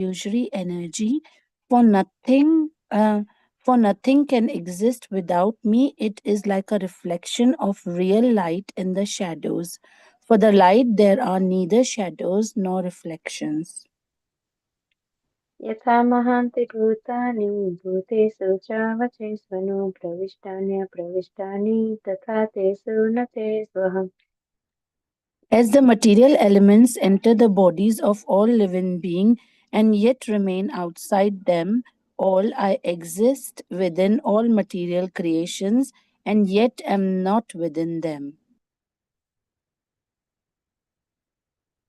illusory energy, for nothing can exist without me. It is like a reflection of real light in the shadows. For the light, there are neither shadows nor reflections. यथा महान्ति भूतानि भूतेषु चावचेष्वनु प्रविष्टान्यप्रविष्टानि तथा तेषु न तेष्वहम्. As the material elements enter the bodies of all living beings and yet remain outside them, all I exist within all material creations and yet am not within them.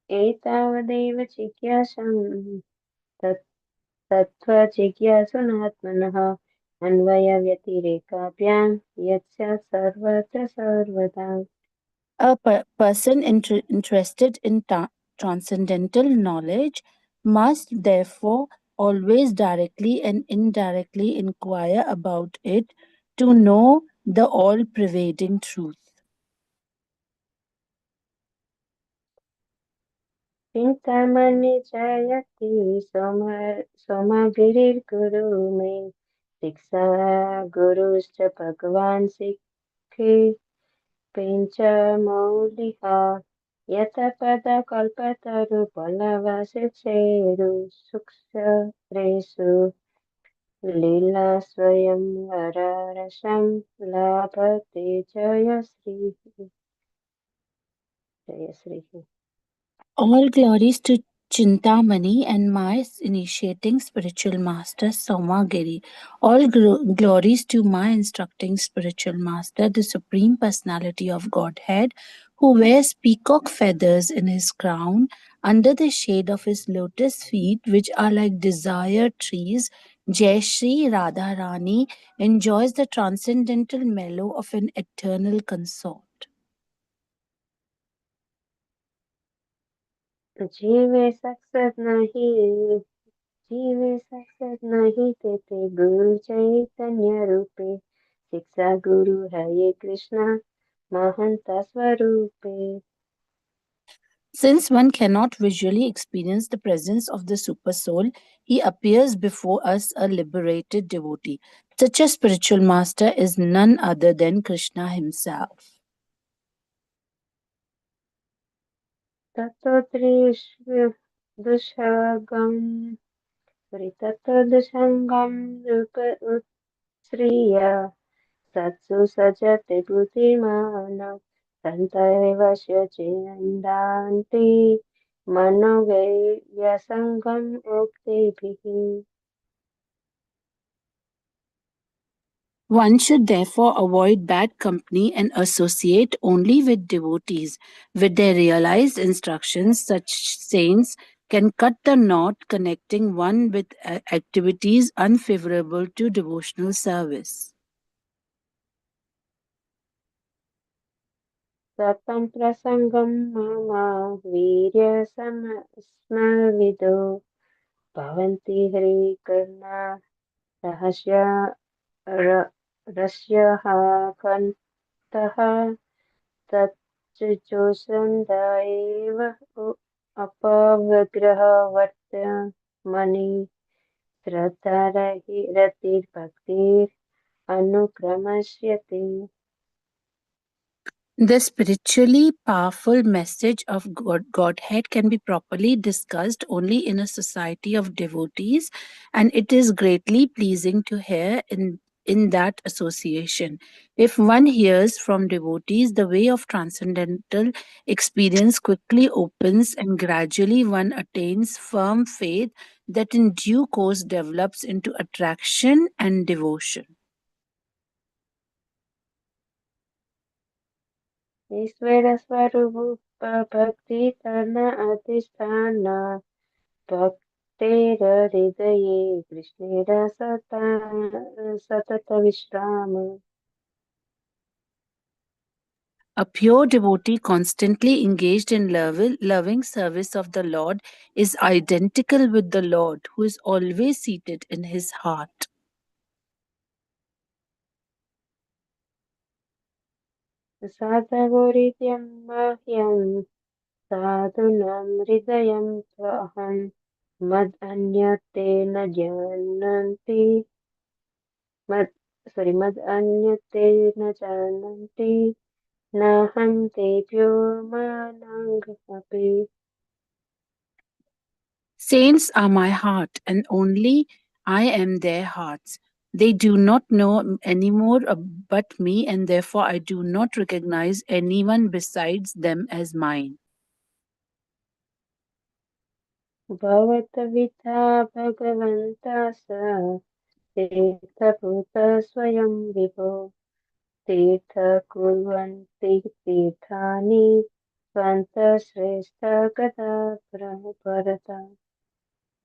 एतावदेव जिज्ञासां तत् तत्त्वजिज्ञासुनात्मनः अन्वयव्यतिरेकाभ्यां यत् सर्वत्र सर्वदा. A person interested in transcendental knowledge must therefore always directly and indirectly inquire about it to know the all pervading truth. चिन्तामणि जयति सोमगिरिर्गुरु मे शिक्षा गुरुश्च भगवान् सिद्धि पेञ्च मौलिः यत पदकल्पतरु बलवशिक्षेरु सूक्ष्मरेषु लीला स्वयं वररसं लभते जय Shri. All glories to Chintamani and my initiating spiritual master Somagiri. All glories to my instructing spiritual master, the Supreme Personality of Godhead, who wears peacock feathers in his crown under the shade of his lotus feet, which are like desire trees. Jai Shri Radharani enjoys the transcendental mellow of an eternal consort. जीवे success नहीं जीवे success नहीं देते गुरु चैतन्य रूपे शिक्षा गुरु है ये कृष्णा महंत स्वरूपे. Since one cannot visually experience the presence of the Supersoul, he appears before us a liberated devotee. Such a spiritual master is none other than Krishna himself. ततो दुष्गम ततो दुष्गम रूप उत्श्रिय सत्सु सजते बुद्धिमान सन्तैवस्य चिन्दान्ति मनोव्यसङ्गम् उक्तिभिः. One should therefore avoid bad company and associate only with devotees. With their realized instructions, such saints can cut the knot connecting one with activities unfavorable to devotional service. स्वतन्त्रसङ्गं मम वीर्यसमस्मविदो भवन्ति हरिकर्णा रहस्य रस्यः कन्तः तच्चोषन्द एव अपविग्रहवर्तमनि श्रद्धारतिर्भक्तिर् अनुक्रमस्यते. The spiritually powerful message of Godhead can be properly discussed only in a society of devotees, and it is greatly pleasing to hear in that association. If one hears from devotees, the way of transcendental experience quickly opens, and gradually one attains firm faith that in due course develops into attraction and devotion. ईश्वरस्वरूप भक्तितन अधिष्ठान भक्तेर्हृदये कृष्णेर सततविश्राम. A pure devotee constantly engaged in loving service of the Lord is identical with the Lord, who is always seated in his heart. साधवोरित्यं मह्यं साधूनां हृदयं त्वहं मदन्यते न जानन्ति मद मदन्यते न जानन्ति नाहं तेभ्यो मानाङ्गमपि. Saints are my heart, and only I am their hearts. They do not know any more but me, and therefore I do not recognize anyone besides them as mine. भवद्भिता भगवन्तः स तीर्थभूतः स्वयं विभो तीर्थकुर्वन्ति तीर्थानि स्वन्तश्रेष्ठ गदा भरता.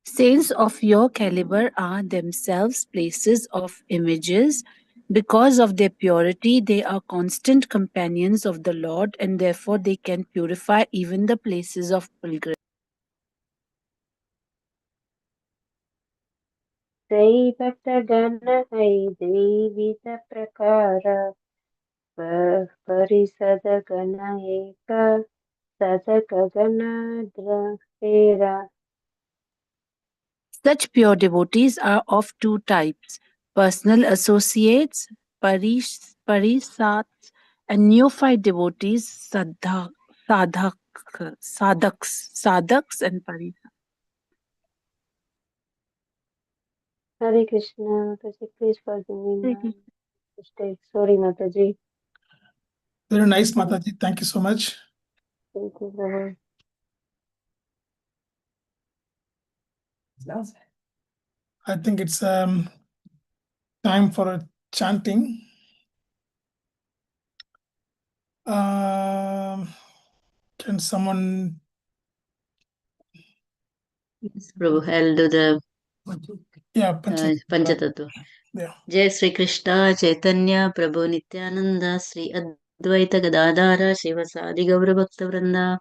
Saints of your caliber are themselves places of images. Because of their purity, they are constant companions of the Lord, and therefore they can purify even the places of pilgrimage. Sai Bhaktagana Hai Devi Prakara Parisada Eka Sadaka Dra Such pure devotees are of two types: personal associates, parisats, and neophyte devotees, sadhaks, and parisats. Hare Krishna, Mataji, please forgive me my mistake. Sorry, Mataji. Very nice, Mataji. Thank you so much. Thank you, Prabhu. I think it's time for a chanting. Can someone? Yes, Prabhu, I'll do the Yeah, Panchatattva. Yeah. Jai Sri Krishna Chaitanya Prabhu Nityananda Sri Advaita Gadadhara Shivasadi Gaura Bhakta Vrinda.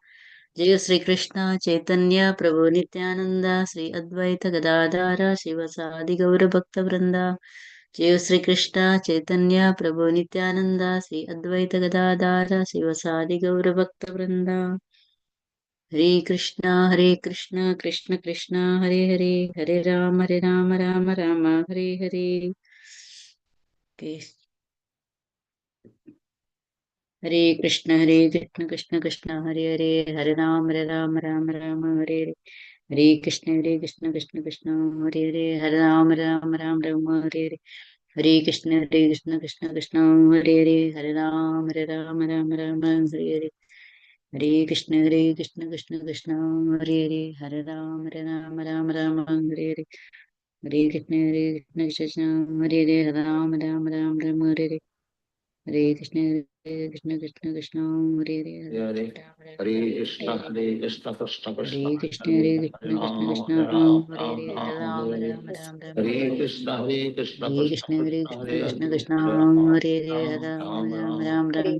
Jai Sri Krishna Chaitanya Prabhu Nityananda Sri Advaita Gadadhara Shivasadi Gaura Bhakta Vrinda. Jai Sri Krishna Chaitanya Prabhu Nityananda Sri Advaita Gadadhara Shivasadi Gaura Bhakta Vrinda. Hare Krishna, Krishna Krishna, Hare Hare, Hare Rama, Rama, Hare Hare. Okay. Hare Krishna, Krishna Krishna, Hare Hare, Hare Rama, Rama, Hare Hare. Hare Krishna, Krishna Krishna, Hare Hare, Hare Rama, Rama, Hare Hare. Hare Krishna, Krishna Krishna, Hare Hare, Hare Rama, Rama, Hare Hare. Hare Krishna, Krishna Krishna, Hare Hare, Hare Rama, Rama, Hare Hare. Hare Krishna, Krishna Hare Hare, Hare Rama, Hare Hare. Hare Krishna, Krishna Hare Hare, Hare Krishna, Krishna Krishna, Hare Krishna, Hare Krishna Ram, Hare Ram Hare, Hare Ram, Rama, Hare Hare Hare Hare. Krishna, Hare Krishna Krishna, Krishna, Hare Krishna Hare, Hare Hare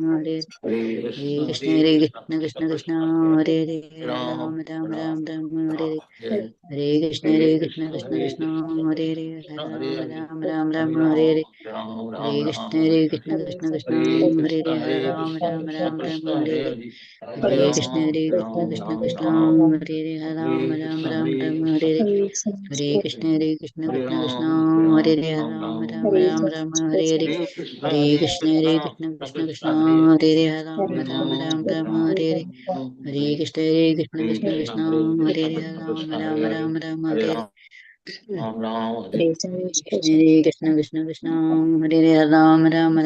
Hare, Ram, Hare Ram Ram, Rama, Hare Hare. Hare Hare Krishna, Krishna, Krishna Krishna Krishna, Hare Hare Hare, Hare Ram, Ram Rama, Hare Hare. Ram, Hare Hare Krishna, Hare Krishna Hare Hare, Hare Hare Rama, Hare Ram, Hare. Ram Hare Ram Krishna, Ram, Hare Krishna Hare Hare Hare, Krishna, Hare Krishna Krishna, Rama, Hare Hare. Hare Hare Hare Krishna, Ram, Ram Krishna Ram, Hare Hare, Hare Hare Krishna, Hare Hare. Hare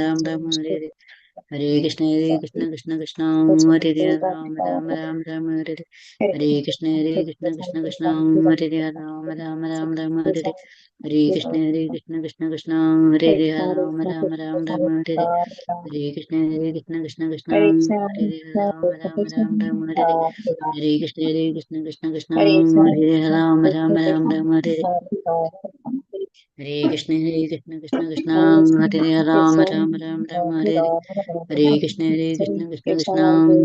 Krishna, Krishna Hare Hare, Hare Hare Hare. Hare Krishna, Krishna Hare Hare, Hare Hare Hare. Hare Krishna, Krishna Hare Hare, Hare Hare. Hare Krishna, Hare Hare, Ram, Hare Hare. Hare Krishna, Hare Hare, Ram, Hare Hare. Hare Krishna, Krishna Hare Hare, Ram, Hare Hare. Hare Krishna, Krishna Hare Hare, Ram, Hare Hare. Hare Krishna, Krishna Hare Hare, Ram, Hare Hare. Hare Krishna, Krishna Hare Hare, Ram, Hare Hare. Hare Krishna, Krishna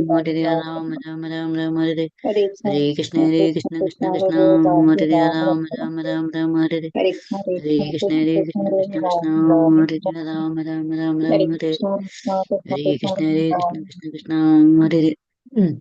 Hare Hare, Ram, Hare Hare. Hare Krishna, Krishna Hare Hare, Ram, Hare Hare. Hare Krishna, Krishna Hare Hare, Ram, Hare Hare. Hare Krishna, Krishna Hare Hare, Ram, Hare Hare. Hare Krishna, Krishna Hare Hare.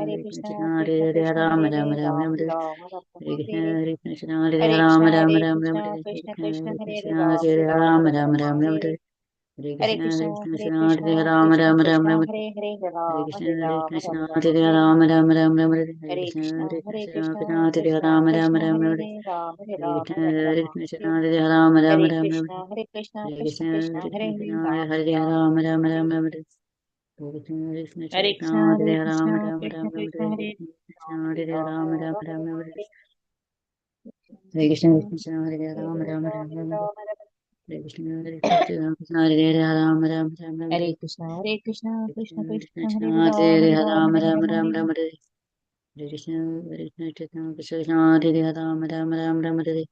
Hare Krishna Krishna, Hare Krishna Hare Krishna, Rama Hare Rama Hare, Rama Ram Rama Ram, Hare Ram Krishna Hare. Hare Krishna Hare Hare Rama Krishna, Rama Hare Rama Rama Krishna, Hare Krishna Krishna Krishna, Hare Hare Hare, Krishna Ram Hare Ram, Rama Rama Ram Rama Rama Hare. Hare Hare Krishna Krishna, Hare Hare Krishna Hare Krishna, Rama Krishna Rama Rama Krishna, Rama Hare Hare, Hare Ram Krishna Hare Ram, Krishna Ram Hare Hare. Rama Rama Rama Rama Hare Hare Krishna Krishna, Hare Hare Krishna Krishna, Hare Krishna Rama Rama Krishna, Rama Hare Rama Hare, Ram Hare Ram, Krishna Ram Hare Hare. Krishna Hare Rama Rama Hare Rama Krishna, Hare Krishna, Hare Krishna Krishna Krishna, Hare Hare Hare, Krishna Ram Hare Ram, Rama Ram Rama Hare. Rama Hare Krishna Hare Krishna Krishna, Hare Hare Rama Krishna, Rama Krishna Rama Krishna, Hare Krishna Ram Hare Ram, Rama Rama Ram Rama Hare. Hare Krishna Hare Krishna Hare Rama Rama Rama Krishna, Hare Krishna Hare Krishna Hare Rama Rama Rama Hare Hare Krishna, Hare Krishna, Krishna Krishna Krishna, Krishna Hare Ram, Hare Hare Ram, Rama Hare Rama Ram, Rama Hare. Rama Hare Krishna Hare Krishna Krishna Hare Rama Rama Rama Rama Hare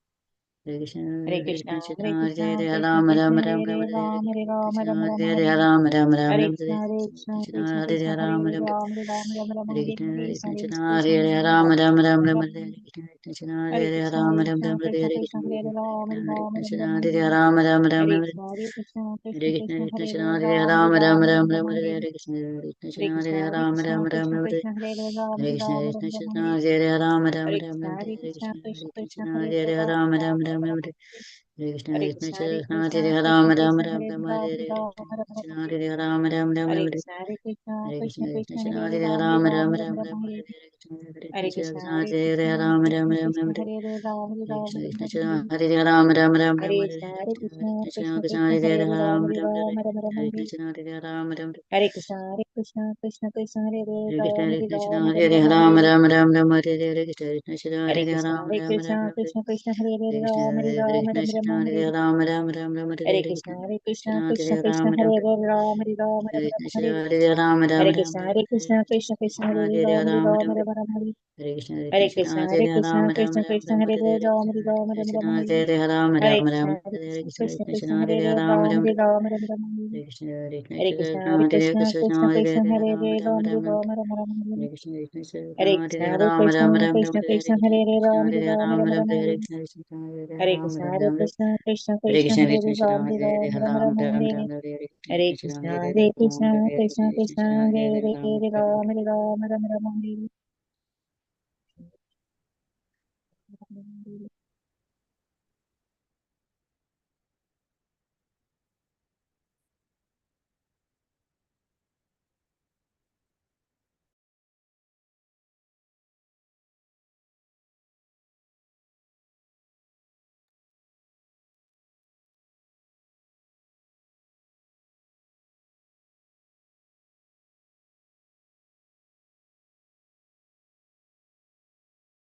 Krishna Hare Hare Krishna, Hare Krishna Krishna, Hare Krishna Rama Krishna, Rama Hare Rama Hare, Rama Ram, Hare Ram, Hare Ram, Krishna Ram, Hare Hare. Rama Rama Rama Hare Rama Krishna, Hare Krishna, Krishna Krishna Hare Krishna, Rama Hare Rama Ram, Hare Ram, Ram, Ram, Hare Hare. Krishna Hare Hare Krishna, Hare Krishna Krishna, Hare Hare Rama Ram, Rama Ram, Rama Ram, Rama Hare. Hare Krishna Hare Hare Krishna, Rama Hare Rama Krishna, Rama Krishna Hare Krishna, Krishna Hare Ram, Hare Ram, Ram, Krishna Ram, Hare Hare. Rama Rama Hare Rama Krishna, Hare Krishna, Krishna Hare Krishna, Krishna Hare Krishna Hare Ram, Hare Rama Ram, Rama Ram, Rama Ram, Rama Hare. Hare Krishna Hare Krishna Krishna, Hare Hare Rama Krishna, Rama Krishna Rama Hare Krishna, Hare Ram, Hare Hare Krishna Ram, Krishna Ram, Ram, Krishna Hare. Hare Rama Rama Hare Rama Krishna, Hare Hare Krishna, Krishna Krishna Hare Krishna, Krishna Hare Hare Ram, Rama Ram, Rama Ram, Rama Ram, Hare Hare. Hare Krishna, Hare Krishna Krishna, Hare Krishna, Krishna, Hare Krishna Ram, Ram Krishna, Ram Hare Ram, Ram, Hare Hare Hare, Ram, Krishna Hare Krishna, Ram. Hare Ram, Ram Ram Hare Hare Krishna, Hare Krishna, Hare Krishna Krishna, Krishna, Krishna Hare Hare Ram, Ram, Hare Ram Ram, Ram Hare Ram Ram, Hare Hare. Hare Hare Krishna Krishna, Krishna, Hare Hare Krishna, Ram, Ram Krishna Ram Krishna, Ram Hare Hare Ram, Hare Hare Ram, Krishna, Hare Krishna Ram, Krishna, Hare. Hare Ram, Ram Ram Ram Hare Hare Krishna, Hare Hare Krishna, Krishna Krishna Krishna, Krishna, Hare Hare Ram, Ram, Hare Ram Ram, Hare Hare Ram, Hare Hare. Krishna, Hare Ram, Ram Hare Krishna, Hare Krishna, Krishna Krishna, Hare Hare Ram, Krishna, Hare Krishna Ram, Hare Hare Ram, Ram, Hare. Ram Ram Ram Hare Hare Krishna, Krishna Hare Hare Krishna, Ram, Hare Ram Krishna, Ram Ram Krishna Krishna, Hare Hare Krishna, Ram, Hare Hare Ram, Hare Krishna, Ram, Hare Hare. Ram, Ram Ram Ram Hare Hare Krishna, Hare Krishna, Krishna, Krishna Hare Krishna, Ram, Hare Ram Ram, Hare Ram, Hare Hare Ram, Krishna, Hare. Hare Ram, Ram Hare Ram Krishna, Hare Krishna, Krishna Krishna, Hare Hare Ram, Hare Ram, Ram, Ram Hare Ram, Hare. Hare Krishna, Hare Hare Krishna, Krishna, Hare Hare Krishna, Ram, Ram Krishna Ram Krishna, Ram Hare Hare Ram, Krishna, Hare Ram, Hare Krishna, Ram, Hare. Hare Ram, Hare Ram Krishna, Ram Hare Hare Krishna, Krishna, Krishna Krishna, Krishna, Hare Hare Ram, Ram, Ram Hare Ram, Hare Ram, Hare. Hare Krishna, Hare Hare Krishna, Krishna, Hare Ram, Hare Krishna, Krishna, Krishna Hare Krishna, Hare Ram, Ram, Ram Hare Ram Ram, Hare Ram, Hare. Hare Krishna, Hare Krishna, Hare Ram, Krishna, Hare Hare Ram, Krishna, Ram Ram Krishna Hare Krishna, Hare Krishna, Ram, Hare Hare Ram, Hare Ram, Ram Hare. Hare Krishna, Hare Hare Ram, Krishna, Ram Hare Ram Krishna, Krishna Hare Krishna, Krishna, Hare Hare Krishna, Ram, Hare Hare Ram, Hare Ram, Ram, Ram Hare. Ram Hare Hare Krishna, Krishna, Hare Hare Ram, Krishna, Hare Krishna Krishna, Krishna, Hare Hare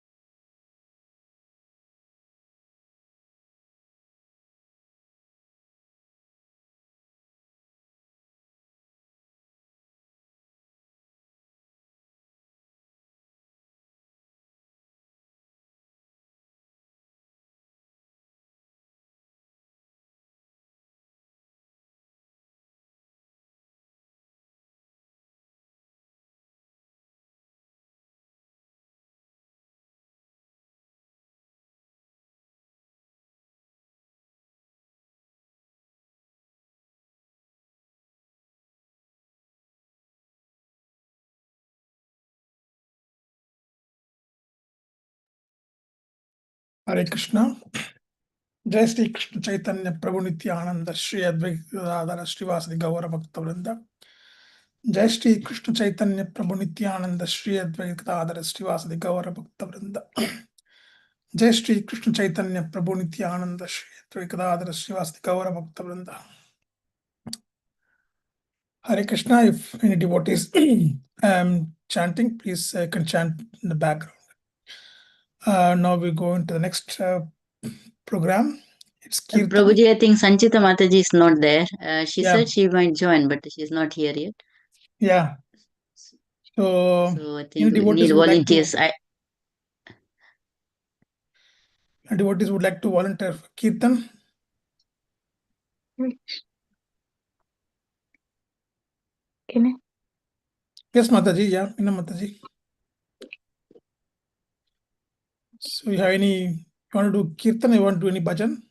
Ram, Ram, Hare Ram, Hare Ram, Hare. Hare Krishna. Jai Shri Krishna Chaitanya Prabhu Nityananda Shri Advaita Gadadhara Srivasadi Gaura Bhakta Vrinda. Jai Shri Krishna Chaitanya Prabhu Nityananda Shri Advaita Gadadhara Srivasadi Gaura Bhakta Vrinda. Jai Shri Krishna Chaitanya Prabhu Nityananda Shri Advaita Gadadhara Srivasadi Gaura Bhakta Vrinda. Hare Krishna. If any devotees chanting, please can chant in the background. Now we go into the next program. It's Kirtan. Prabhuji, I think Sanchita Mataji is not there. She Yeah, said she might join, but she's not here yet. yeah. So So I any think we need volunteers. devotees would like to volunteer for Kirtan. Can I? Yes, Mataji. Yeah, Inna Mataji. So you have you want to do Kirtan? You want to do any bhajan?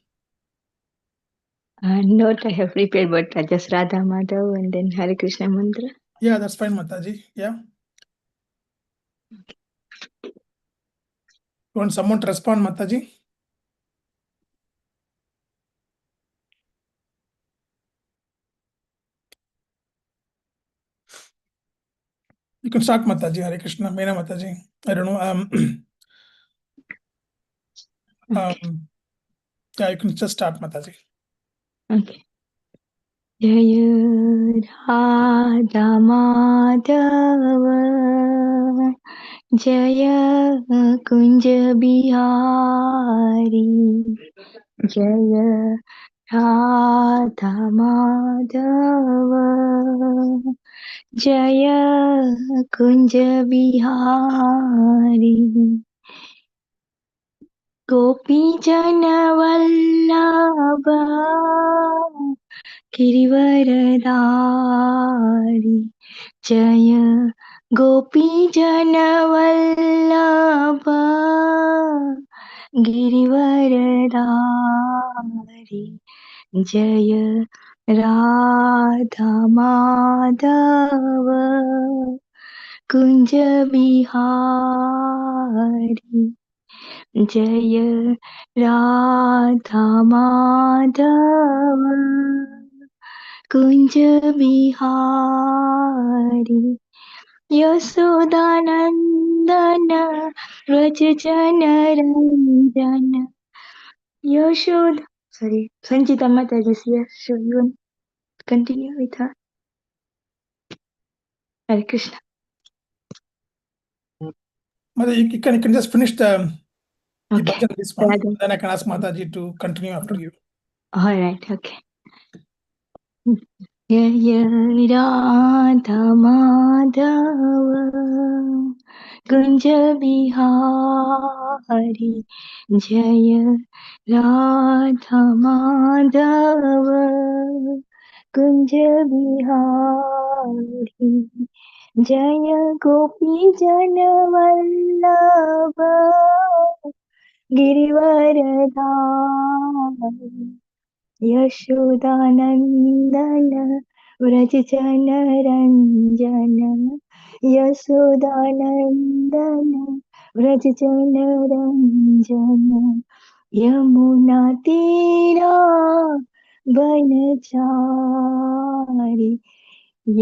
Not I have prepared, but just Radha Madhav and then Hare Krishna mantra. Yeah, that's fine, Mataji. Yeah. You want someone to respond, Mataji? You can start, Mataji. Hare Krishna. Meena Mataji. I don't know. Okay. Yeah, you can just start, Mataji. Okay. Jaya Radha Madhava Jaya Kunja Bihari Jaya Radha Madhava Jaya Kunja Bihari Gopi Jana Vallabha गिरिवरदारी जय गोपी जनवल्लभ गिरिवरदारी जय राधा माधव कुंज बिहारी जय राधा माधव कुंज बिहारी यशोदानंदन व्रज जन Ranjan Yashoda sorry Sanjita Mataji is here so you want to continue with her Hare Krishna Mother, you can just finish the okay bhajan, this one. Radha. Then I can ask Mataji to continue after you. All right okay Jaya Radha Madhava Kunj Bihari Jaya Radha Madhava Kunj Bihari Jaya Gopi Jana Vallabha Girivaradhari Yashodanandan व्रजजन रञ्जन यशोदानन्दन व्रजजन रञ्जन यमुनातीरा वनचारि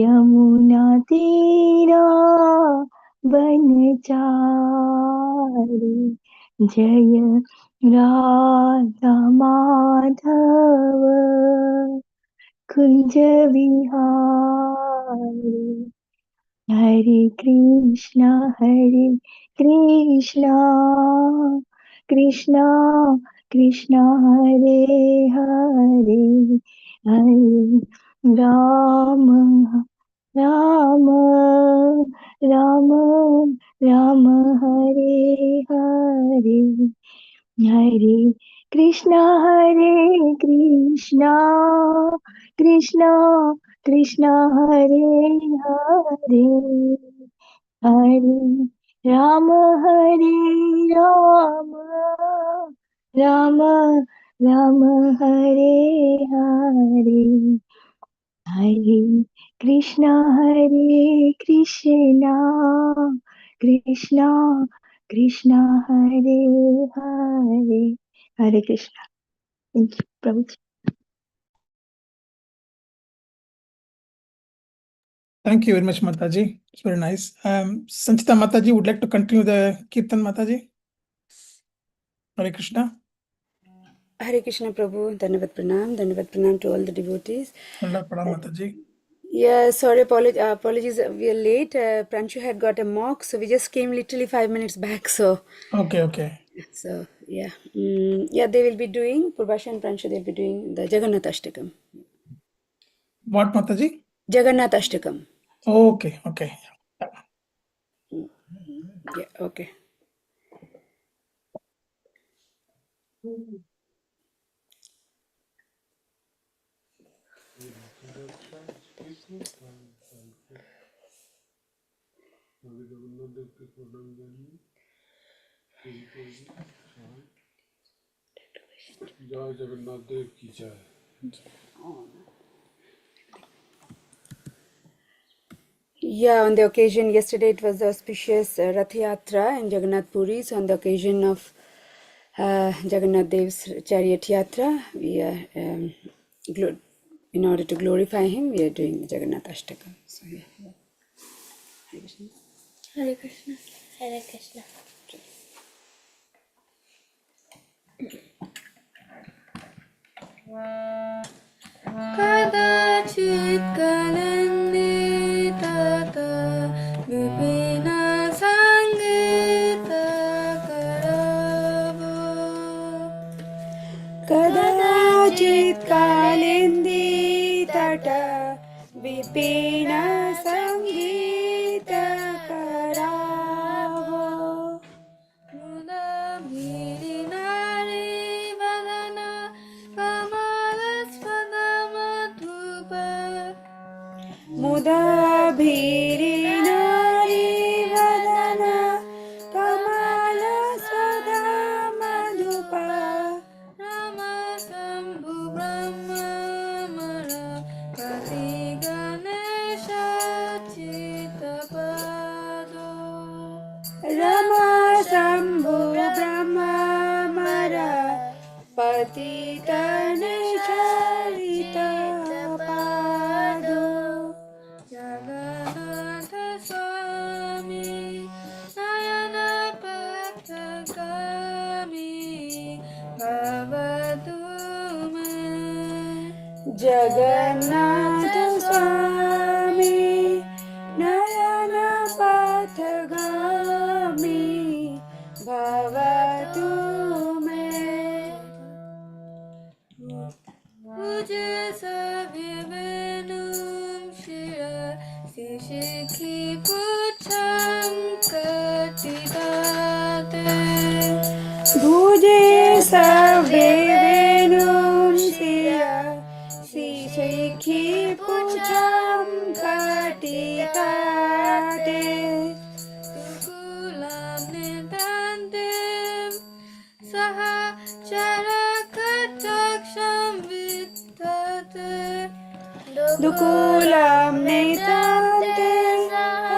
यमुनातीरा वनचारि जय Radha Madhav Kunj Vihari Hare Krishna Krishna Krishna Hare Hare Hare Ram Ram Ram Ram Hare Hare Hare Krishna Krishna Krishna Hare Hare Hare Ram Ram Ram Hare Hare Hare Krishna Krishna Krishna Hare Hare Hare Krishna thank you प्रभु Thank you very much, Mataji. It's very nice. Sanchita Mataji would like to continue the Kirtan, Mataji. Hare Krishna. Hare Krishna Prabhu, Dhanavad Pranam to all the devotees. Dandavat Pranam, Mataji. Yeah, sorry, apologies, we are late. Pranshu had got a mock, so we just came literally 5 minutes back. So Okay. Yeah, yeah, they will be doing Purbasha and Pranshu. They'll be doing the Jagannath Ashtakam. What, Mataji? Jagannath Ashtakam. Okay. Yeah, okay. Yeah, on the occasion, yesterday it was the auspicious Rath Yatra in Jagannath Puri. So on the occasion of Jagannath Dev's chariot yatra, we are in order to glorify him, we are doing the Jagannath Ashtakam. So yeah. Hare Krishna. Hare Krishna. Hare Krishna. Kadachit kalenditata vipina sangita karavo Kadachit kalindi tata vipina sangita karavo Muna bhirinari vadana kamalaspada madhuba Muda bhiri nari vadana kamala sada madhupa Rama Sambhu Brahma Mara Pati Ganesha Chittapad पतितन चरितपादो जगन्नाथ स्वामी नयन पथगामी भवतु मे जगन्नाथ स्वामी नयन पथगामी भवतु मे पूज्य सभिवेनुं शिरसि शिखि पुच्छं कटिदाते भुजे सभिवेनुं शिरसि शिखि पुच्छं कटिदाते तुकुलं नितान्तं सह चरकटाक्षं विद्धते दुकुलं नितान्तं सह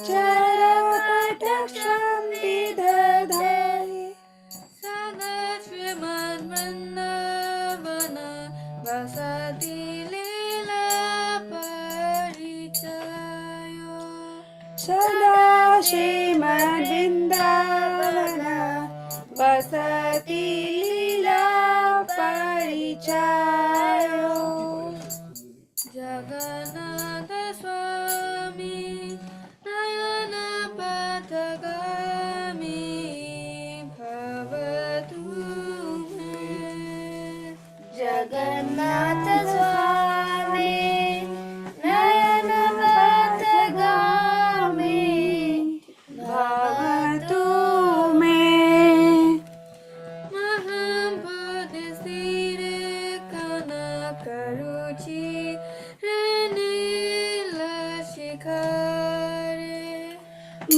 चरकटाक्षं विदधते सदा श्रीमद्वृन्दावन वसति लीला परिचयो सदा श्रीमद्वृन्दावन वसति लीला परिचयो जगन्नाथ स्वामी नयन पथगामी भवतु मे जगन्नाथ स्वामी नयन पथगामी भवतु मे महाबोधिसिरे कनकरुचि नीलशिखरे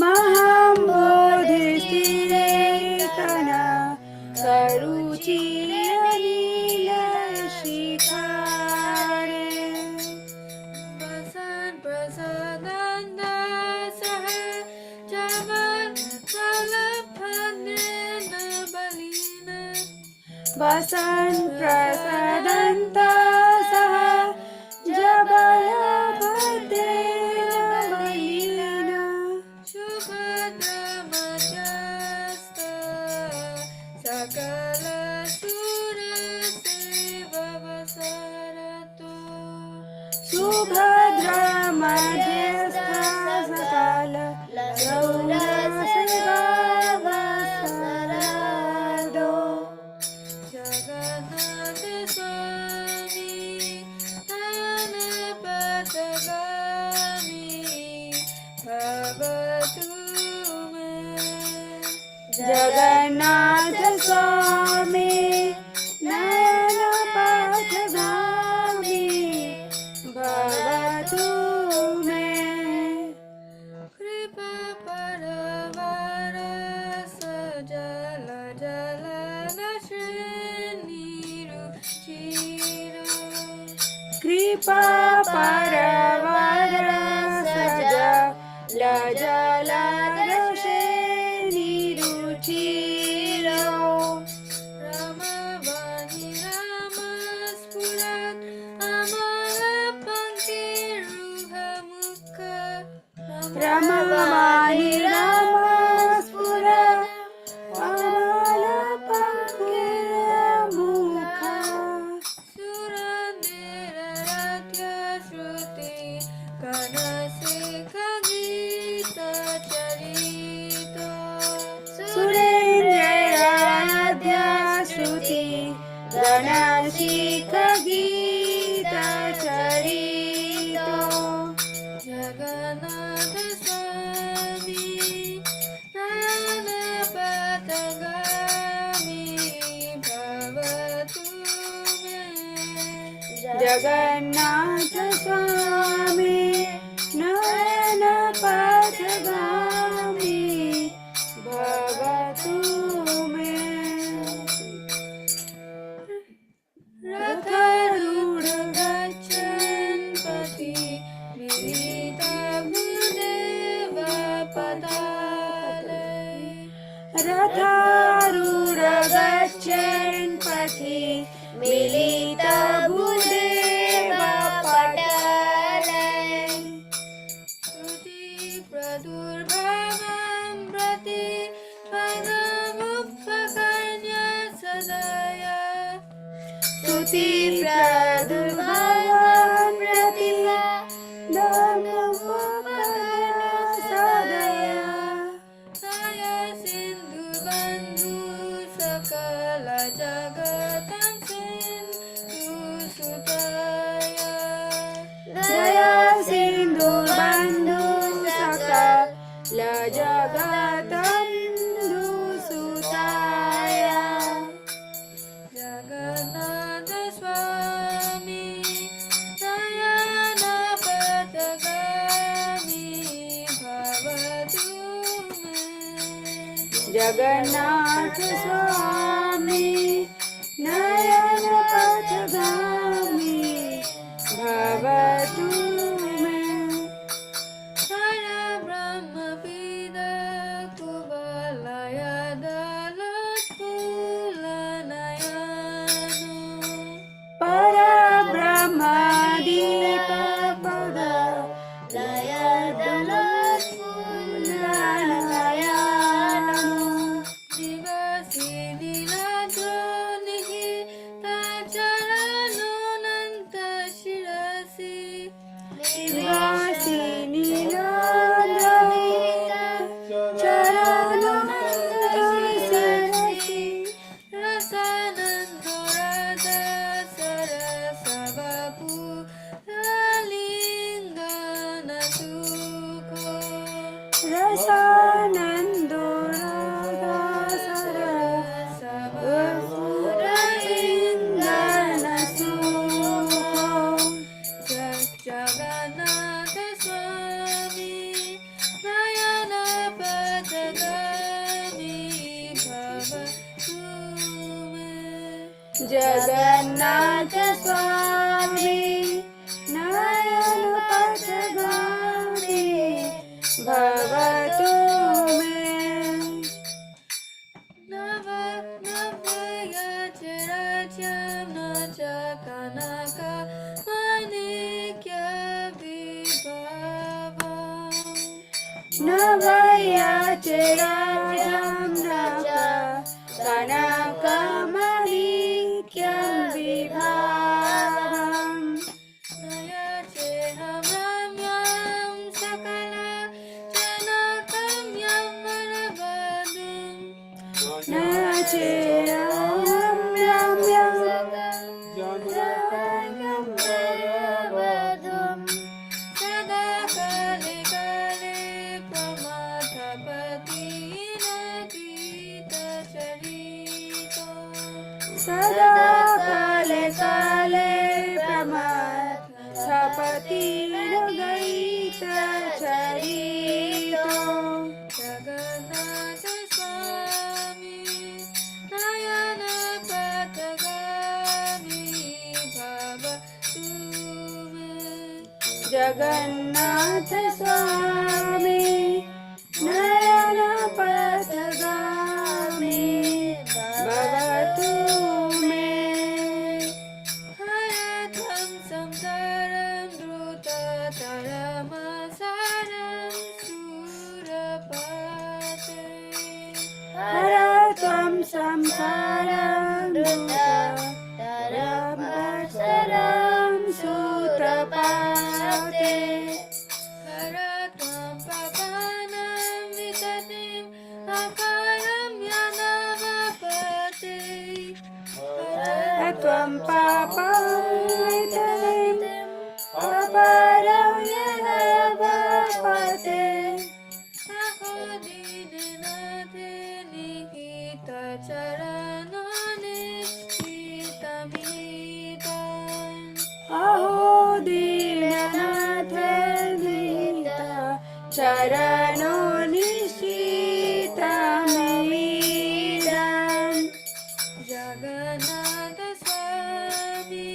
महाबोधिसिरे कनकरुचि नीलशिखरे वसन् प्रसदन्दसः जगत्फलफलेन बलिन वसन् प्रसदन्तसः जबलभद्रेण बलिन शुभद्रमध्यस्थ सकलसुरसेववसरतो सुभद्रमध्यस्थ सकलसुरसेववसरतो जगन्नाथ स्वामी नयन पथगामी भवतु मे जगन्नाथ स्वामी नयन पथगामी भवतु मे कृपा परवर सजल जलन श्रेणीरुचिर कृपा परवर सजल जलन श्रेणीरुचिर रमवाणी रामस्फुरत् अमलपङ्क्तिरुहमुख रमवाणी रामस्फुरत् अमलपङ्क्तिरुमुख सुरन्दिररथ्यश्रुति कनसिकगीतचरितो सुरेन्द्रराध्यश्रुति गणशिखगीतचरितो जगन्नाथ स्वामी नयन पथगामी भवतु मे जगन्नाथ स्वामी नयन पथगामी भवतु मे रथारूढ गच्छन् पति विदितभूदेव पदालये रथारूढ गच्छन् पथि तमसि प्रादुर्भवन् प्रतिपदमुपगमसादया Saya Sindhu Bandhu Sakala Jagatam Sindhu Sutaya दया सिंधु बंधु सकल जगतं सुताय Jagannath Swami Dayana Patagami Bhavatu Me Jagannath स्वामी नयन पथगामी भवतु मे Para Brahma Vida Kubalaya Dalat Kulanayanu परब्रह्मदीप पद लय Divasi Niladonihi Tacharanunanta Shirasi दिवासी नीलाद्रवी चरणमन्दसि Rasanandorada Sarasavapu Ralingana Sukho रसानन्दो राधासर वपुरलिङ्गनसुखो Jagannath Swami Nayana Patagami Bhavatu Me Jagannath स्वामी नयन पथगामी भवतु मे Navaya Charatyam Nacha Kanaka Manikya Vibhavam नवया चिराजं राजा कनकमणिक्यं विभावम् Naya Cheham Ramyam Sakala Janakam Yamarabadum न चेरं रम्यं Sada Kale Kale Pramadhapati Nakita Charito सदा काले काले प्रमाथपति गीत चरितो Jagannath Swami Nayana Patagami Bhavatu Me Jagannath स्वामी नयन पथगामी भवतु मे Haratam Samsaram Drutataram Surapate हर त्वं संसारं तरमसरं सूत्रपाते Haratam Papanam Vitatim Aparam Yanamapate त्वं पापमितं अपरं यदपते Sahodinate Nikita Charano Nishitamitan अहो दीननाथ नीता चरणो निशितमीदम् Jagannath Swami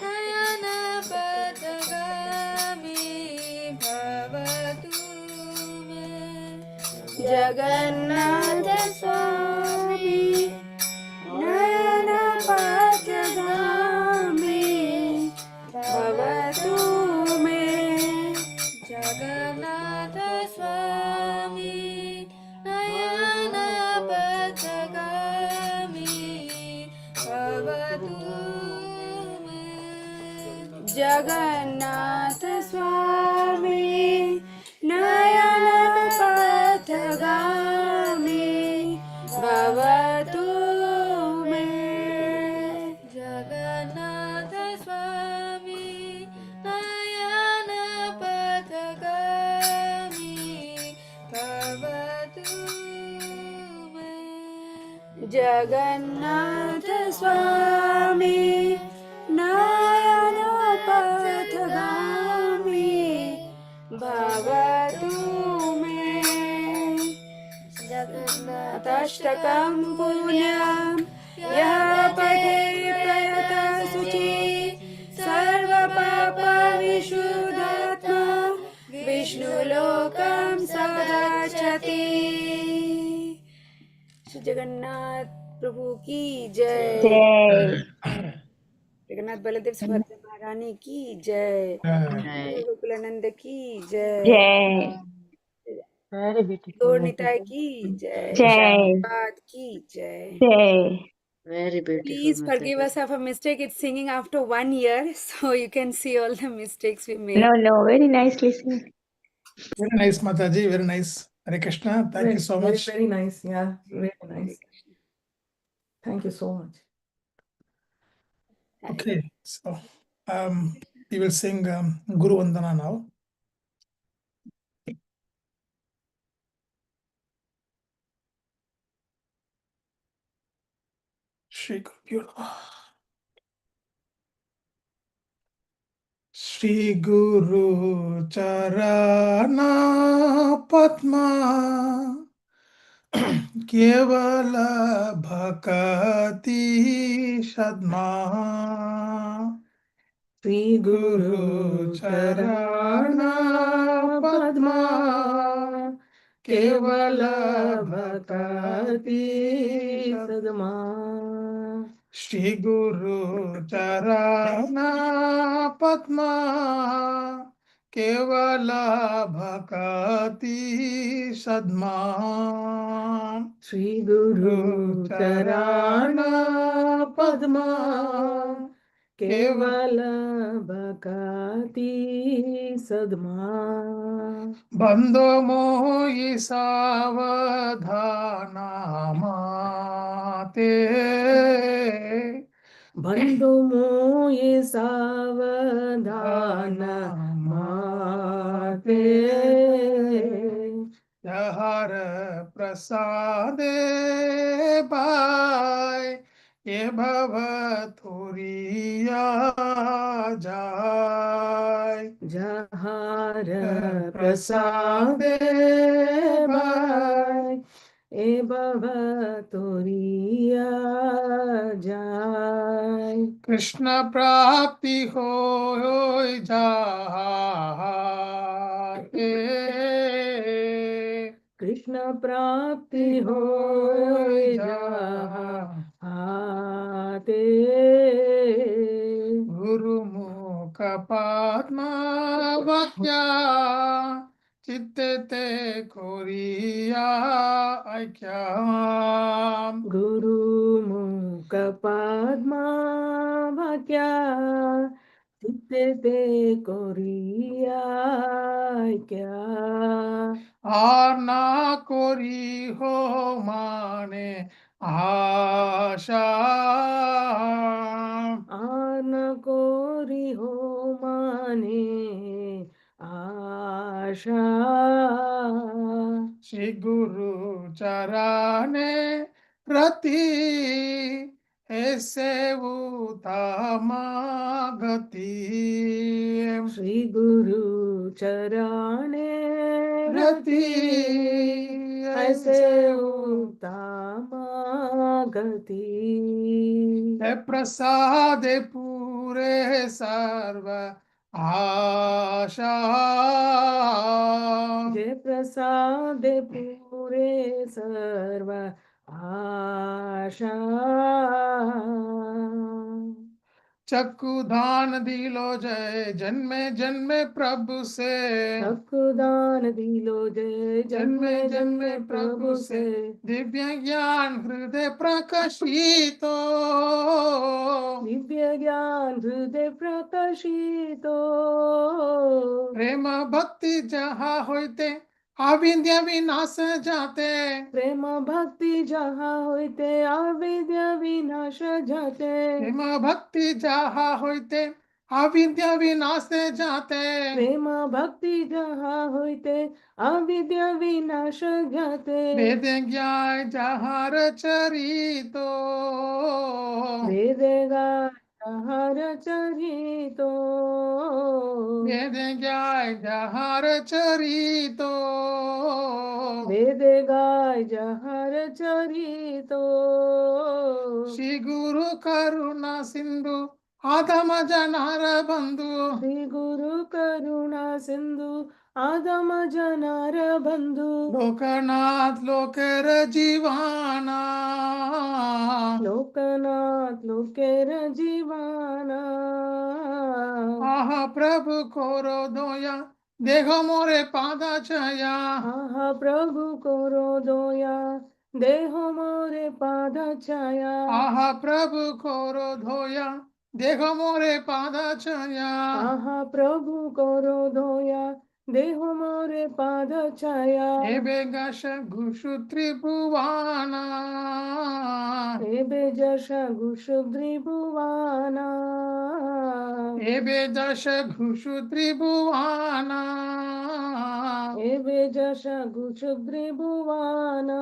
Nayana Patagami Bhavatu Me Jagannath स्वामी नयन पथगामी भवतु मे Jagannath Swami Nayana Patagami Bhavatu Jagannath स्वामी नयन पथगामी भवतु मे जगन्नाथ स्वामी नयन पथगामी भवतु मे जगन्नाथ स्वामी नयन पथगामी भवतु मे जगन्नाथाष्टकं पुण्यं यः पठे प्रयतः शुचि सर्वपापविशुद्धात्मा विष्णुलोकं सगच्छति। श्री जगन्नाथ प्रभु की जय। जय। जगन्नाथ बलदेव सुभद्रा महारानी की जय। जय। गोकुलानंद की जय। जय। Very beautiful, गौर Mataji. निताय की जय। जय। पाद की जय। जय। Very beautiful. Please forgive Mataji. us of a mistake. It's singing after 1 year, so you can see all the mistakes we made. No, very nicely sing. Very nice, Mataji. Very nice. Hare Krishna. Thank you so much. Very nice. Yeah, very Hare nice. Krishna. Thank you so much. Hare Okay, so we will sing Guru Vandana now. Shri Guru Shri Guru Charana Padma Kevala Bhakati Shadma Sri Guru Charana Padma Kevala Bhakati Sadma. Shri Guru Charana Padma Kevala Bhakati Sadma Sri Guru Charana Padma Kevala Bhakati Sadma. Bandho mohi savadhana mate Bandhu moye savadhana mate Yahar prasade bai ye bhavaturiya jai Jahara prasade bai e bhavaturiya jai. Krishna prapti hoy jai Krishna prapti hoy jahate. Guru Mukha Padma Vakya Chittete Koriya Aikyam Guru Mukha Padma Bhakya Chittete Koriya Kya. Arna Kori Ho Mane Asha Ana kori ho mane asha. Shri Guru Charane Rati Ese Utama Gati Shri Guru Charane Rati Aise Uttama Gati. Te prasade pure sarva asha Jai Prasade Pure Sarva Asha. चक्कू दान दिलो जय जन्मे जन्मे प्रभु से, चक्षुदान दिलो जय जन्मे जन्मे प्रभु से, दिव्य ज्ञान हृदय प्रकाशितो, दिव्य ज्ञान हृदय प्रकाशितो, प्रेम भक्ति जहाँ होते अविद्या विनाश जाते, प्रेम भक्ति जहाँ होते अविद्या विनाश जाते, प्रेम भक्ति जहाँ होते अविद्या विनाश जाते, प्रेम भक्ति जहाँ होते अविद्या विनाश जाते, वेद ज्ञान जहाँ चरितो, वेद हर चरितो, वेद ज्ञान जहाँ चरितो, वेद गाय जहर चरितो, श्री गुरु करुणा सिंधु आदम जनार बंधु, श्री गुरु करुणा सिंधु आदम जनार बंधु, लोकनाथ लोकर जीवाना, लोकनाथ लोकेर जीवाना, आहा प्रभु कोरो दोया देखो मोरे पादा छाया, आहा प्रभु कोरो दोया देहो मोरे पाद छाया, आहा प्रभु कोरो धोया देखो मोरे पादा छाया, आहा प्रभु कोरो दोया देहो मोरे पाद छाया, एबे गश घुषु त्रिभुवाना, एबे जश घुषुद्रिभुवाना, एबे दश घुषु त्रिभुवाना, एबे जश घुषुद्रिभुवाना,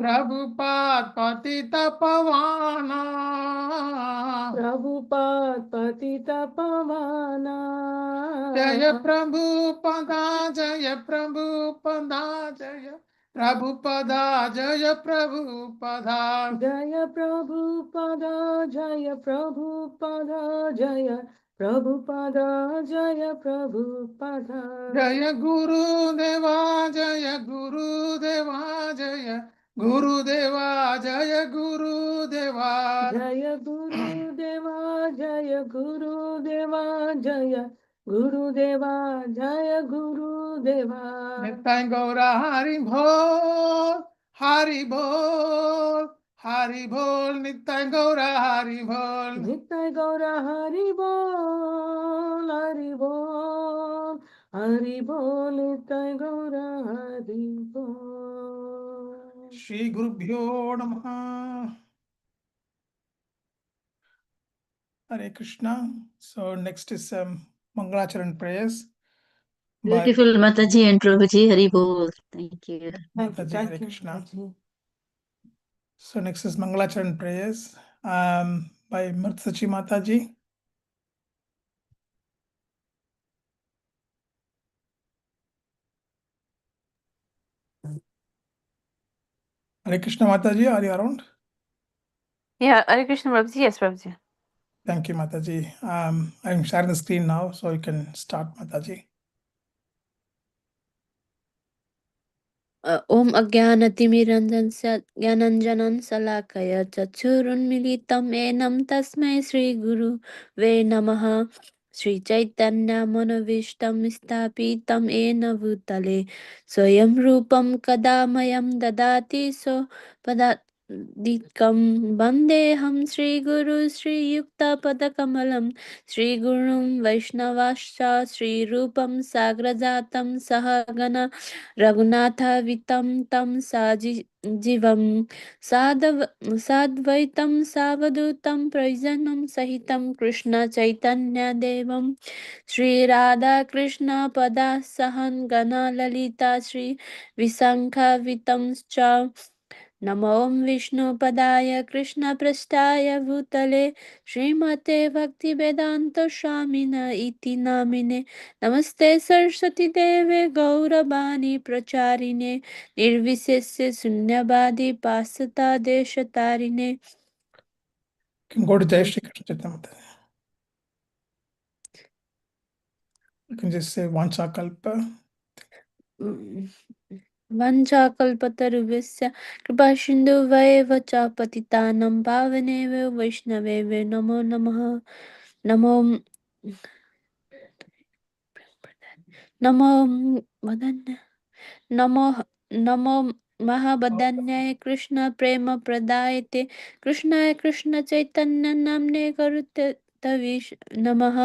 प्रभुपाद पतित पवाना, प्रभुपाद पतित पवाना, जय प्रभुपदा जय प्रभुपदा जय प्रभुपदा जय प्रभुपदा, जय प्रभुपदा जय प्रभुपदा जय प्रभुपदा जय प्रभुपदा, जय गुरुदेवा जय गुरुदेवा जय गुरुदेवा जय गुरुदेवा, जय गुरुदेवा जय गुरुदेवा जय गुरुदेवा जय गुरुदेवा, नित्य गौरा हरि बोल हरि बोल हरि बोल, नित्य गौरा हरि बोल, नित्य गौरा हरि बोल हरि बोल हरि बोल, नित्य गौरा हरि बोल। श्री गुरुभ्यो नमः। Hare Krishna. So next is Mangalacharan prayers by Beautiful Mataji and Prabhuji, Hari Bol. Thank you. Mataji. Hare Krishna. So next is Mangalacharan prayers by Murtsachi Mataji. Hare Krishna Mataji, are you around? Yeah, Hare Krishna Prabhuji. Yes, Prabhuji. Thank you, Mataji. I'm sharing the screen now, so you can start, Mataji. ॐ ज्ञानञ्जनं शलाकय चक्षुरुन्मीलितं येनं तस्मै श्रीगुरुवे नमः। श्रीचैतन्यमनोभीष्टं स्थापितं येन भूतले स्वयं रूपं कदा मह्यं ददाति स्वपदान्तिकं वन्देऽहं श्रीगुरु श्रीयुक्तपदकमलं श्रीगुरुं वैष्णवांश्च श्रीरूपं साग्रजातं सहगण रघुनाथावितं तं साजीवं साद्वैतं सावधूतं प्रयोजनं सहितं कृष्ण चैतन्यदेवं श्रीराधाकृष्णपदासहं गणा ललिता श्रीविशङ्खावितं च नमो विष्णुपदाय कृष्णपृष्ठाय भूतले श्रीमते भक्तिवेदान्तस्वामिन इति नामिने नमस्ते सरस्वती देवे गौरवाणी प्रचारिणे निर्विशेष्य शून्यवादी पाश्चात्देशतारिणे। You can go to Jai Shri Krishna Chaitanya Mataji. You can just say Vanchakalpa. वञ्चाकल्पतरुभ्यश्च कृपासिन्धुभ्येव च पतितानां पावनेभ्यो वैष्णवेभ्यो नमो नमः। नमो नमो वदन्य नमो नमो महावदन्याय कृष्ण प्रेम प्रदायते कृष्णाय कृष्ण चैतन्य नाम्ने करुते नमः।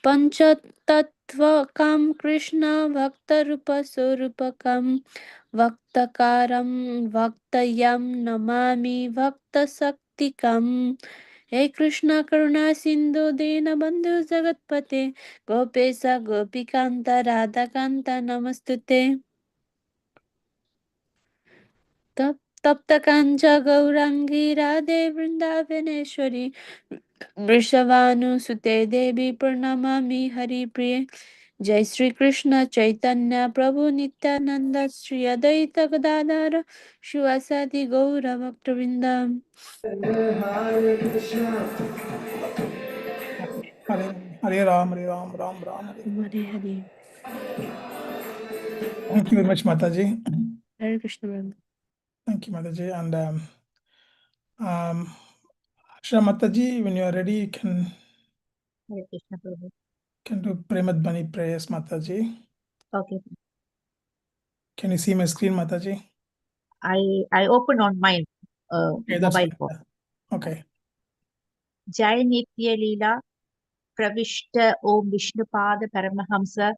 पञ्चतत्त्वकं कृष्ण भक्तरूपस्वरूपकं भक्तकारं भक्तयं नमामि भक्तशक्तिकम्। हे कृष्ण करुणा सिन्धु दीनबन्धु जगत्पते गोपेश गोपिकान्त राधाकान्त नमस्तुते। तप्त काञ्च गौराङ्गी राधे वृन्दावनेश्वरी वृषभानुसुते देवी प्रणमामि हरिप्रिये। जय श्री कृष्ण चैतन्य प्रभु नित्यानंद श्री अद्वैत गदाधर शिवासादि गौर भक्तवृंद। Hare Hare Ram, Hare Ram, Ram Ram, Hare. Hare Hare. Thank you very much, Mataji. Hare Krishna Prabhu. Thank you, Mataji. And Shra Mataji, when you are ready, you Hare Krishna Prabhu. can do Premad Bani prayers, Mataji. Okay. Can you see my screen, Mataji? I open on my Okay, that's mobile fine. phone. Okay. Jai Nitya Leela Pravishta Om Vishnupada Paramahamsa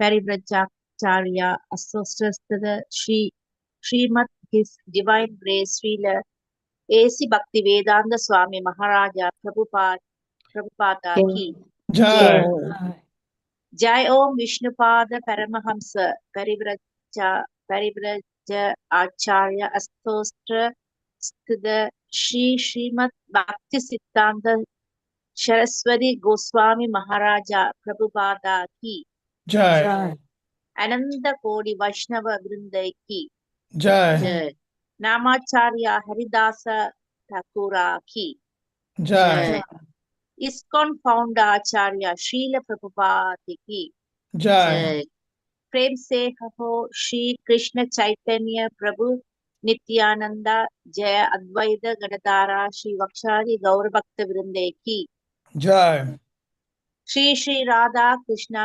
Parivrajacharya Associated Srimad His Divine Grace Srila A.C. Bhaktivedanta Swami Maharaja Prabhupada Ki Jai. Jai Om Vishnupada Paramahamsa Paribraja Acharya Astostra Sthida Srimad Bhakti Siddhanta Saraswati Goswami Maharaja Prabhupada Ki Jai. Ananda Kodi Vaishnava Vrindai Ki Jai. Jai Namacharya Haridasa Thakura Ki Jai. ISKCON founder Acharya Srila Prabhupada Ki Jai. प्रेम से हो श्री कृष्ण चैतन्य प्रभु नित्यानंदा जय अद्वैत गणधारा श्री वक्षारी गौर भक्त वृंदे की Jai. Shri Shri Radha Krishna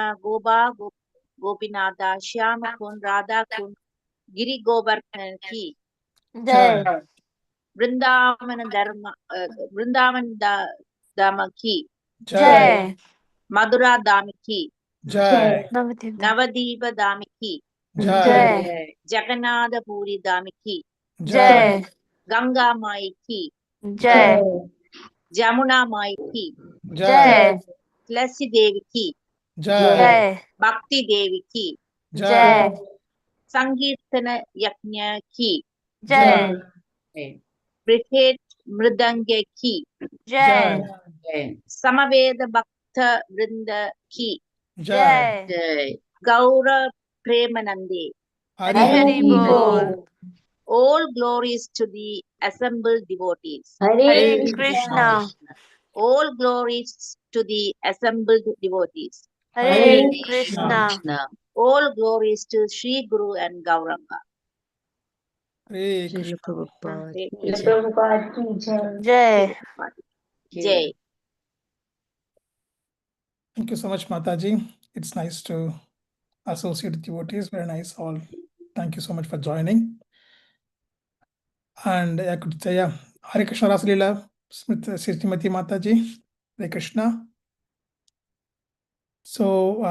गोपीनाथा Shyam कुंड राधा कुंड गिरि गोवर्धन की Jai. Vrindavan धाम की Jai. मधुरा धाम की Jai. Navdeep धाम की Jai. Jagannathpuri धाम की Jai. गंगा माई की जय जमुना माई की Jai. तुलसी देवी की Jai. जय भक्ति देवी की Jai. संकीर्तन यज्ञ की जय बृहद मृदंग की जय समवेद भक्त वृंद की Jai. जय गौर प्रेमानंदे हरि हरि बोल। all glories to the assembled devotees. Hare Hare Krishna Krishna. All glories to the assembled devotees. Hare Hare Krishna Krishna. All glories to Sri Guru and Gauranga. Hare Srila Krishna. Prabhupada ki Srila jai. Prabhupada ki jai. जय Srila Prabhupada ki jai. Thank you so much, Mataji. It's nice to associate with devotees. Very nice. All. Thank you so much for joining. And I could say, yeah, Hare Krishna Rasalila, Srimati Mataji, Hare Krishna. So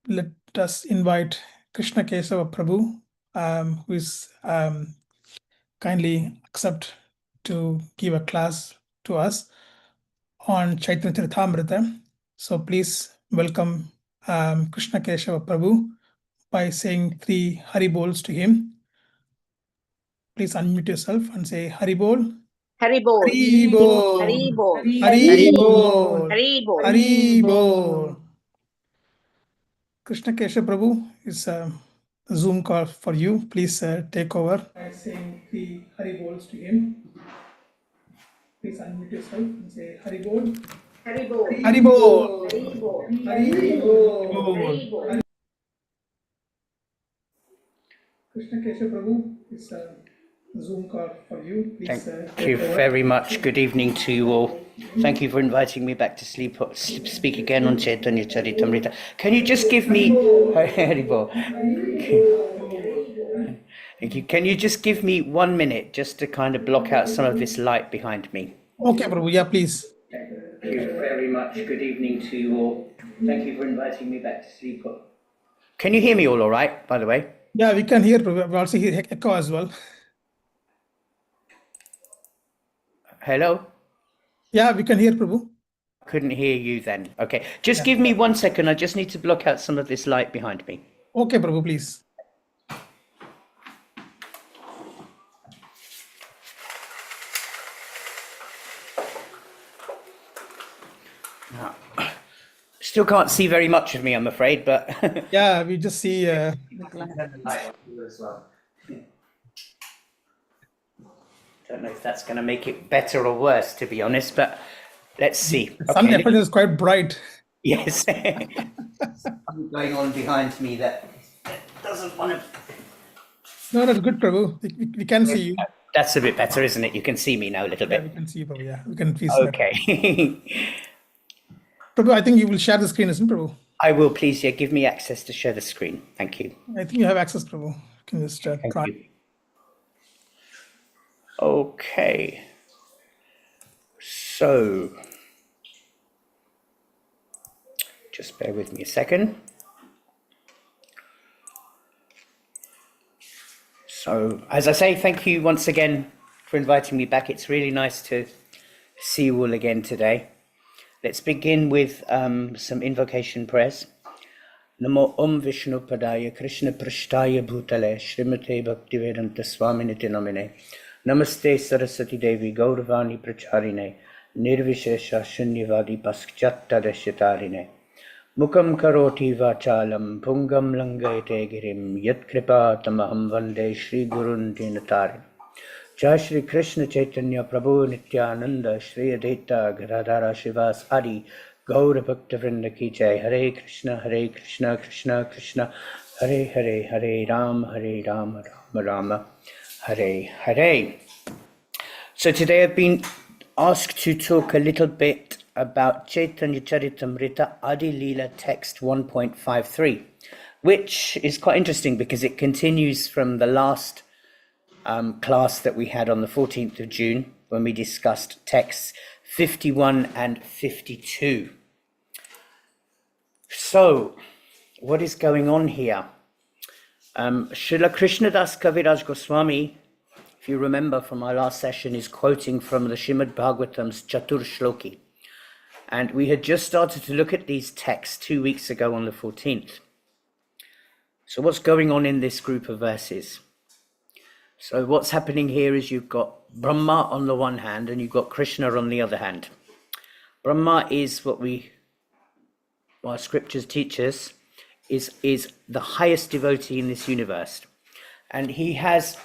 let us invite Krishna Kesava Prabhu, who is kindly accept to give a class to us on Chaitanya Charitamrita. So please welcome Krishna Kesava Prabhu by saying 3 Hari Bols to him. Please unmute yourself and say Hari Bol. Hari Bol. Hari Bol. Hari Bol. Hari Bol. Hari Bol. Hari Bol. Krishna Keshav Prabhu is a Zoom call for you. Please take over. By saying 3 Hari Bols to him. Please unmute yourself and say Hari Bol. Haribol. Haribol. Krishna Keshav Prabhu, it's a Zoom call for you. Please. Thank you very much. Good evening to you all. Thank you for inviting me back to speak again on Chaitanya Charitamrita. Can you just give me Haribol. Thank you. Can you just give me 1 minute just to kind of block out some of this light behind me? Okay, Prabhu. Yeah, please. Thank you very much. Good evening to you all. Thank you for inviting me back to sleep. Can you hear me all right, by the way? Yeah, we can hear, Prabhu. We also hear echo as well. Hello? Yeah, we can hear, Prabhu. Couldn't hear you then. Okay. Just give me 1 second. I just need to block out some of this light behind me. Okay, Prabhu, please. Still can't see very much of me, I'm afraid, but Yeah, we just see. don't know if that's going to make it better or worse, to be honest, but let's see. Sun effect is quite bright. Yes. Something going on behind me that doesn't want to. No, that's good, Prabhu. We can see you. That's a bit better, isn't it? You can see me now a little bit. Yeah, we can see you, Prabhu. Yeah, we can please. Okay. Prabhu, I think you will share the screen, isn't it, Prabhu? I will, please. Yeah, give me access to share the screen. Thank you. I think you have access, Prabhu. You can just try. Thank you. Okay. So, just bear with me a second. So, as I say, thank you once again for inviting me back. It's really nice to see you all again today. Let's begin with some invocation prayers. Namo Om Vishnu Padaya Krishna Prishtaya Bhutale Srimate Bhaktivedanta Swaminiti Namine Namaste Saraswati Devi Gauravani Pracharine Nirvishesha Shunyavadi Paschyatta Dashitarine Mukam Karoti Vachalam Pungam Langayate Girim Yat Kripa Tamaham Vande Shri Gurun Dinatarin Jai Shri Krishna Chaitanya Prabhu Nityananda Shri Advaita Gadadhara Shivas Adi Gaura Bhakta Vrinda Ki Jai. Hare Krishna Krishna Krishna Hare Hare Hare Rama Rama Rama Hare Hare. So today I've been asked to talk a little bit about Chaitanya Charitamrita Adi-lila text 1.53, which is quite interesting because it continues from the last class that we had on the 14th of June when we discussed texts 51 and 52. So, what is going on here? Srila Krishnadas Kaviraj Goswami, if you remember from our last session, is quoting from the Srimad Bhagavatam's Chatur Shloki. And we had just started to look at these texts 2 weeks ago on the 14th. So what's going on in this group of verses? So what's happening here is you've got Brahma on the one hand and you've got Krishna on the other hand. Brahma is what our scriptures teach us is the highest devotee in this universe. And he has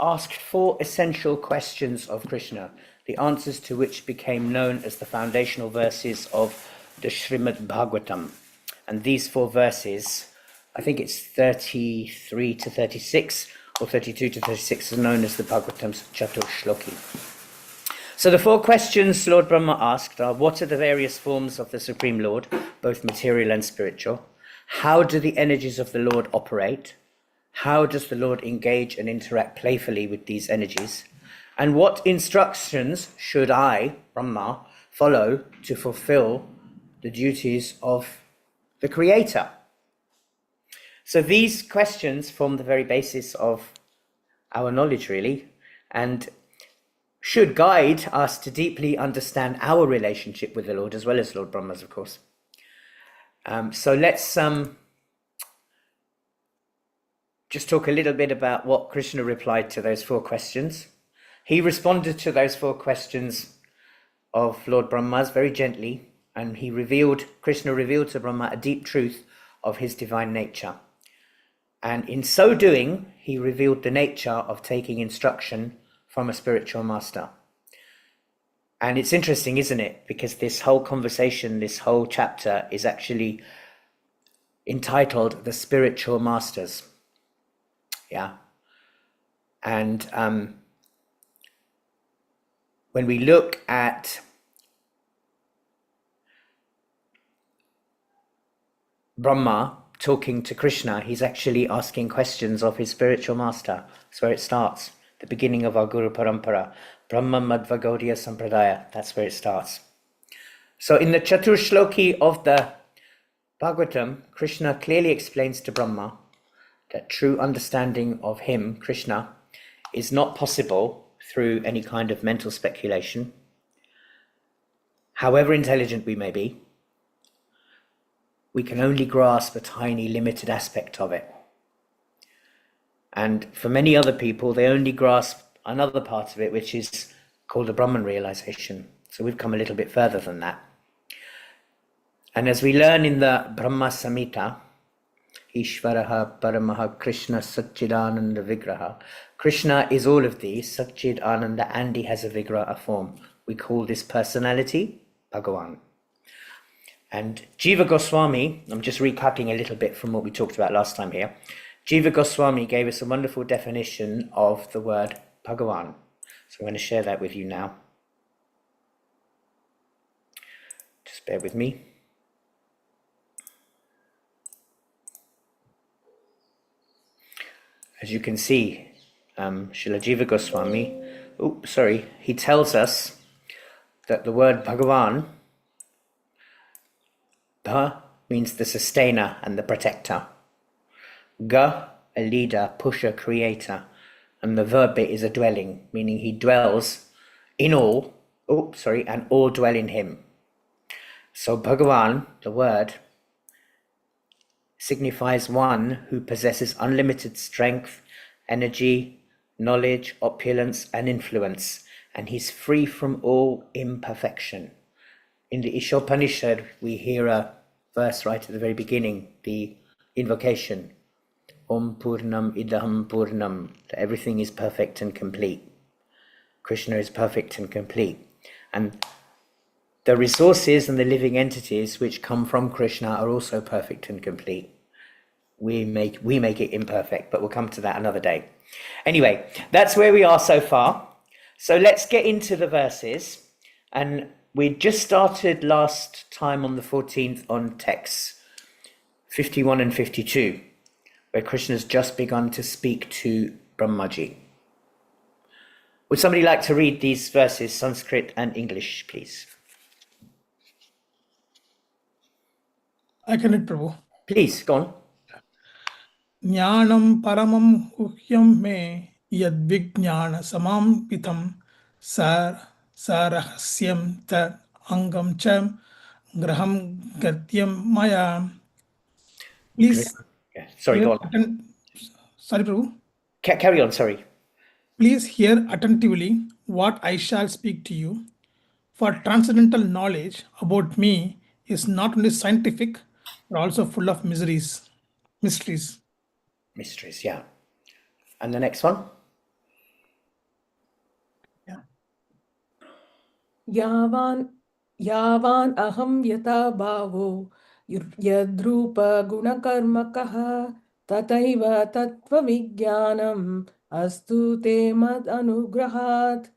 asked 4 essential questions of Krishna, the answers to which became known as the foundational verses of the Srimad Bhagavatam. And these 4 verses, I think it's 33 to 36 or 32 to 36, are known as the Bhagavatam's Chatur Shloki. So the 4 questions Lord Brahma asked are: what are the various forms of the Supreme Lord, both material and spiritual? How do the energies of the Lord operate? How does the Lord engage and interact playfully with these energies? And what instructions should I, Brahma, follow to fulfill the duties of the Creator? So these questions form the very basis of our knowledge, really, and should guide us to deeply understand our relationship with the Lord, as well as Lord Brahma's, of course. So let's just talk a little bit about what Krishna replied to those 4 questions. He responded to those 4 questions of Lord Brahma's very gently, and Krishna revealed to Brahma a deep truth of his divine nature. And in so doing, he revealed the nature of taking instruction from a spiritual master. And it's interesting, isn't it? Because this whole conversation, this whole chapter is actually entitled The Spiritual Masters. Yeah. And when we look at Brahma talking to Krishna, he's actually asking questions of his spiritual master. That's where it starts. The beginning of our Guru Parampara. Brahma Madhva Gaudiya Sampradaya. That's where it starts. So in the Chatur Shloki of the Bhagavatam, Krishna clearly explains to Brahma that true understanding of him, Krishna, is not possible through any kind of mental speculation. However intelligent we may be, we can only grasp a tiny limited aspect of it. And for many other people, they only grasp another part of it, which is called the Brahman realization. So we've come a little bit further than that. And as we learn in the Brahma Samhita, Ishvaraha Paramaha Krishna Satchidananda Vigraha. Krishna is all of these, Satchid Ananda, and he has a Vigraha form. We call this personality Bhagavan. And Jiva Goswami, I'm just recapping a little bit from what we talked about last time here. Jiva Goswami gave us a wonderful definition of the word Bhagavan. So I'm going to share that with you now. Just bear with me. As you can see, Srila Jiva Goswami, he tells us that the word Bhagavan, Bha means the sustainer and the protector. Ga, a leader, pusher, creator. And the verb bit is a dwelling, meaning he dwells in all, and all dwell in him. So Bhagavan, the word, signifies one who possesses unlimited strength, energy, knowledge, opulence, and influence, and he's free from all imperfection. In the Ishopanishad, we hear a verse right at the very beginning, the invocation, Om Purnam Idaham Purnam, that everything is perfect and complete. Krishna is perfect and complete. And the resources and the living entities which come from Krishna are also perfect and complete. We make it imperfect, but we'll come to that another day. Anyway, that's where we are so far. So let's get into the verses. And we just started last time on the 14th on texts 51 and 52, where Krishna's just begun to speak to Brahmaji. Would somebody like to read these verses, Sanskrit and English, please? I can read, Prabhu. Please, go on. Jnanam paramam guhyam me yad vijnana samampitam sarahasyam ta angam cham graham gatyam maya. Please. Sorry, go on. Sorry, Prabhu. Carry on, sorry. Please hear attentively what I shall speak to you. For transcendental knowledge about me is not only scientific, but also full of mysteries. Mysteries, yeah. And the next one? Yeah. Yavan aham yata bhavo yadrupa gunakarmakaha tataiva tattva vijnanam astu te mad anugrahat.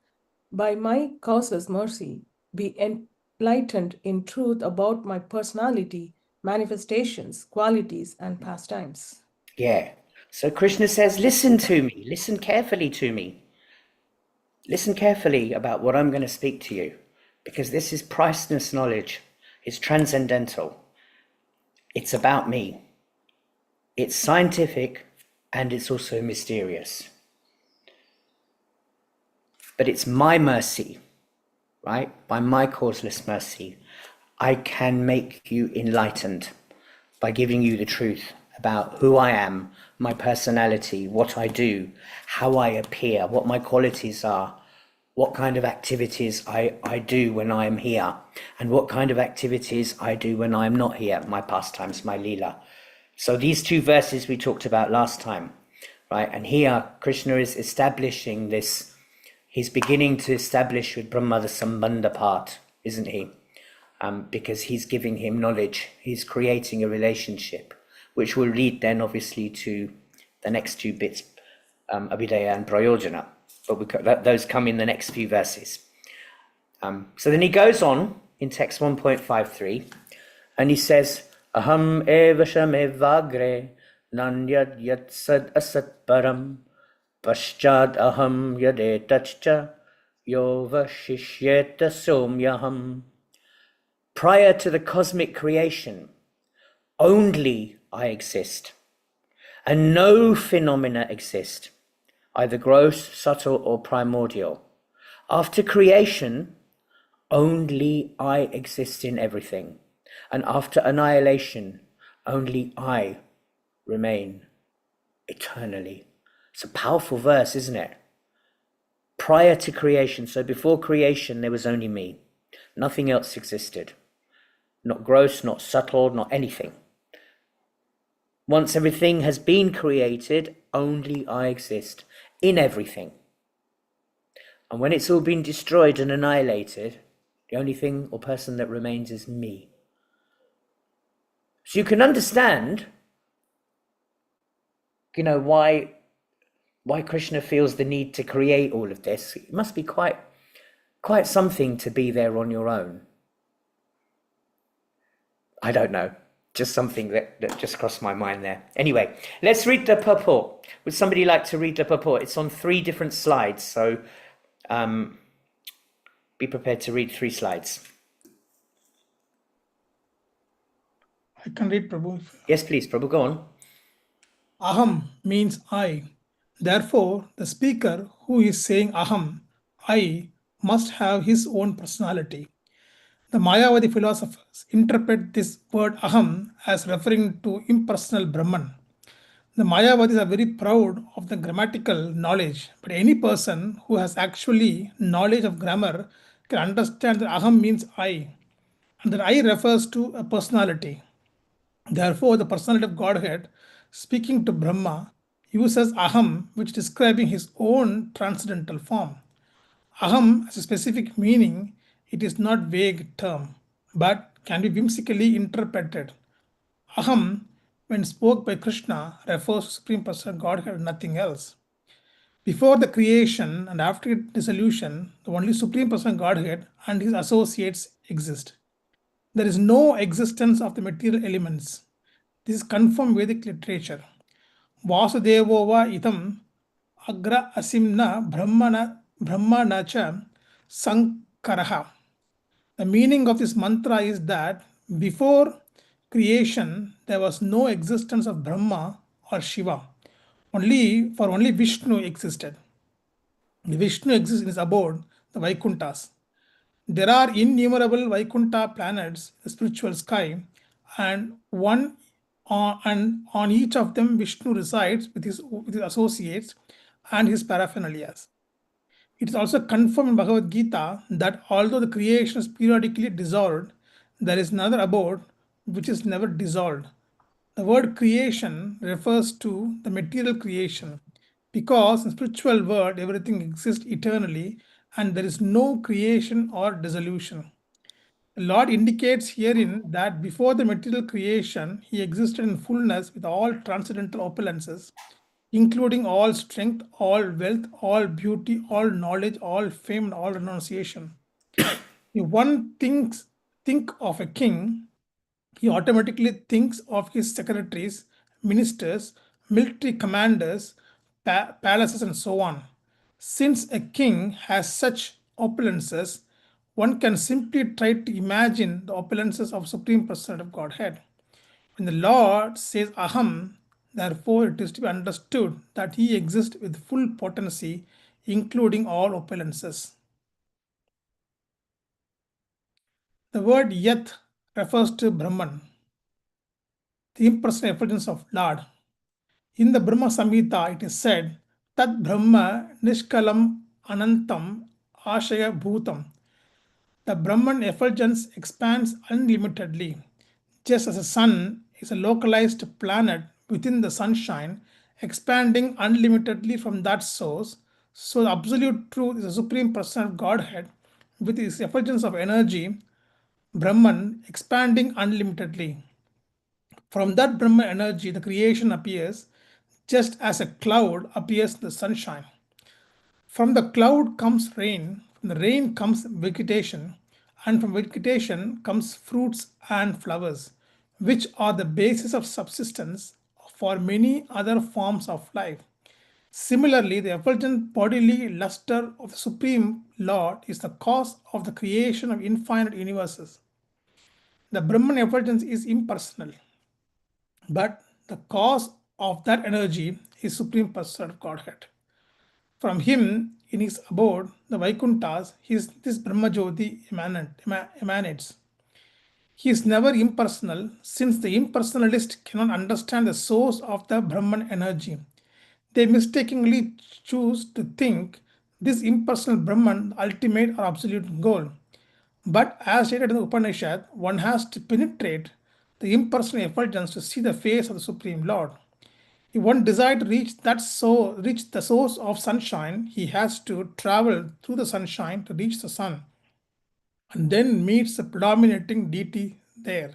By my causeless mercy, be enlightened in truth about my personality, manifestations, qualities, and pastimes. Yeah. So Krishna says, listen to me, listen carefully to me. Listen carefully about what I'm going to speak to you, because this is priceless knowledge. It's transcendental. It's about me. It's scientific and it's also mysterious. But it's my mercy, right? By my causeless mercy, I can make you enlightened by giving you the truth about who I am, my personality, what I do, how I appear, what my qualities are, what kind of activities I do when I am here, and what kind of activities I do when I am not here, my pastimes, my lila. So these two verses we talked about last time, right? And here Krishna is establishing this he's beginning to establish with Brahma the Sambandha part, isn't he? Because he's giving him knowledge. He's creating a relationship, which will lead then obviously to the next two bits, Abhidaya and Prayojana. But those come in the next few verses. So then he goes on in text 1.53 and he says, Aham eva shamevagre nanyad yat sad asat param paschad aham yadetachcha yova shishyeta somyaham. Prior to the cosmic creation, only I exist, and no phenomena exist, either gross, subtle, or primordial. After creation, only I exist in everything, and after annihilation, only I remain eternally. It's a powerful verse, isn't it? Prior to creation, so before creation, there was only me. Nothing else existed. Not gross, not subtle, not anything. Once everything has been created, only I exist in everything. And when it's all been destroyed and annihilated, the only thing or person that remains is me. So you can understand, why Krishna feels the need to create all of this. It must be quite something to be there on your own. I don't know, just something that just crossed my mind there. Anyway, let's read the purport. Would somebody like to read the purport? It's on 3 different slides, so be prepared to read 3 slides. I can read, Prabhu. Yes, please, Prabhu, go on. Aham means I. Therefore, the speaker who is saying Aham, I, must have his own personality. The Mayavadi philosophers interpret this word Aham as referring to impersonal Brahman. The Mayavadis are very proud of the grammatical knowledge, but any person who has actually knowledge of grammar can understand that Aham means I, and that I refers to a personality. Therefore, the personality of Godhead, speaking to Brahma, uses Aham, which describing his own transcendental form. Aham has a specific meaning. It is not vague term, but can be whimsically interpreted. Aham, when spoke by Krishna, refers to Supreme Personality of Godhead and nothing else. Before the creation and after its dissolution, the only Supreme Personality of Godhead and his associates exist. There is no existence of the material elements. This is confirmed Vedic literature. Vasudevova itam agra asimna brahmana cha sankaraha. The meaning of this mantra is that before creation there was no existence of Brahma or Shiva. Only Vishnu existed. The Vishnu exists in his abode, the Vaikunthas. There are innumerable Vaikuntha planets in the spiritual sky, and on each of them Vishnu resides with his associates and his paraphernalias. It is also confirmed in Bhagavad Gita that although the creation is periodically dissolved, there is another abode which is never dissolved. The word creation refers to the material creation, because in spiritual world everything exists eternally and there is no creation or dissolution. The Lord indicates herein that before the material creation, he existed in fullness with all transcendental opulences, including all strength, all wealth, all beauty, all knowledge, all fame, and all renunciation. If one think of a king, he automatically thinks of his secretaries, ministers, military commanders, palaces, and so on. Since a king has such opulences, one can simply try to imagine the opulences of Supreme Personality of Godhead. When the Lord says Aham, therefore it is to be understood that he exists with full potency, including all opulences. The word Yat refers to Brahman, the impersonal effulgence of Lord. In the Brahma Samhita, it is said, Tat Brahma Nishkalam Anantam Ashaya Bhutam. The Brahman effulgence expands unlimitedly. Just as the sun is a localized planet within the sunshine, expanding unlimitedly from that source, So the absolute truth is the Supreme Person of Godhead with its effulgence of energy, Brahman, expanding unlimitedly. From that Brahman energy, the creation appears just as a cloud appears in the sunshine. From the cloud comes rain, from the rain comes vegetation, and from vegetation comes fruits and flowers, which are the basis of subsistence for many other forms of life. Similarly, the effulgent bodily luster of the Supreme Lord is the cause of the creation of infinite universes. The Brahman effulgence is impersonal, but the cause of that energy is Supreme Person of Godhead. From him, in his abode, the Vaikunthas, this Brahmajyoti emanates. He is never impersonal, since the impersonalist cannot understand the source of the Brahman energy. They mistakenly choose to think this impersonal Brahman the ultimate or absolute goal. But as stated in the Upanishad, one has to penetrate the impersonal effulgence to see the face of the Supreme Lord. If one desires to reach the source of sunshine, he has to travel through the sunshine to reach the sun, and then meets the predominating deity there.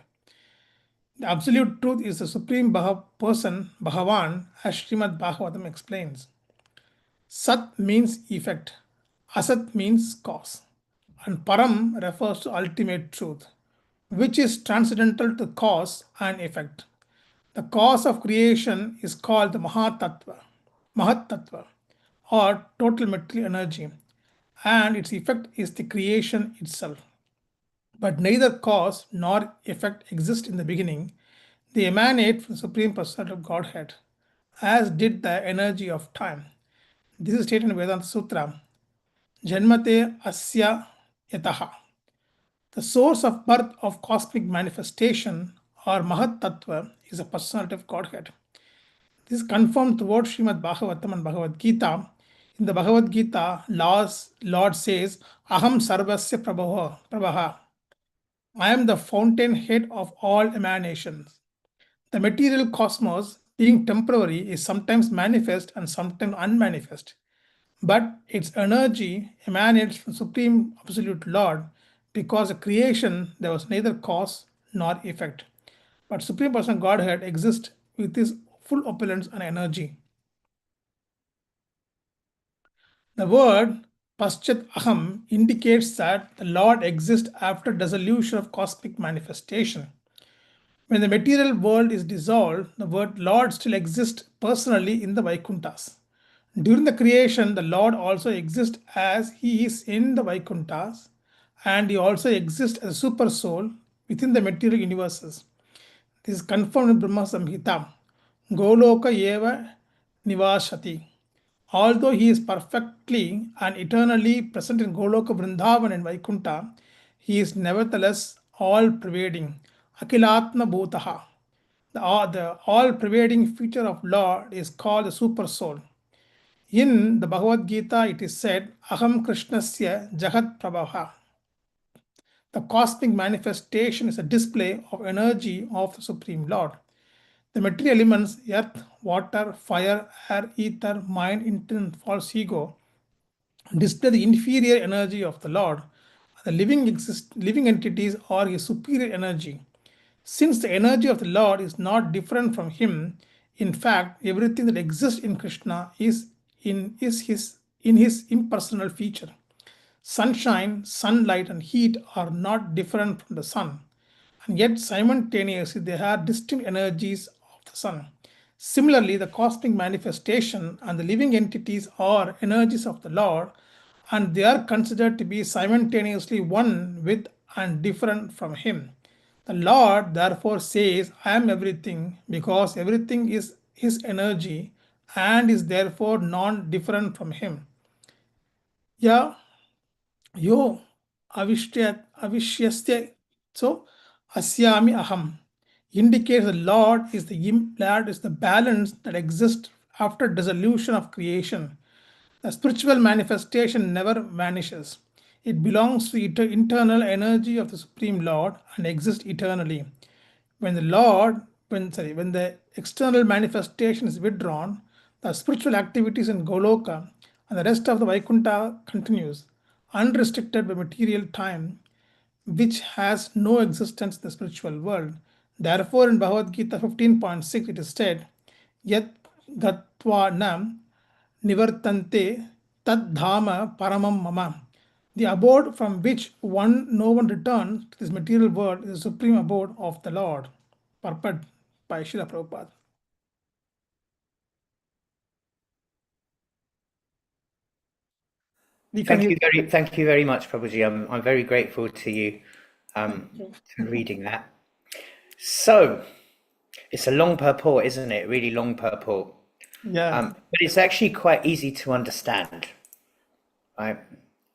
The absolute truth is the Supreme Person, Bhagavan, as Srimad Bhagavatam explains. Sat means effect, Asat means cause, and Param refers to ultimate truth, which is transcendental to cause and effect. The cause of creation is called the Mahatattva, or total material energy, and its effect is the creation itself. But neither cause nor effect exist in the beginning. They emanate from the Supreme Personality of Godhead, as did the energy of time. This is stated in Vedanta Sutra. Janmate asya yataha. The source of birth of cosmic manifestation or Mahat Tattva is the personality of Godhead. This is confirmed throughout Srimad Bhagavatam and Bhagavad Gita. In the Bhagavad Gita, Lord says, Aham Sarvasya Prabha. I am the fountainhead of all emanations. The material cosmos, being temporary, is sometimes manifest and sometimes unmanifest. But its energy emanates from Supreme Absolute Lord, because of creation there was neither cause nor effect. But Supreme Person Godhead exists with his full opulence and energy. The word Paschat Aham indicates that the Lord exists after dissolution of cosmic manifestation. When the material world is dissolved, the word Lord still exists personally in the Vaikunthas. During the creation, the Lord also exists as he is in the Vaikunthas, and he also exists as a super soul within the material universes. This is confirmed in Brahma Samhita. Goloka eva nivashati. Although he is perfectly and eternally present in Goloka Vrindavan and Vaikuntha, he is nevertheless all pervading. Akilatma Bhutaha. The all pervading feature of Lord is called the Super Soul. In the Bhagavad Gita, it is said, Aham Krishnasya Jagat Prabhaha. The cosmic manifestation is a display of energy of the Supreme Lord. The material elements, earth, water, fire, air, ether, mind, intent, false ego, display the inferior energy of the Lord. The living entities are his superior energy. Since the energy of the Lord is not different from him, in fact, everything that exists in Krishna is in his impersonal feature. Sunshine, sunlight, and heat are not different from the sun, and yet simultaneously they have distinct energies of the sun. Similarly, the cosmic manifestation and the living entities are energies of the Lord, and they are considered to be simultaneously one with and different from him. The Lord therefore says, I am everything, because everything is his energy and is therefore non different from him. Yeah, yo avishyasya. So, asyami aham indicates the Lord is the balance that exists after dissolution of creation. The spiritual manifestation never vanishes. It belongs to the internal energy of the Supreme Lord and exists eternally. When when the external manifestation is withdrawn, the spiritual activities in Goloka and the rest of the Vaikuntha continues, unrestricted by material time, which has no existence in the spiritual world. Therefore, in Bhagavad Gita 15.6, it is said, Yat gatva nam nivartante tad dhama paramam mama. The abode from which no one returns to this material world is the supreme abode of the Lord. Purport by Srila Prabhupada. Thank you very much, Prabhuji. I'm very grateful to you for reading that. So, it's a long purport, isn't it? Really long purport. Yeah. But it's actually quite easy to understand, right?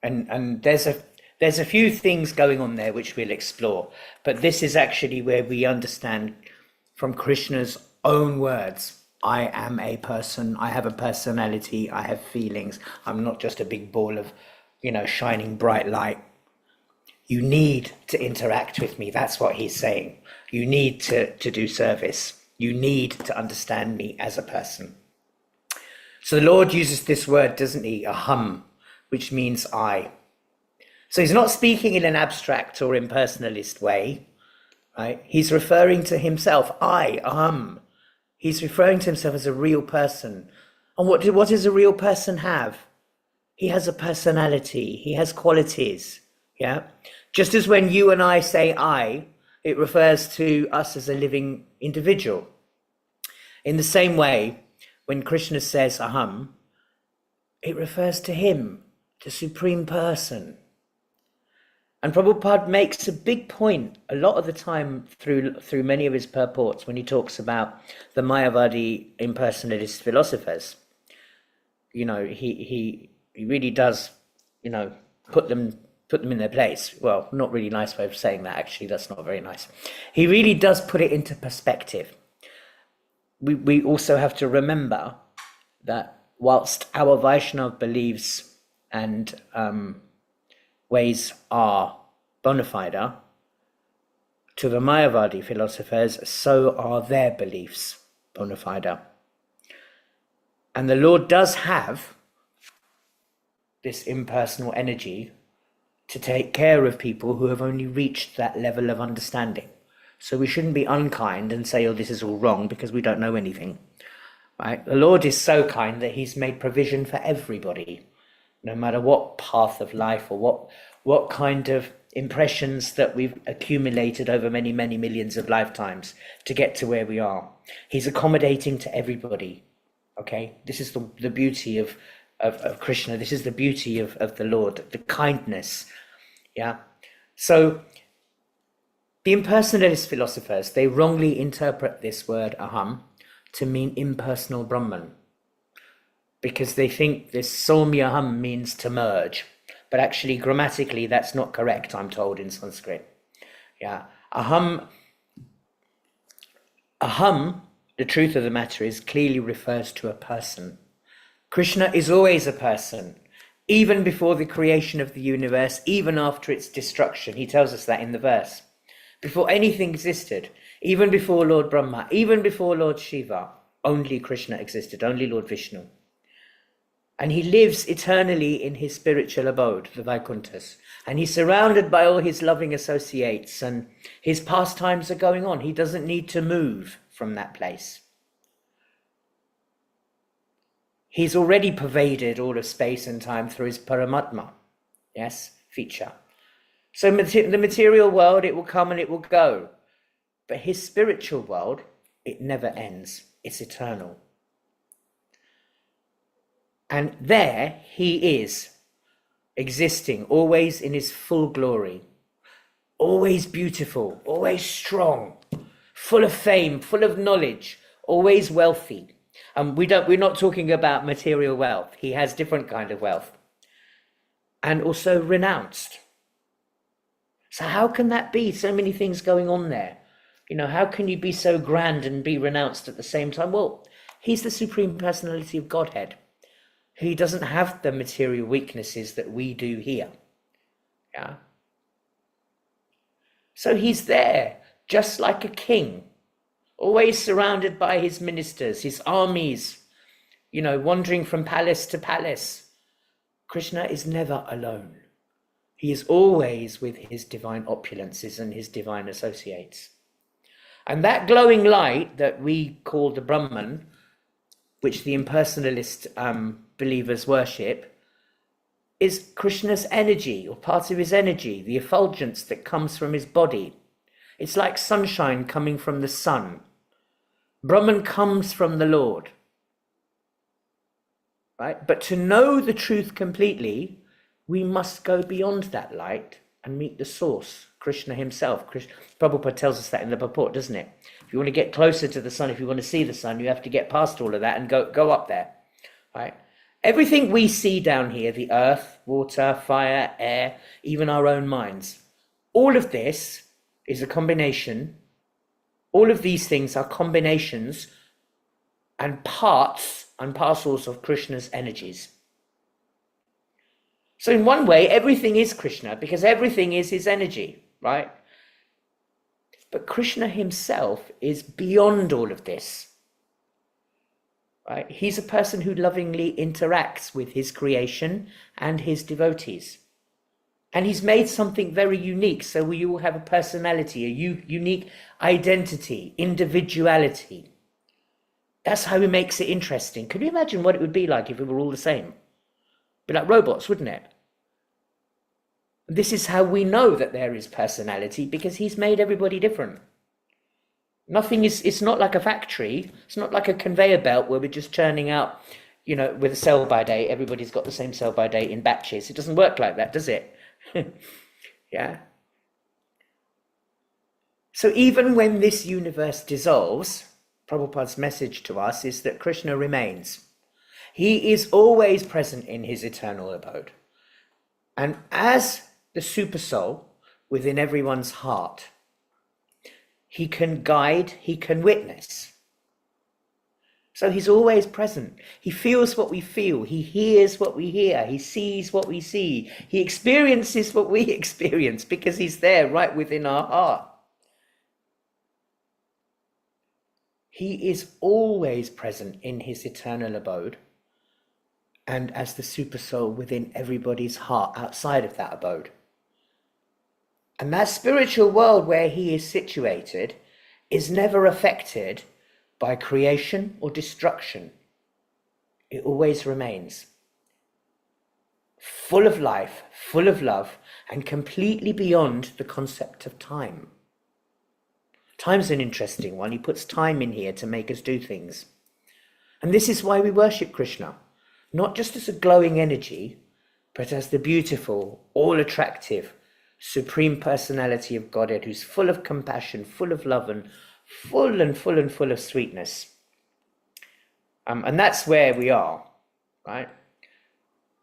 And there's a few things going on there which we'll explore. But this is actually where we understand from Krishna's own words. I am a person, I have a personality, I have feelings. I'm not just a big ball of, shining bright light. You need to interact with me. That's what he's saying. You need to do service. You need to understand me as a person. So the Lord uses this word, doesn't he? Aham, which means I. So he's not speaking in an abstract or impersonalist way, right? He's referring to himself, I, aham. He's referring to himself as a real person. And what does a real person have? He has a personality. He has qualities. Yeah. Just as when you and I say I, it refers to us as a living individual. In the same way, when Krishna says aham, it refers to him, the supreme person. And Prabhupada makes a big point a lot of the time through many of his purports when he talks about the Mayavadi impersonalist philosophers. He really does, put them in their place. Well, not really nice way of saying that, actually. That's not very nice. He really does put it into perspective. We also have to remember that whilst our Vaishnava beliefs and ways are bona fide, to the Mayavadi philosophers, so are their beliefs bona fide. And the Lord does have this impersonal energy to take care of people who have only reached that level of understanding. So we shouldn't be unkind and say, oh, this is all wrong because we don't know anything. Right? The Lord is so kind that he's made provision for everybody, no matter what path of life or what kind of impressions that we've accumulated over many, many millions of lifetimes to get to where we are. He's accommodating to everybody. Okay, this is the beauty of Krishna. This is the beauty of the Lord, the kindness. Yeah. So the impersonalist philosophers, they wrongly interpret this word aham to mean impersonal Brahman, because they think this somyaham means to merge, but actually grammatically that's not correct, I'm told, in Sanskrit. Yeah, aham, the truth of the matter is, clearly refers to a person. Krishna is always a person, even before the creation of the universe, even after its destruction. He tells us that in the verse. Before anything existed, even before Lord Brahma, even before Lord Shiva, only Krishna existed, only Lord Vishnu. And he lives eternally in his spiritual abode, the Vaikunthas. And he's surrounded by all his loving associates, and his pastimes are going on. He doesn't need to move from that place. He's already pervaded all of space and time through his Paramatma, yes, feature. So the material world, it will come and it will go. But his spiritual world, it never ends. It's eternal. And there he is, existing, always in his full glory, always beautiful, always strong, full of fame, full of knowledge, always wealthy. And we're not talking about material wealth. He has different kind of wealth. And also renounced. So how can that be? So many things going on there. How can you be so grand and be renounced at the same time? Well, he's the Supreme Personality of Godhead. He doesn't have the material weaknesses that we do here. Yeah. So he's there, just like a king, always surrounded by his ministers, his armies, wandering from palace to palace, Krishna is never alone. He is always with his divine opulences and his divine associates. And that glowing light that we call the Brahman, which the impersonalist believers worship, is Krishna's energy, or part of his energy, the effulgence that comes from his body. It's like sunshine coming from the sun. Brahman comes from the Lord. Right? But to know the truth completely, we must go beyond that light and meet the source, Krishna himself. Prabhupada tells us that in the purport, doesn't it? If you want to get closer to the sun, if you want to see the sun, you have to get past all of that and go up there. Right? Everything we see down here, the earth, water, fire, air, even our own minds, all of this is a combination. All of these things are combinations and parts and parcels of Krishna's energies. So in one way, everything is Krishna because everything is his energy, right? But Krishna himself is beyond all of this, right? He's a person who lovingly interacts with his creation and his devotees. And he's made something very unique, so we all have a personality, a unique identity, individuality. That's how he makes it interesting. Can you imagine what it would be like if we were all the same? Be like robots, wouldn't it? This is how we know that there is personality, because he's made everybody different. Nothing is, it's not like a factory. It's not like a conveyor belt where we're just churning out, with a sell by date. Everybody's got the same sell by date in batches. It doesn't work like that, does it? Yeah. So even when this universe dissolves, Prabhupada's message to us is that Krishna remains. He is always present in his eternal abode. And as the super soul within everyone's heart, he can guide, he can witness. So he's always present. He feels what we feel. He hears what we hear. He sees what we see. He experiences what we experience because he's there right within our heart. He is always present in his eternal abode and as the super soul within everybody's heart outside of that abode. And that spiritual world where he is situated is never affected by creation or destruction. It always remains full of life, full of love, and completely beyond the concept of time. Time's an interesting one. He puts time in here to make us do things. And this is why we worship Krishna, not just as a glowing energy, but as the beautiful, all-attractive, supreme personality of Godhead who's full of compassion, full of love, and full of sweetness. And that's where we are, right?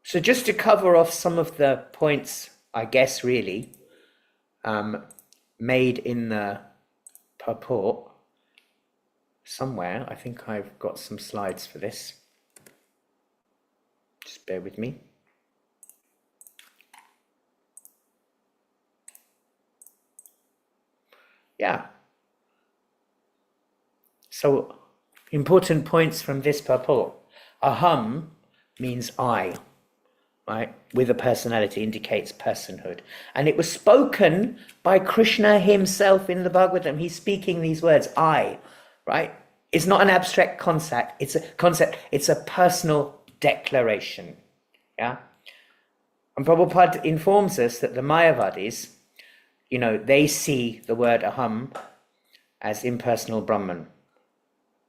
So just to cover off some of the points, I guess, really, made in the purport somewhere. I think I've got some slides for this. Just bear with me. Yeah. So important points from this purport. Aham means I, right? With a personality, indicates personhood. And it was spoken by Krishna himself in the Bhagavatam. He's speaking these words, I, right? It's not an abstract concept. It's a personal declaration. Yeah. And Prabhupada informs us that the Mayavadis, they see the word aham as impersonal Brahman.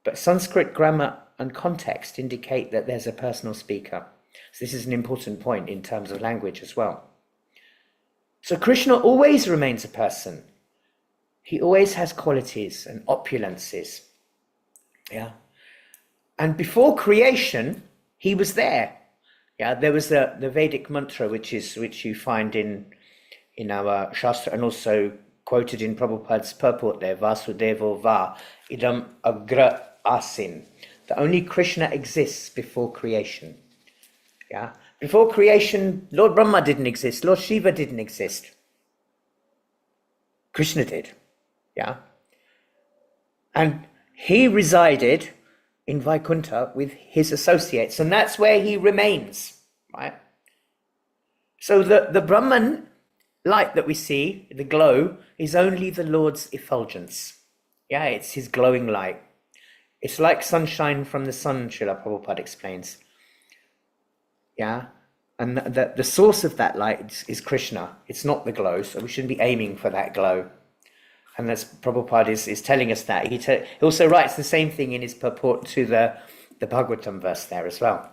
But Sanskrit grammar and context indicate that there's a personal speaker. So this is an important point in terms of language as well. So Krishna always remains a person. He always has qualities and opulences. Yeah. And before creation, he was there. Yeah, there was the Vedic mantra, which you find in our Shastra and also quoted in Prabhupada's purport there, Vasudevo Va, idam agra asin. That only Krishna exists before creation. Yeah. Before creation, Lord Brahma didn't exist, Lord Shiva didn't exist. Krishna did. Yeah. And he resided in Vaikuntha with his associates, and that's where he remains, right? So the Brahman light that we see, the glow, is only the Lord's effulgence. Yeah, it's his glowing light. It's like sunshine from the sun, Srila Prabhupada explains. Yeah, and the source of that light is Krishna. It's not the glow, so we shouldn't be aiming for that glow. And that's Prabhupada is telling us that. He also writes the same thing in his purport to the Bhagavatam verse there as well.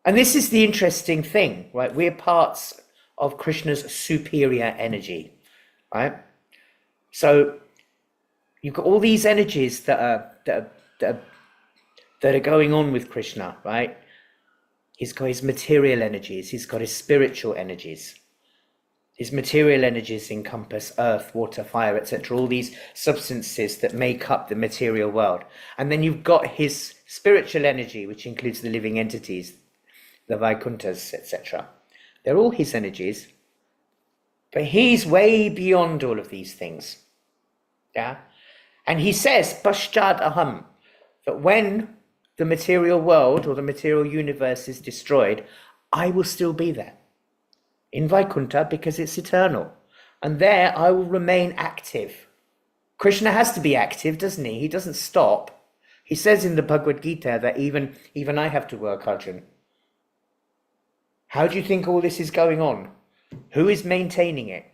And this is the interesting thing, right? We're parts of Krishna's superior energy, right? So you've got all these energies that are going on with Krishna, right? He's got his material energies, he's got his spiritual energies. His material energies encompass earth, water, fire, etc., all these substances that make up the material world. And then you've got his spiritual energy, which includes the living entities, the Vaikunthas, etc. They're all his energies, but he's way beyond all of these things. Yeah? And he says, Pashtad Aham, that when the material world or the material universe is destroyed, I will still be there in Vaikuntha because it's eternal. And there I will remain active. Krishna has to be active, doesn't he? He doesn't stop. He says in the Bhagavad Gita that even I have to work, Arjun. How do you think all this is going on? Who is maintaining it?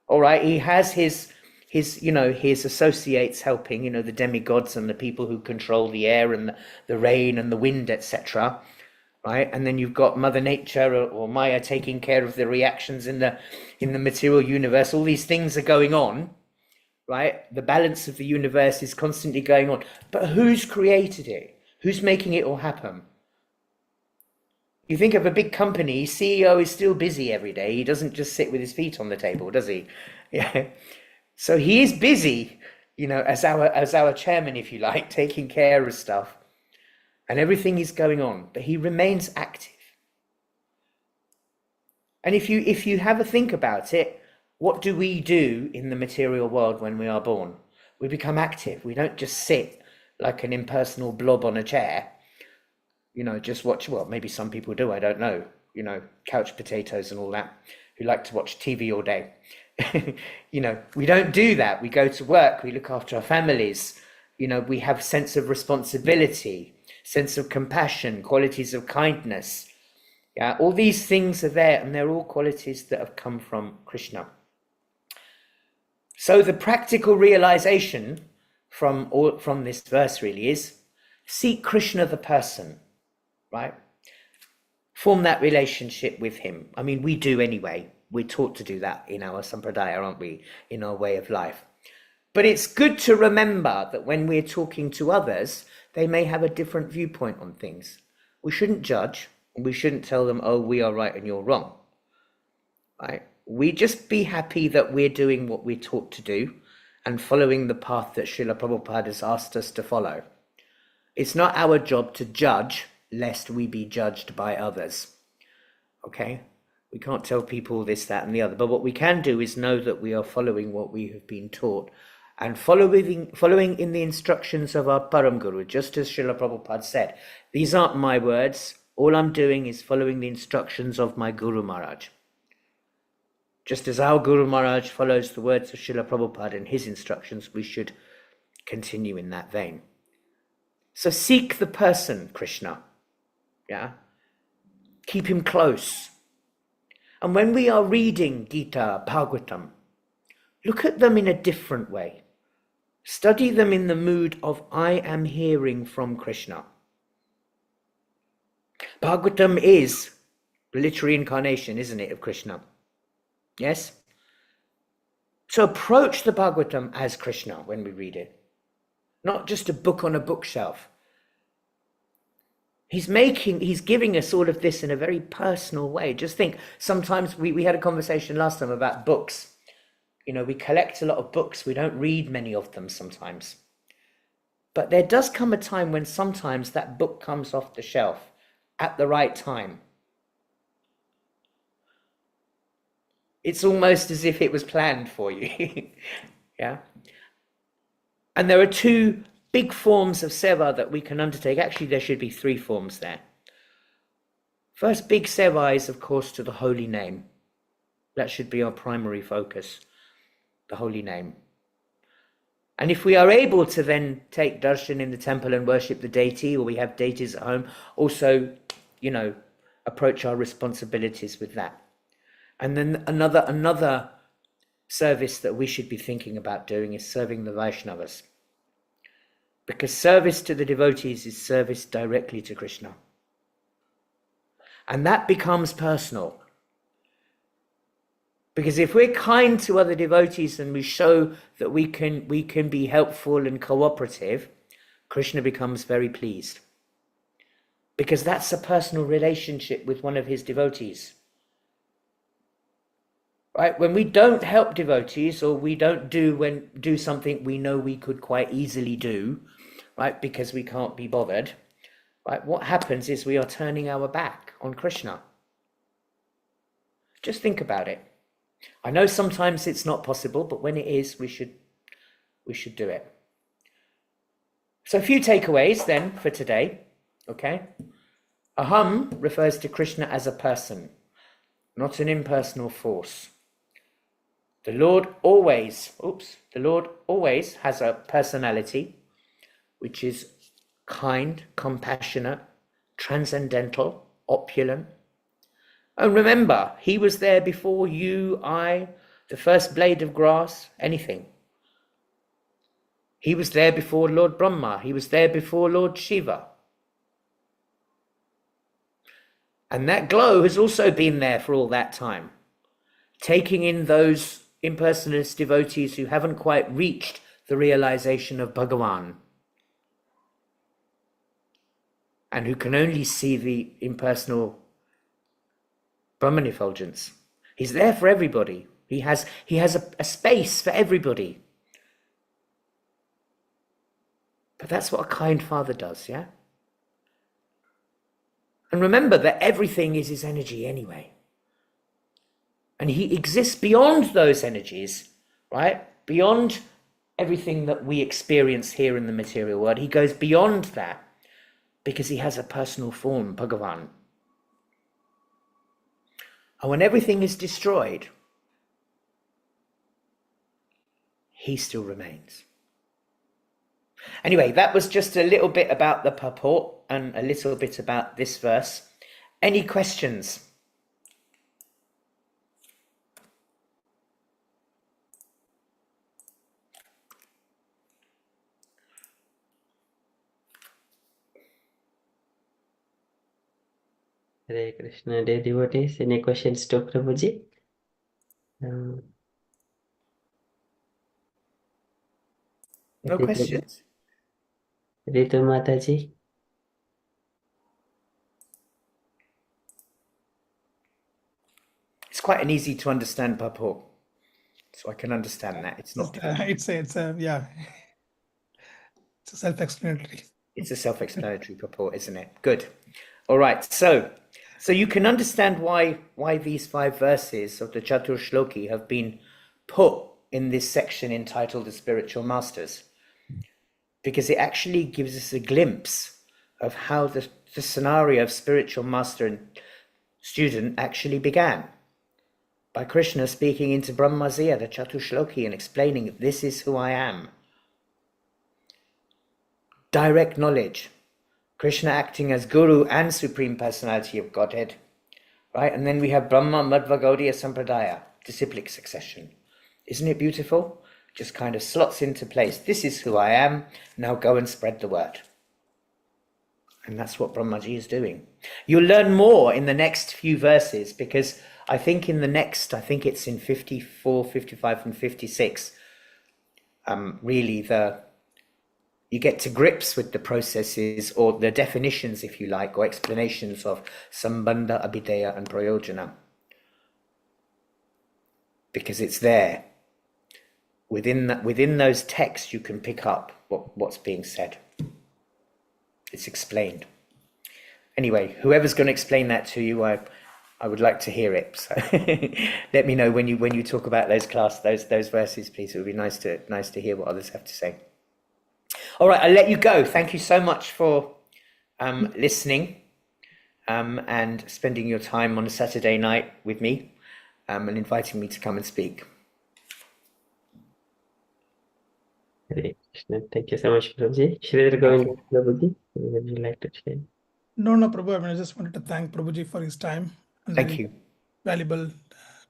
All right, he has his associates helping, the demigods and the people who control the air and the rain and the wind, etc. Right? And then you've got Mother Nature or Maya taking care of the reactions in the material universe. All these things are going on, right? The balance of the universe is constantly going on. But who's created it? Who's making it all happen? You think of a big company, CEO is still busy every day. He doesn't just sit with his feet on the table, does he? Yeah. So he is busy, as our chairman, if you like, taking care of stuff. And everything is going on, but he remains active. And if you have a think about it, what do we do in the material world when we are born? We become active. We don't just sit like an impersonal blob on a chair, just watch. Well, maybe some people do, I don't know, couch potatoes and all that, who like to watch TV all day. We don't do that. We go to work, we look after our families, we have sense of responsibility, sense of compassion, qualities of kindness. Yeah, all these things are there, and they're all qualities that have come from Krishna. So the practical realization from this verse really is seek Krishna the person, right? Form that relationship with him. I mean, we do anyway. We're taught to do that in our sampradaya, aren't we? In our way of life. But it's good to remember that when we're talking to others, they may have a different viewpoint on things. We shouldn't judge. We shouldn't tell them, oh, we are right and you're wrong. Right? We just be happy that we're doing what we're taught to do and following the path that Srila Prabhupada has asked us to follow. It's not our job to judge, lest we be judged by others. Okay? We can't tell people this, that, and the other. But what we can do is know that we are following what we have been taught and following in the instructions of our Param Guru, just as Srila Prabhupada said. These aren't my words. All I'm doing is following the instructions of my Guru Maharaj. Just as our Guru Maharaj follows the words of Srila Prabhupada and his instructions, we should continue in that vein. So seek the person, Krishna. Yeah? Keep him close. And when we are reading Gita, Bhagavatam, look at them in a different way. Study them in the mood of, I am hearing from Krishna. Bhagavatam is the literary incarnation, isn't it, of Krishna? Yes? So approach the Bhagavatam as Krishna when we read it. Not just a book on a bookshelf. He's giving us all of this in a very personal way. Just think, sometimes we had a conversation last time about books. We collect a lot of books. We don't read many of them sometimes. But there does come a time when sometimes that book comes off the shelf at the right time. It's almost as if it was planned for you. Yeah. And there are two big forms of seva that we can undertake. Actually, there should be three forms there. First big seva is, of course, to the holy name. That should be our primary focus, the holy name. And if we are able to then take darshan in the temple and worship the deity, or we have deities at home, also, you know, approach our responsibilities with that. And then another service that we should be thinking about doing is serving the Vaishnavas. Because service to the devotees is service directly to Krishna. And that becomes personal. Because if we're kind to other devotees and we show that we can be helpful and cooperative, Krishna becomes very pleased. Because that's a personal relationship with one of his devotees. Right? When we don't help devotees, or we don't do something we know we could quite easily do, right, because we can't be bothered, right, what happens is we are turning our back on Krishna. Just think about it. I know sometimes it's not possible, but when it is, we should do it. So a few takeaways then for today, okay? Aham refers to Krishna as a person, not an impersonal force. The Lord always has a personality which is kind, compassionate, transcendental, opulent. And remember, he was there before you, I, the first blade of grass, anything. He was there before Lord Brahma. He was there before Lord Shiva. And that glow has also been there for all that time, taking in those impersonalist devotees who haven't quite reached the realization of Bhagavan and who can only see the impersonal Brahman effulgence. He's there for everybody. He has a space for everybody. But that's what a kind father does, yeah? And remember that everything is his energy anyway. And he exists beyond those energies, right? Beyond everything that we experience here in the material world. He goes beyond that because he has a personal form, Bhagavan. And when everything is destroyed, he still remains. Anyway, that was just a little bit about the purport and a little bit about this verse. Any questions? Hare Krishna, dear devotees. Any questions to Prabhuji? No questions? Ritu Mataji. It's quite an easy to understand purport, so I can understand that. It's not. It's a self-explanatory. It's a self-explanatory purport, isn't it? Good. All right. So you can understand why these 5 verses of the Chatur Shloki have been put in this section entitled The Spiritual Masters, because it actually gives us a glimpse of how the scenario of spiritual master and student actually began. By Krishna speaking into Brahmasiya, the Chatur Shloki, and explaining, this is who I am. Direct knowledge. Krishna acting as Guru and Supreme Personality of Godhead. Right? And then we have Brahma, Madhva, Gaudiya, Sampradaya, disciplic succession. Isn't it beautiful? Just kind of slots into place. This is who I am. Now go and spread the word. And that's what Brahmaji is doing. You'll learn more in the next few verses, because I think it's in 54, 55 and 56. Really you get to grips with the processes, or the definitions, if you like, or explanations of Sambandha, Abhideya and Prayojana. Because it's there. Within those texts, you can pick up what's being said. It's explained. Anyway, whoever's going to explain that to you, I would like to hear it. So let me know when you talk about those verses, please. It would be nice to hear what others have to say. All right, I'll let you go. Thank you so much for listening. and spending your time on a Saturday night with me and inviting me to come and speak. Hare Krishna. Thank you so much, Prabhuji. Shridhar Govinda, Prabhuji, would you like to share? No, Prabhu. I just wanted to thank Prabhuji for his time and Thank you. valuable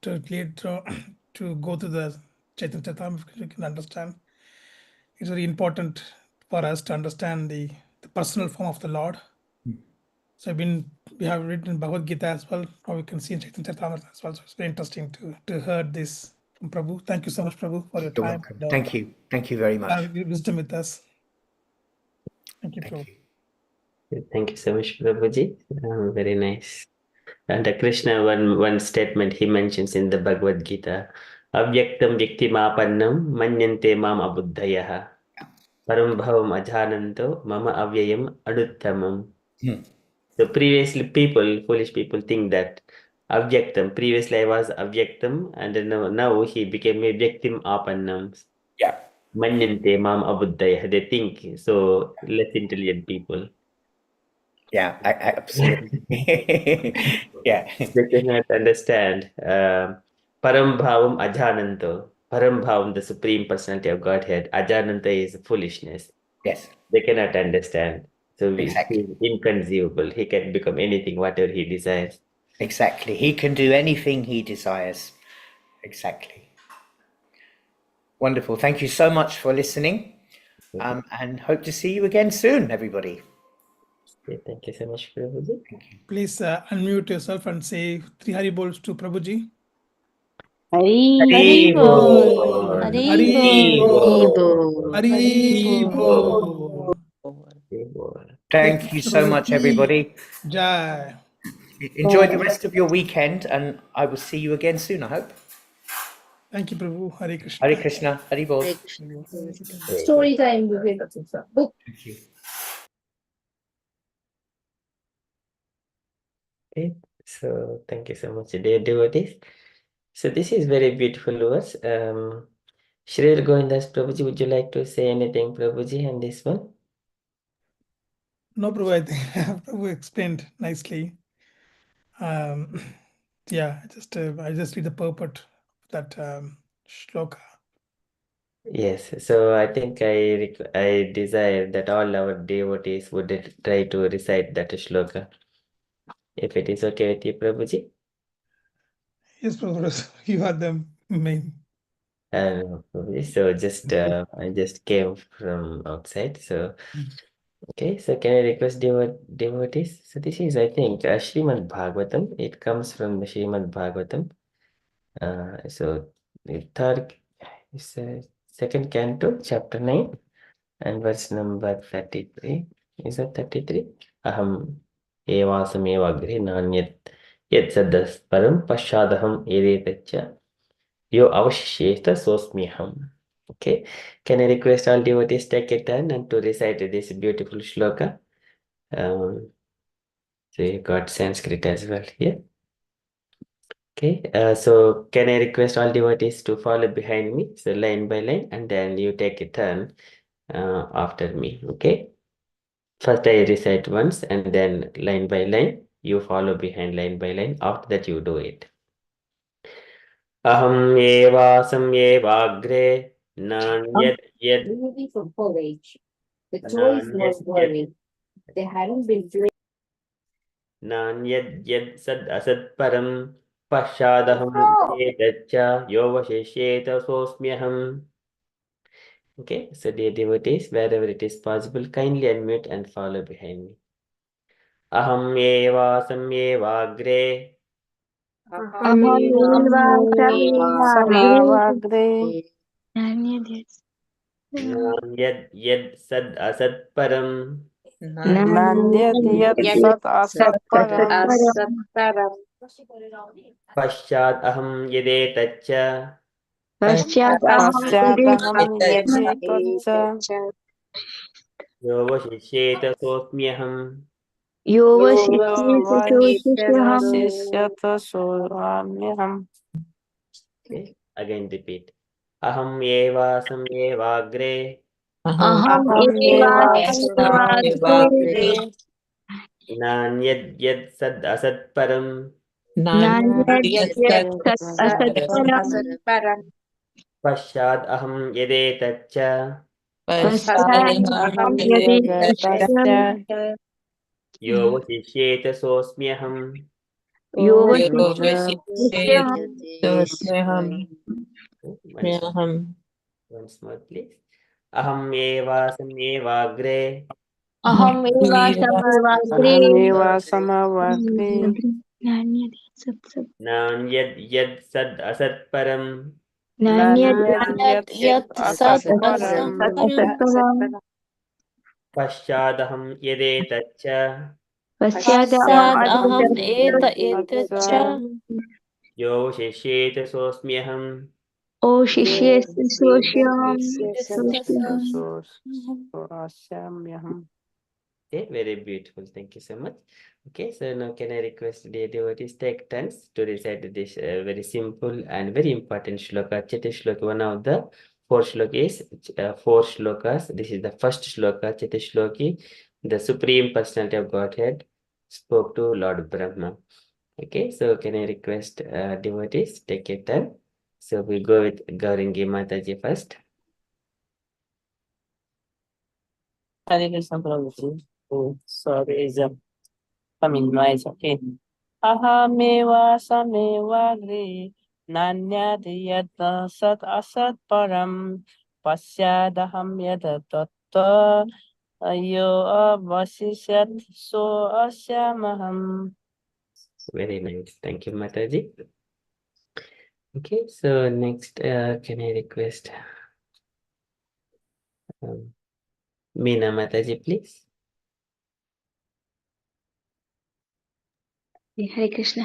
to go to the Chaitanya Charitamrita. You can understand. It's very important for us to understand the personal form of the Lord. So we have written Bhagavad Gita as well, or we can see in Chaitanya Charitamrita as well. So it's very interesting to hear this from Prabhu. Thank you so much, Prabhu, for your You're time. welcome. Thank you. Thank you very much. Your wisdom with us. Thank you, Prabhu. Thank you so much, Prabhuji. Very nice. And Krishna, one statement he mentions in the Bhagavad Gita, Avyaktam Vyaktimapannam Manyante Mam Abuddhayaha Param Bhavam Ajananto Mama Avyayam Aduttamam. So previously foolish people think that Avyaktam, previously I was Avyaktam, and then now he became a Vyaktim Apannam. Yeah. Manyante Mam Abuddhayaha. They think so, less intelligent people. Yeah, absolutely. Yeah. They cannot understand. Param Bhavam Ajananto. Param Bhavam, the Supreme Personality of Godhead. Ajananta is foolishness. Yes. They cannot understand. So Exactly. he's inconceivable. He can become anything, whatever he desires. Exactly. He can do anything he desires. Exactly. Wonderful. Thank you so much for listening. And hope to see you again soon, everybody. Okay, thank you so much, Prabhuji. Please unmute yourself and say 3 Haribols to Prabhuji. Hari Bol. Hari Bol. Haribol. Thank you so much, everybody. Jai. Enjoy the rest of your weekend, and I will see you again soon, I hope. Thank you, Prabhu. Hare Krishna. Hare Krishna. Hari Bol. Hare Krishna. Story time. Book. Thank you. Okay, so thank you so much, dear devotees. So this is very beautiful words. Shri Govindas Prabhuji, would you like to say anything, Prabhuji, on this one? No, Prabhu, I think Prabhu explained nicely. Yeah, I just read the purport of that shloka. Yes, so I think I desire that all our devotees would try to recite that shloka. If it is okay with you, Prabhuji? Yes, Prabhu, you are the main. Prabhuji, so I just came from outside, so okay, so can I request devotees? So this is, I think, Srimad Bhagavatam. It comes from the Srimad Bhagavatam. So the third, second canto, chapter 9, and verse number 33. Is that 33? Aham evasamevagre nanyat yat sadas param pashadaham edetacha yo avashisheta sosmiham. Okay, can I request all devotees take a turn and to recite this beautiful shloka? So you got Sanskrit as well here. Okay, so can I request all devotees to follow behind me? So line by line, and then you take a turn after me. Okay. First I recite once, and then line by line, you follow behind line by line. After that, you do it. Aham eva samyevagre nanyat yad Movie from college. The toys nanyat was worried. They hadn't been doing. nanyat yad sad asad param pashadaham etacha yovasheshyeta sosmyaham. Okay, so dear devotees, wherever it is possible, kindly unmute and follow behind me. Aham eva samyevagre Nanyad Yad yad sad asat param Paschat aham yede tacha Paschat Yovashishyeta sosmyaham. Okay, again repeat. Aham eva samyevagre Aham eva samyevagre नान्यद् यत् सद् असत् परम् नान्यद्यत्सत् पश्चाद् अहं यदेतच्च पश्चादहं यदि तस्य यो वशिष्येत सोऽस्म्यहम् यो वशिष्यम् once more please अहमेवासमेवाग्रे अहमेवासमेवाग्रे नान्यद् यद् सद् असत् परम् Nanyat yat sat asam param. नान्यद्यत्सत्परम् पश्चादहं यदेतच्च पश्चादहम् Pasad aham etacha. Yo वशिष्येत सोऽस्म्यहम् O शिष्येषु सोष्यम् Distasam. Okay, very beautiful. Thank you so much. Okay, so now can I request the devotees take turns to recite this very simple and very important shloka, Chati shloka. One of the four shlokas, four shlokas. This is the first shloka, Chati shloki. The Supreme Personality of Godhead spoke to Lord Brahma. Okay, so can I request devotees take a turn? So we go with Gaurangi Mataji first. Hare Krishna Prabhuji. Oh, sorry, is a coming noise. Okay. Ahameva sameva gre nanyad yad sat asat param pasyadaham yad tatta ayo avasishyat so asyamaham. Very nice. Thank you, Mataji. Okay, so next, can I request Meena Mataji, please? हरे कृष्ण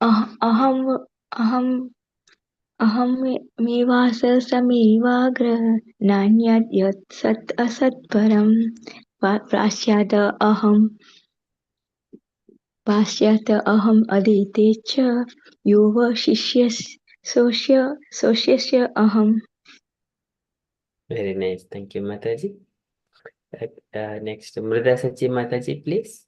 अहम् अहम् अहमेवासमेवाग्रह नान्यद् यत् सत् असत् परम् पाश्चात् अहम् अधीते च यो शिष्यस्य अहम् Very nice. Thank you, Mataji. Next, Mrida Sachi Mataji, please.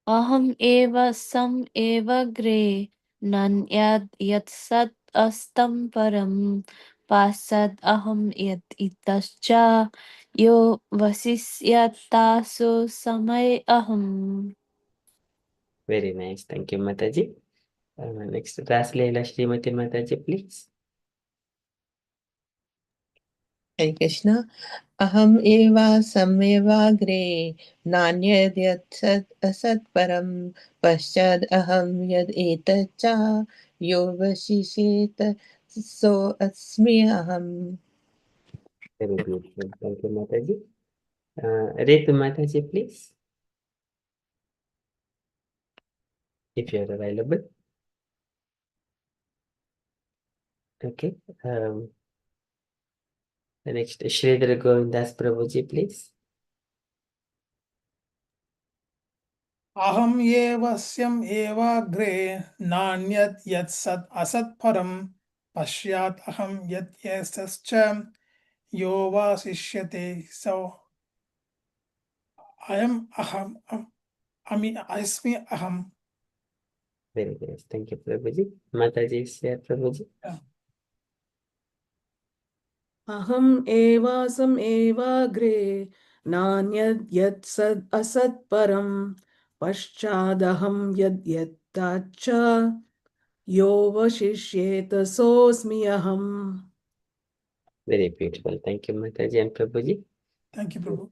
Aham eva sam eva gre. Nanyat yat sat astam param. Pasad aham yat itascha. Yo vasisyataso samay aham. Very nice. Thank you, Mataji. Next, Rasleela Srimati Mataji, please. Hare Krishna. Aham eva samevagre nanyad yat sat asat param paschad aham yad etacha yovashishet so asmi aham. Very beautiful. Thank you, Mataji. Ritu Mataji, please. If you are available. Okay. The next, Shridhar Govindas Prabhuji, please. अहम् एवस्यम् एवाग्रे नान्यत् यत् सत् असत् परम् पश्यात् अहं यत् एतश्च यो वा शिष्यते सो अस्मि अहम्. Very nice. Thank you, Prabhuji. Mataji, share Prabhuji. अहम् एवासम् एवाग्रे नान्यद् यत् सद् असत् परम् पश्चादहं यद् यत्ताच्च यो वशिष्येत सोऽस्मि अहम्. Very beautiful. Thank you, Mataji and Prabhuji. Thank you, Prabhu.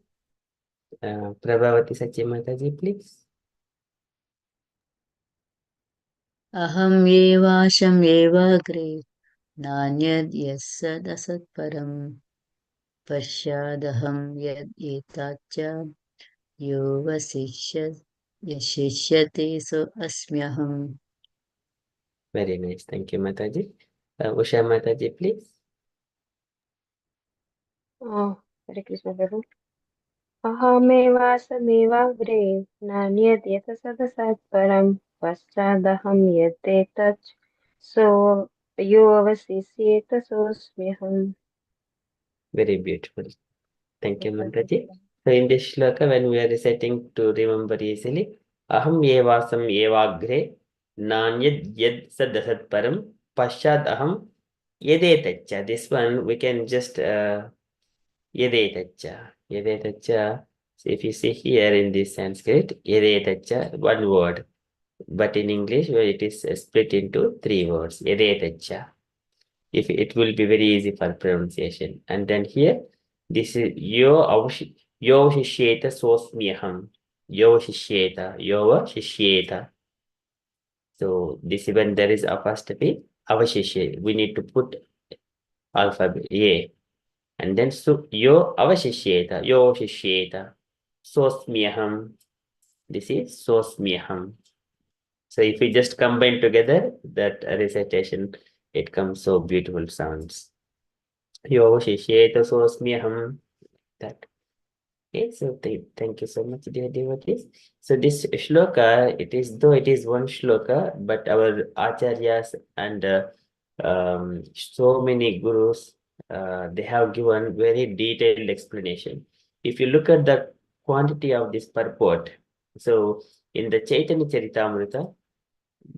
Prabhavati Sachi Mataji, please. Aham evasham evagre nanyad yasad asat param pasyadaham yad etacha yasishyate so asmyaham. Very nice. Thank you, Mataji. Usha Mataji, please. हरे कृष्ण प्रभु अहमेवासमेवाग्रे नान्यद् यतसदसत् परं पश्चादहं यत्तेतच्च सो यो अवशिष्येत सोऽस्म्यहम्. Very beautiful. Thank you, Mataji. So in this shloka, when we are reciting to remember easily, aham evasam evagre nanyad yad sadasat param pashad aham yedetacha. This one we can just yedetacha. Yedetacha. So if you see here in this Sanskrit, yedetacha, one word. But in English, where it is split into 3 words, yedetacha. If it will be very easy for pronunciation. And then here, this is yo shishyeta sosmyaham. Yo shishyeta. So this when there is apostrophe, avashishye. We need to put alphabet A. And then so yo shishyeta. Sosmyaham. This is sosmyaham. So if we just combine together that recitation, it comes so beautiful sounds. Yo shishyeta sosmyaham. That. Okay, so thank you so much, dear devotees. So this shloka, it is though it is one shloka, but our acharyas and so many gurus, they have given very detailed explanation. If you look at the quantity of this purport, so in the Chaitanya Charitamrita,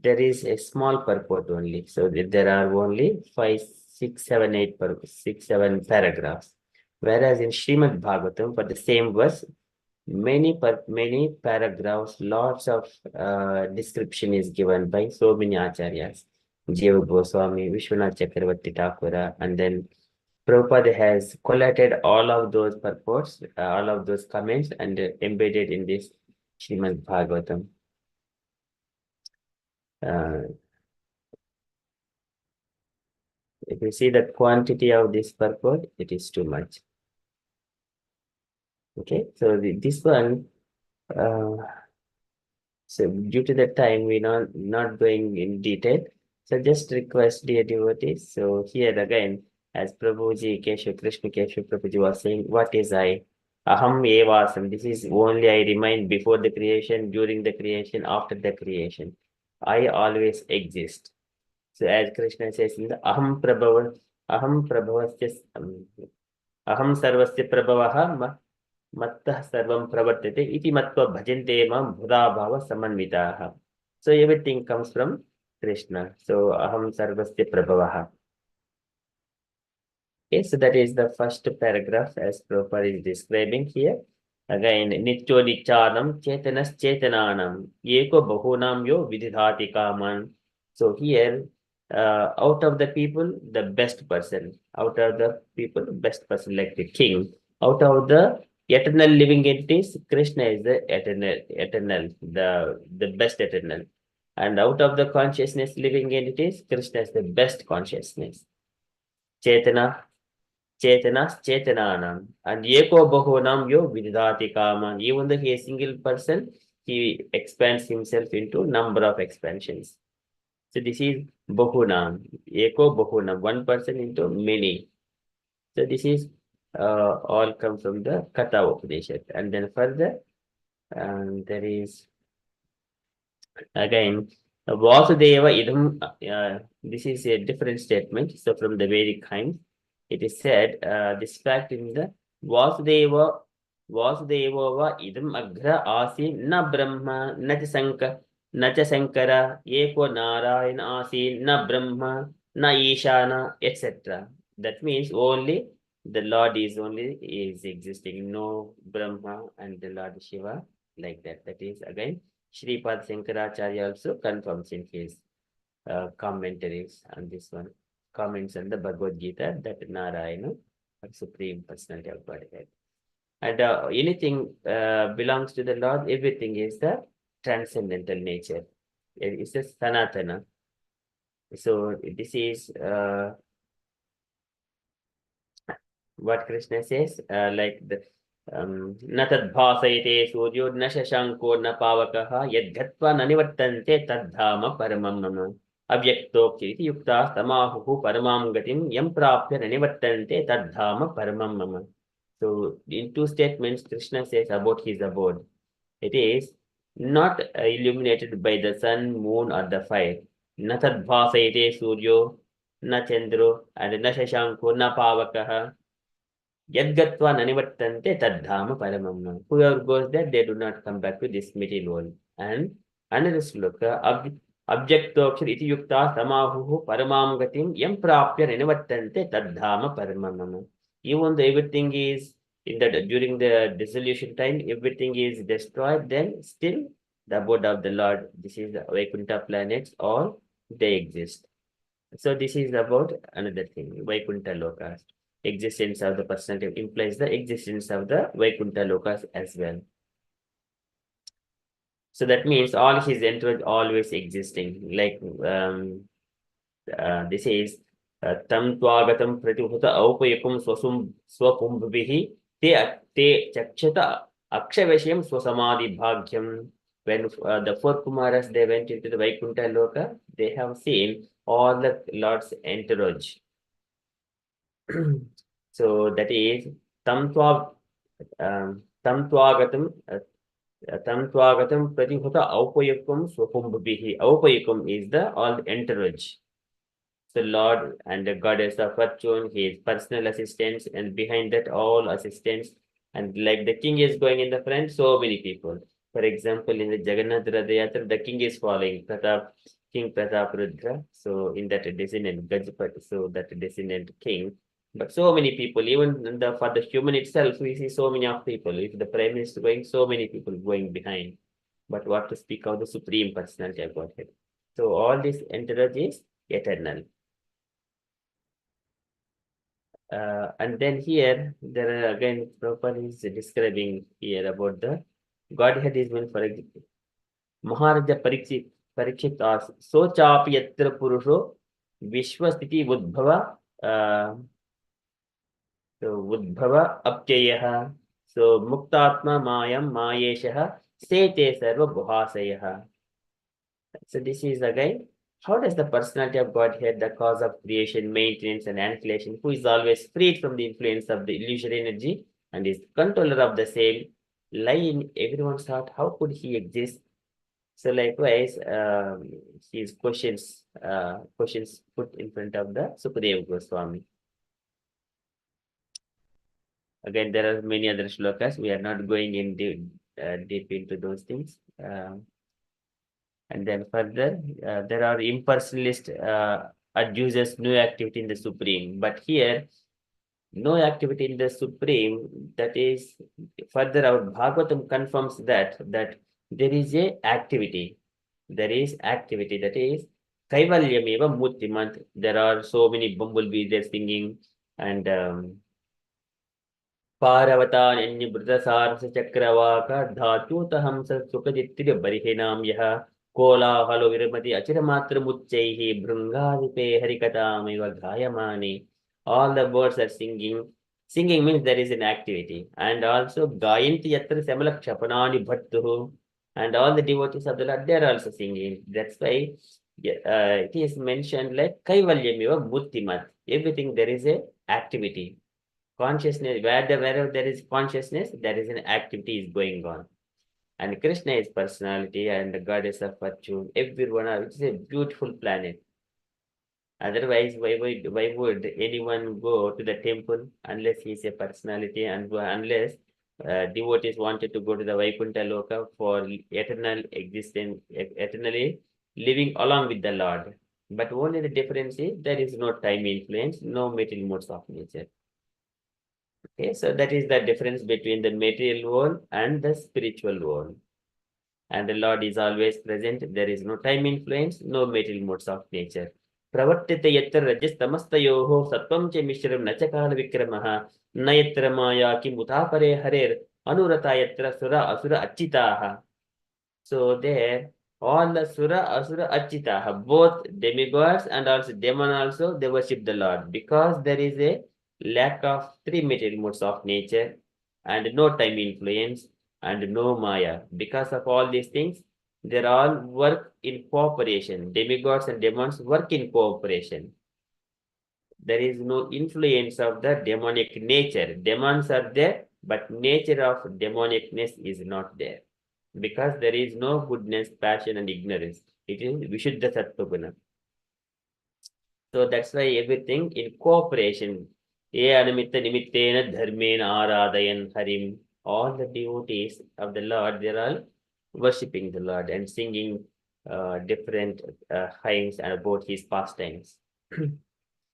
there is a small purport only. So there are only 5, 6, 7, 8, 6, 7 paragraphs. Whereas in Srimad Bhagavatam, for the same verse, many paragraphs, lots of description is given by so many acharyas. Jiva Goswami, Vishwanath Chakravarti Thakura, and then Prabhupada has collated all of those purports, all of those comments, and embedded in this Srimad Bhagavatam. If you see the quantity of this purport, it is too much. Okay, so this one, so due to the time, we're not going in detail. So just request, dear devotees. So here again, as Prabhuji, Krishna Keshav Prabhuji was saying, what is I? Aham evasam. This is only I remind before the creation, during the creation, after the creation. I always exist. So as Krishna says in the Aham Prabhavasya, Aham Sarvasya Prabhavaha Mattah Sarvam Pravartate iti Matva Bhajante Mam Bhuda Bhava Samanvitaha. So everything comes from Krishna. So Aham Sarvasya Prabhavaha. Okay, so that is the first paragraph as Prabhupada is describing here. Again, Nityo Nichanam Chetanas Chetananam Yeko Bahunam Yo Vidhati Kaman. So here, out of the people, the best person. Out of the people, the best person, like the king. Out of the eternal living entities, Krishna is the eternal, the best eternal. And out of the consciousness living entities, Krishna is the best consciousness. Chetana, Chetanas Chetananam. And Yeko Bahunam Yo Vidhati Kaman. Even though he is a single person, he expands himself into number of expansions. So this is Bahunam. Eko Bahunam. One person into many. So this is all come from the Katha Upanishad. And then further, there is again Vasudeva Idam. This is a different statement. So from the Vedic times, it is said this fact in the Vasudeva va idam agra asi na brahma na cha sankara eko narayana asi na brahma na ishana, etc. That means only the Lord is existing, no Brahma and the Lord Shiva, like that. That is again Sripad Shankaracharya also confirms in his commentaries on this one, comments on the Bhagavad Gita, that Narayana, Supreme Personality of Godhead. And anything belongs to the Lord, everything is the transcendental nature. It's a Sanatana. So this is what Krishna says, like the न तद्भासयते सूर्यो न शशांको न पावकः यद्गत्वा न निवर्तन्ते तद्धाम परमं मम अव्यक्तोक्ति युक्ता समाहुः परमां गतिं यं प्राप्य न निवर्तन्ते तद्धाम परमं मम. So in two statements Krishna says about his abode. It is not illuminated by the sun, moon or the fire. न तद्भासयते सूर्यो न चन्द्रो and न शशांको न पावकः. Yadgatva nanivattante tadhama paramam. Whoever goes there, they do not come back to this material world. And another sloka, abjaktokshar iti yukta samahuhu paramam gatim yam prapya nanivattante tadhama paramam. Even though everything is during the dissolution time, everything is destroyed, then still the abode of the Lord, this is the Vaikuntha planets, or they exist. So this is about another thing, Vaikuntha lokas. Existence of the personality implies the existence of the Vaikuntha lokas as well. So that means all his entourage always existing. Like this is tam twagatam pratihuta aupayakum swapumbhihi te chakshata akshavasham swasamadhi bhagyam. When the four Kumaras, they went into the Vaikuntha loka, they have seen all the Lord's entourage. So that is tam twagatam pratihuta aupayakum swapumbhihi. Aupayakum is the all entourage. The Lord and the Goddess of Fortune, his personal assistants, and behind that all assistants. And like the king is going in the front, so many people. For example, in the Jagannath Radha the king is following King Prataparudra. So in that descendant, Gajapati, so that descendant king. But so many people, even for the human itself, we see so many of people. If the prime minister is going, so many people going behind. But what to speak of the supreme personality of Godhead. So all this entourage is eternal. And then here, there are again, Prabhupada is describing here about the Godhead is meant for example. Maharaja Parikshit asks, So chapi yatra purusho vishwastiti udbhava udbhava apjayaha. So muktatma mayam mayeshaha sete sarva bhuhasayaha. So this is again, how does the personality of Godhead, the cause of creation, maintenance, and annihilation, who is always freed from the influence of the illusory energy and is controller of the same, lie in everyone's heart? How could he exist? So likewise, his questions put in front of the Sukadeva Goswami. Again, there are many other shlokas. We are not going in deep into those things. And then further, there are impersonalist adduces no activity in the Supreme. But here, no activity in the Supreme, that is, further our Bhagavatam confirms that there is a activity. There is activity, that is, Kaivalyameva Muttimant. There are so many bumblebees they're singing, and Paravata Nanyabrutasarsa Chakravaka Dhatu Tahamsa Sukaditri Barihinam Yaha Kola Halo Viramati Achiramatra Muchaihi Brungadipe Harikatameva Gayamani. All the birds are singing. Singing means there is an activity. And also Gayanti Yatra Samala Chapanani Bhattuhu. And all the devotees of the Lord, they are also singing. That's why it is mentioned like Kaivalyameva Muttimat. Everything there is a activity. Consciousness, wherever there is consciousness, there is an activity is going on. And Krishna is personality and the goddess of fortune. Everyone, it is a beautiful planet. Otherwise, why would anyone go to the temple unless he is a personality, and unless devotees wanted to go to the Vaikuntha Loka for eternal existence, eternally living along with the Lord. But only the difference is there is no time influence, no material modes of nature. Okay, so that is the difference between the material world and the spiritual world. And the Lord is always present. There is no time influence, no material modes of nature. Pravartita yatra rajastamastayoho sattvam che mishram nachakala vikramaha nayatra maya ki mutapare harer anurata yatra sura asura achitaha. So there, all the Sura, Asura, Achitaha, both demigods and also demon also, they worship the Lord, because there is a lack of three material modes of nature and no time influence and no Maya. Because of all these things, they all work in cooperation. Demigods and demons work in cooperation. There is no influence of the demonic nature. Demons are there, but nature of demonicness is not there. Because there is no goodness, passion, and ignorance. It is Vishuddha Sattva Guna. So that's why everything in cooperation. ye animitta nimittena dharmena aradayan harim. All the devotees of the Lord, they are all worshipping the Lord and singing different hymns about his pastimes.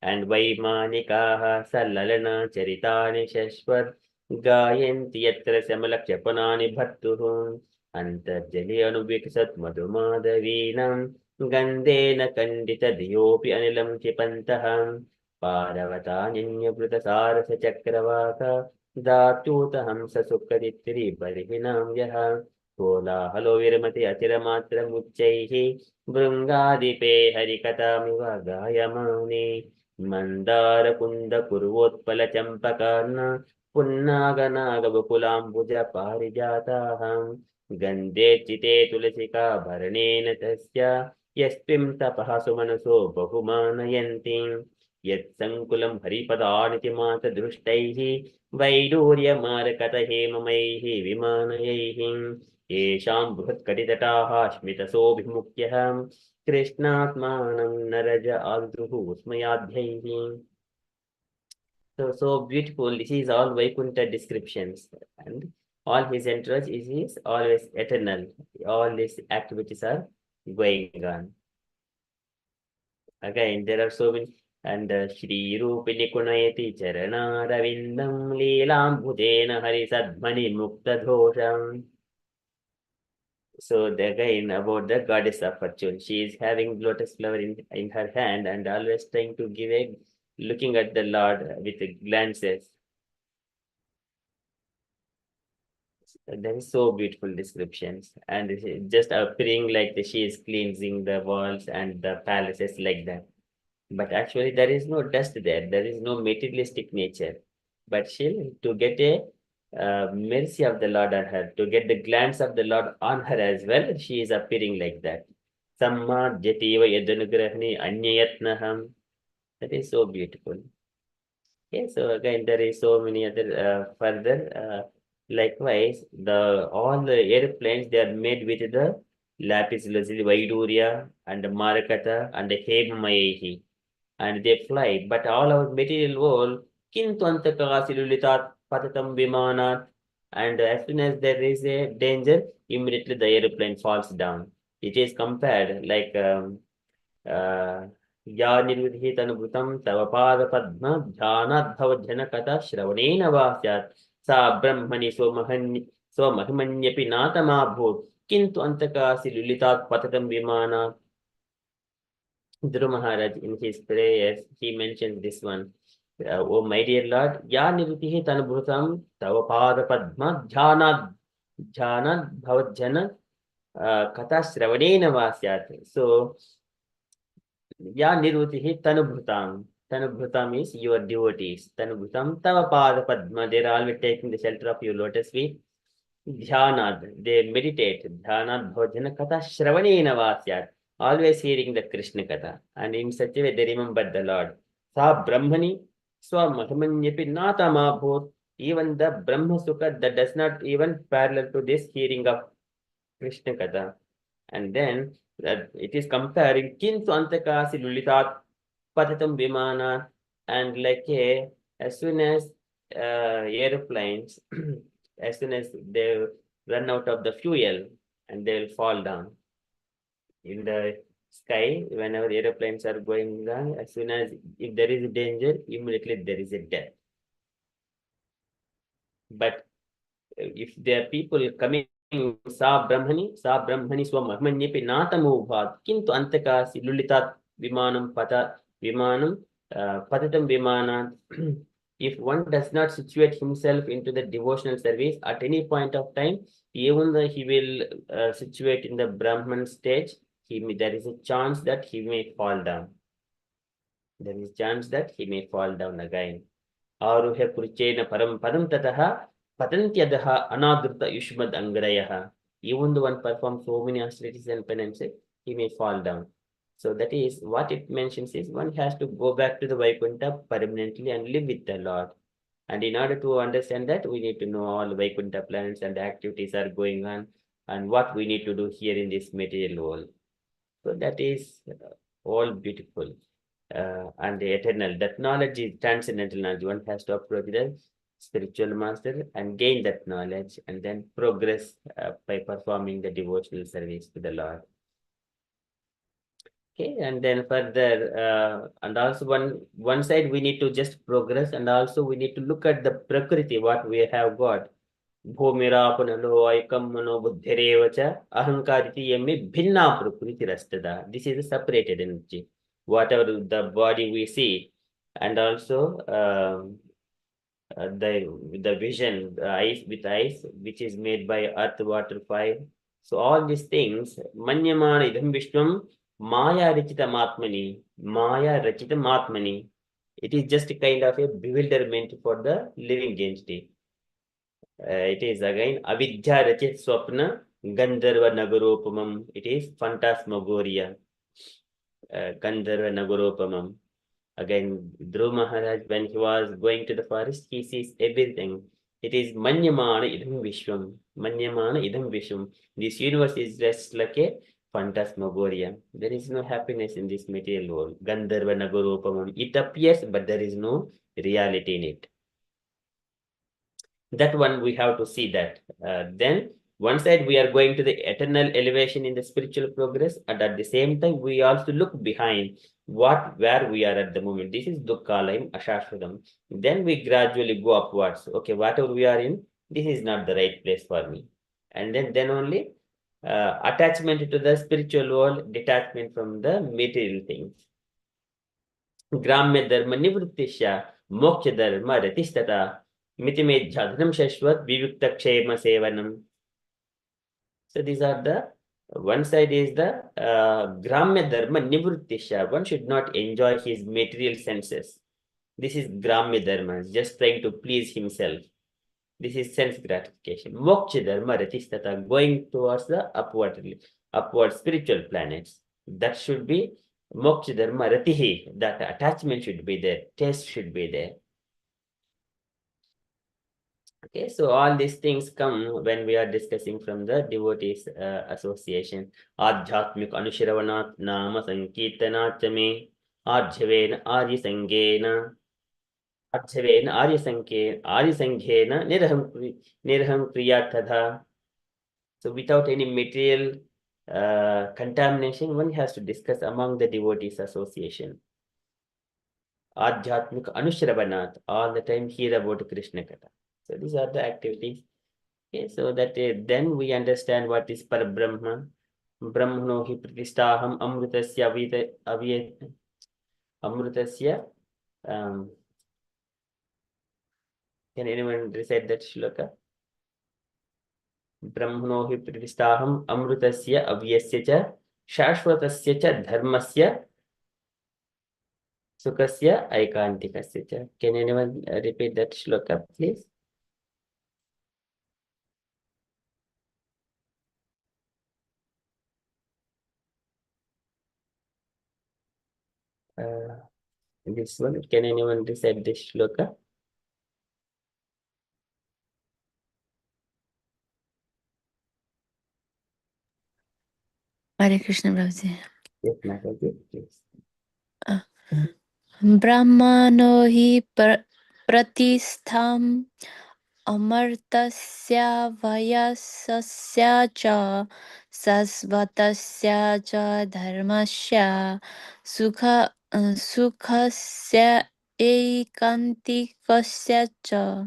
And Vaimanikaha Salalana Charitani Shashwat Gayanti Yatra Samalakchapanani Bhattuhum Antarjali Anuviksat Madhumadhavinam Gandena Kandita Diyopi Anilam Chipantaham Paravataninyabrita Sarasa Chakravaka Dhatuta Hamsa Sukaditri Barihinam Yaha Kola Halo Viramati Achiramatra Muchaihi Brungadipe Harikatamiva Gayamani मन्दारकुन्दकुर्वोत्पलचम्पकर्ण पुन्नागनागवकुलाम्बुजपारिजाताहं गन्धे चिते तुलसिका भरणेन तस्य यस्मिं तपः सुमनसो बहुमानयन्ति यत्सङ्कुलं हरिपदानिति मातदृष्टैः वैडूर्यमारकत हेममैः विमानयैः येषां बृहत्कटितटाः स्मितसोऽभिमुख्यः कृष्णात्मानं Naraj आदुः स्मयाध्यैः. So beautiful. This is all Vaikuntha descriptions, and all his entourage is always eternal. All these activities are going on. Again, there are so many. And Shri Rupini Kunayati Charana Ravindam Leelam Bhutena Hari Sadmani Mukta Dhosham. So again, about the goddess of fortune, she is having lotus flower in her hand and always trying to give a looking at the Lord with glances. That is so beautiful descriptions, and just appearing like she is cleansing the walls and the palaces like that. But actually, there is no dust there. There is no materialistic nature. But she, to get a mercy of the Lord on her, to get the glance of the Lord on her as well, she is appearing like that. Samma jativa yadanugrahani anyayatnaham. That is so beautiful. Okay, so again, there is so many other further. Likewise, all the airplanes, they are made with the lapis lazuli, Vaiduria, and Marakata, and the Hemamayehi, and they fly. But all our material world, kintu antakasilulitat patatam vimanat, and as soon as there is a danger, immediately the airplane falls down. It is compared like या निर्विहितनुभूतं तव पादपद्म ध्यानाद्भवज्जनकथा श्रवणेन वा स्यात् सा ब्रह्मणि स्वमहिमन्यपि नातमाभूत् किन्तु अन्तकासि लुलितात् पततं विमानात्. Dhruv Maharaj, in his prayers, he mentions this one. Oh my dear Lord, ya nirutihi tanubhutam tava pada padma dhyanad bhavajjana katha shravanena vasyat. So, ya nirutihi tanubhutam. Tanubhutam is your devotees. Tanubhutam tava pada padma. They are always taking the shelter of your lotus feet. Dhyanad, they meditate. Dhyanad bhavajjana katha shravanena vasyat. Always hearing the Krishna Katha, and in such a way they remember the Lord. Sa Brahmani Swamahimanyapi Natama Bhut. Even the Brahma Sukha that does not even parallel to this hearing of Krishna Katha. And then it is comparing Kintu Antakasi Lulitat Patatam Vimana, and as soon as airplanes, as soon as they run out of the fuel and they will fall down. In the sky, whenever aeroplanes are going down, as soon as if there is a danger, immediately there is a death. But if there are people coming, sa brahmani swamahmanyepi natamubhat, kintu antakasi lulitat vimanam patatam vimanat. If one does not situate himself into the devotional service at any point of time, even though he will situate in the Brahman stage, there is a chance that he may fall down. There is a chance that he may fall down again. Aruha purchena param padam tataha patantyadaha anadruta yushmad angarayaha. Even though one performs so many austerities and penances, he may fall down. So that is what it mentions is one has to go back to the Vaikuntha permanently and live with the Lord. And in order to understand that, we need to know all the Vaikuntha planets and the activities are going on and what we need to do here in this material world. So that is all beautiful. and the eternal. That knowledge is transcendental knowledge. One has to approach the spiritual master and gain that knowledge and then progress by performing the devotional service to the Lord. Okay, and then further, and also one side we need to just progress, and also we need to look at the Prakriti, what we have got. Bhumirapanalo aikam mano buddhirevacha ahankariti yemme bhinna prakriti rastada. This is a separated energy. Whatever the body we see, and also the vision, the eyes with eyes, which is made by earth, water, fire. So all these things, manyamana idham vishwam maya rachitam atmani, maya rachitam atmani. It is just a kind of a bewilderment for the living entity. It is again avidya rachit swapna gandharva nagaropamam. It is phantasmagoria, gandharva nagaropamam. Again, Dhruv Maharaj, when he was going to the forest, he sees everything. It is Manyamana idham vishwam. Manyamana idham vishwam. This universe is just like a phantasmagoria. There is no happiness in this material world. Gandharva nagaropamam. It appears, but there is no reality in it. That one we have to see that. Then one side we are going to the eternal elevation in the spiritual progress, and at the same time we also look behind where we are at the moment. This is dukkhalayam ashashvatam. Then we gradually go upwards. Okay, whatever we are in, this is not the right place for me. And then only attachment to the spiritual world, detachment from the material things. Gramya dharma nivrittisya moksha dharma ratistata mitimedhyadhanam shashvat vivikta kshema sevanam. So these are the, one side is the Gramya Dharma Nivrittisha. One should not enjoy his material senses. This is Gramya Dharma, just trying to please himself. This is sense gratification. Moksha Dharma Ratistata, going towards the upward spiritual planets. That should be Moksha Dharma Ratihi. That attachment should be there, taste should be there. Okay, so all these things come when we are discussing from the devotees association. Adhyatmik Anushiravanat Nama Sankirtanachame Arjhavena Arya Sangena Arjhavena Arya Sanghena Nirham Kriya Tadha. So without any material contamination, one has to discuss among the devotees association. Adhyatmik Anushravanat, all the time hear about Krishna Katha. So these are the activities. Okay, so that then we understand what is Parabrahma. Brahmano hi pratistaham amrutasya amrutasya. Can anyone recite that shloka? Brahmano hi pratistaham amrutasya avyasya cha shashvatasya cha dharmasya sukasya aikantikasya cha. Can anyone repeat that shloka, please? This one, can anyone recite this shloka? Hare Krishna Prabhuji. Yes, Mataji, please. Brahmano hi pratistham amartasya vayasasya cha sasvatasya cha dharmasya sukhasya ekantikasya cha.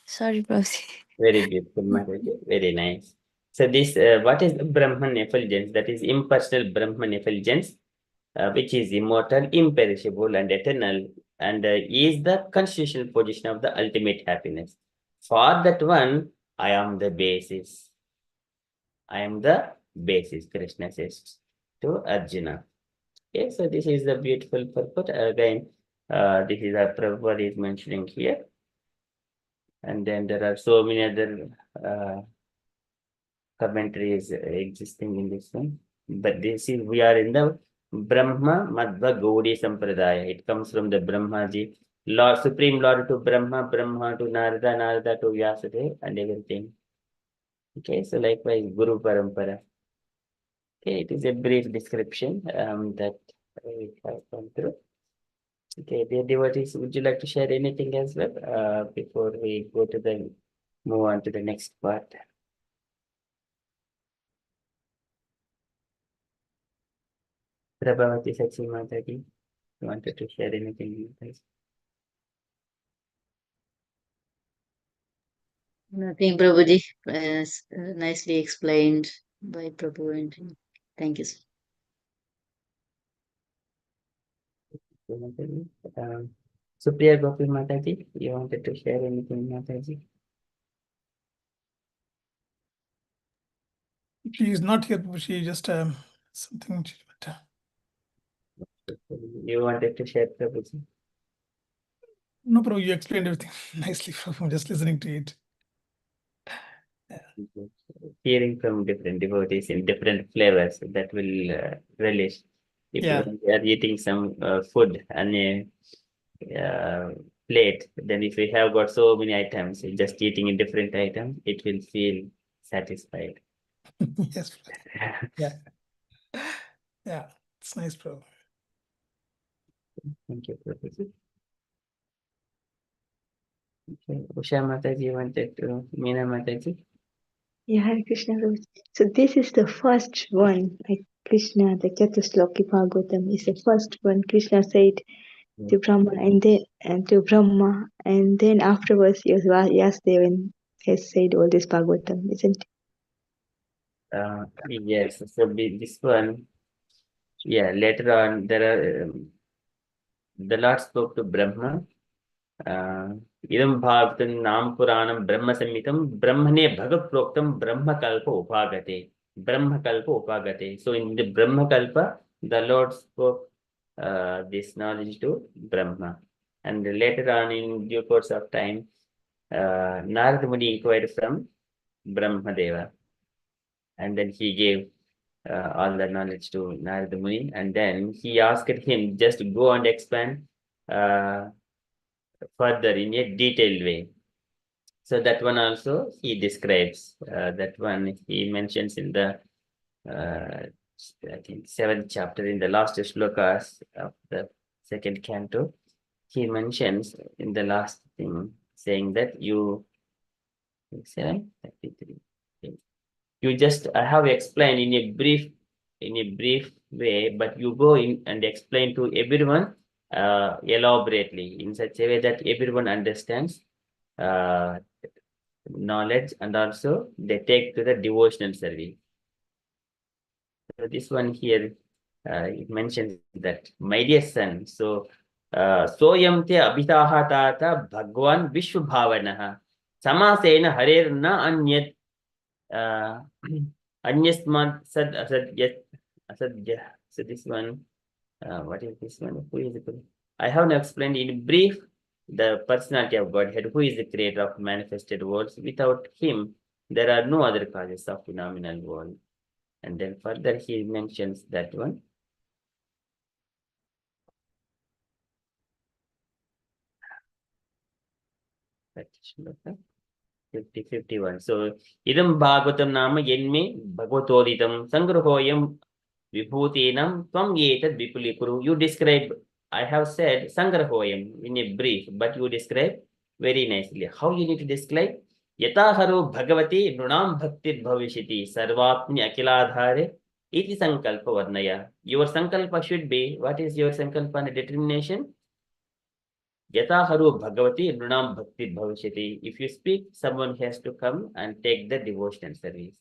Sorry, Prabhuji. Very beautiful, Mataji. Very nice. So this, what is the Brahman effulgence? That is impersonal Brahman effulgence, which is immortal, imperishable, and eternal, and is the constitutional position of the ultimate happiness. For that one, I am the basis. I am the basis, Krishna says to Arjuna. Okay, so this is the beautiful purport. Again, this is what Prabhupada is mentioning here. And then there are so many other commentaries existing in this one. But this is, we are in the Brahma Madhva Gaudiya Sampradaya. It comes from the Brahmaji, Lord, Supreme Lord to Brahma, Brahma to Narada, Narada to Vyasadeva, and everything. Okay, so likewise Guru Parampara. Okay, it is a brief description that we have gone through. Okay, dear devotees, would you like to share anything as well before we go to the move on to the next part? Prabhavati Sachi Mataji, you wanted to share anything with us? Nothing, Prabhuji. Nicely explained by Prabhu and thank you. Mataji. Supriya Gopi Mataji, you wanted to share anything, Mataji? She is not here. She just something. You wanted to share, Prabhuji? No, Prabhu, you explained everything nicely. From just listening to it. Hearing from different devotees in different flavors that will relish. If we are eating some food and a plate, then if we have got so many items, just eating a different item, it will feel satisfied. Yes. Yeah. Yeah. It's nice, Prabhu. Thank you, Prabhuji. Okay. Usha Mataji wanted to, Meena Mataji. Yeah, Hare Krishna. Prabhuji. So this is the first one, like Krishna, the Chatusloki Bhagavatam is the first one. Krishna said to Brahma and then afterwards Yasdevan has said all this Bhagavatam, isn't it? Yes, so this one, yeah, later on there are the Lord spoke to Brahma. Idam bhagavatam nam puranam brahma samhitam brahmane bhagat proktam brahma kalpa upagate. Brahma kalpa upagate. So in the Brahma kalpa, the Lord spoke this knowledge to Brahma. And later on in due course of time, Narada Muni inquired from Brahma Deva. And then he gave all the knowledge to Narada Muni. And then he asked him just go and expand further in a detailed way. So that one also he describes. That one he mentions in the I think 7th chapter in the last shlokas of the 2nd canto. He mentions in the last thing saying that you 7:33. You just I have explained in a brief way, but you go in and explain to everyone elaborately in such a way that everyone understands knowledge, and also they take to the devotional service. So this one here it mentions that, my dear son, so soyam te abhitaha tata bhagwan vishwabhavanaha samasena harer na anyat anyasmat sad asadyat asadya. So this one, what is this one? Who is it? I have now explained in brief the personality of Godhead, who is the creator of manifested worlds. Without him, there are no other causes of phenomenal world. And then further he mentions that one. That shloka, 51. So, idam bhagavatam nama yenme bhagavatoditam sangrahoyam vibhutinam tvam yetat vipuli kuru. You describe, I have said sangrahoyam in a brief, but you describe very nicely. How you need to describe? Yataharo bhagavati nunam bhaktir bhavishiti sarvapni akiladhare iti sankalpa varnaya. Your sankalpa should be, what is your sankalpa and determination? Yataharu bhagavati nunam bhaktir bhavishiti. If you speak, someone has to come and take the devotional service.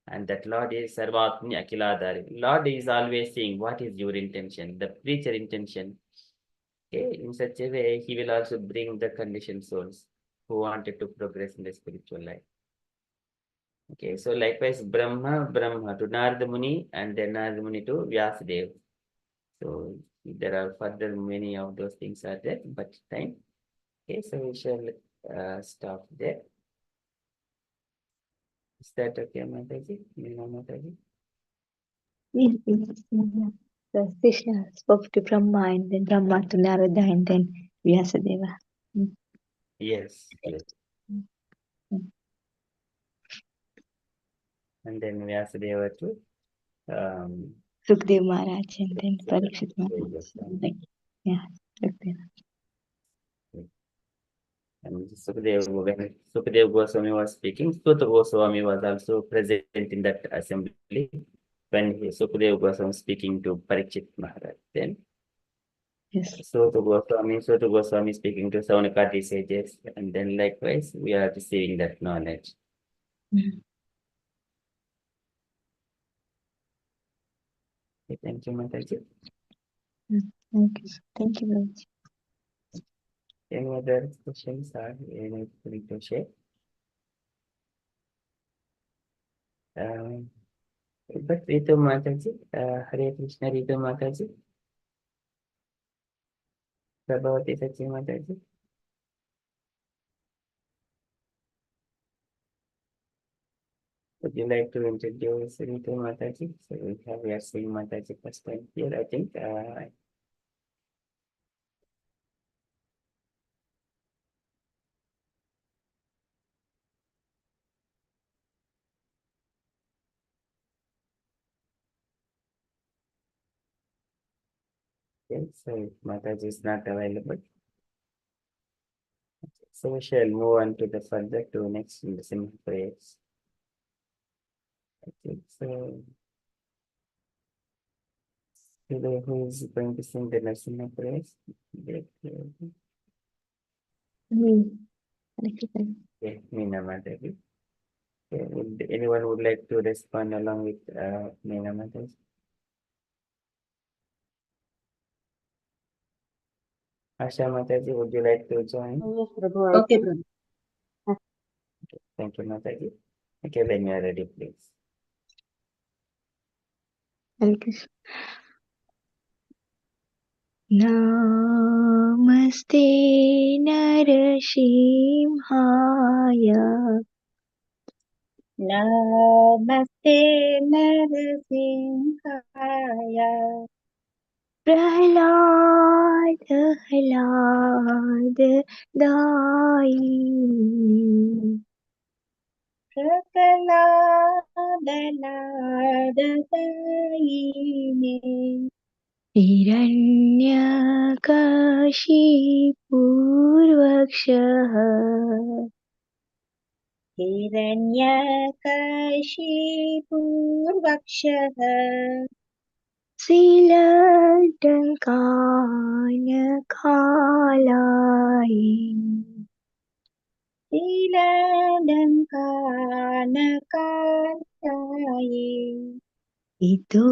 And that Lord is Sarvatmi Akiladari. Lord is always saying, what is your intention? The preacher intention. Okay, in such a way, he will also bring the conditioned souls who wanted to progress in the spiritual life. Okay, so likewise, Brahma to Narada Muni, and then Narada Muni to Vyasadeva. So there are further many of those things are there, but time. Okay, so we shall stop there. Is that okay, Mataji? Mataji? Yes, yes, yeah. So Krishna spoke to Brahma and then Brahma to Narada and then Vyasadeva. Yes, yes. Mm. And then Vyasadeva to Sukdev Maharaj and then Parikshit Maharaj. Yeah, okay. And Sukadev Goswami was speaking, Suta Goswami was also present in that assembly when Sukadev Goswami was speaking to Parikshit Maharaj. Then Yes. Suta Goswami speaking to Saunakati sages, and then likewise we are receiving that knowledge. Mhm. Okay, thank you, Mataji. Thank you. Thank you very much. Any other questions or anything to share? But Rita Mataji, Hare Krishna Rita Mataji, Prabhavati Sachi Mataji. Would you like to introduce Rita Mataji? So we are seeing Mataji first time here, I think. Okay, so if Mataji is not available, so we shall move on to the further to next in the simple prayers. Okay, so today who is going to sing the Narsimha prayers? Okay, Meena Mataji. Okay, would anyone would like to respond along with Meena Mataji? Asha Mataji, would you like to join? Yes, Prabhu, I Okay, can. Prabhu. Thank you, Mataji. Okay, when you are ready, please. Hare Krishna. Namaste Narsimhaya Namaste Narasimhaya Prahlad Daini Prahladaladayini Hiranyakashipurvakshah Hiranyakashipurvakshah Silankanakalayini Silalankanakayi Ito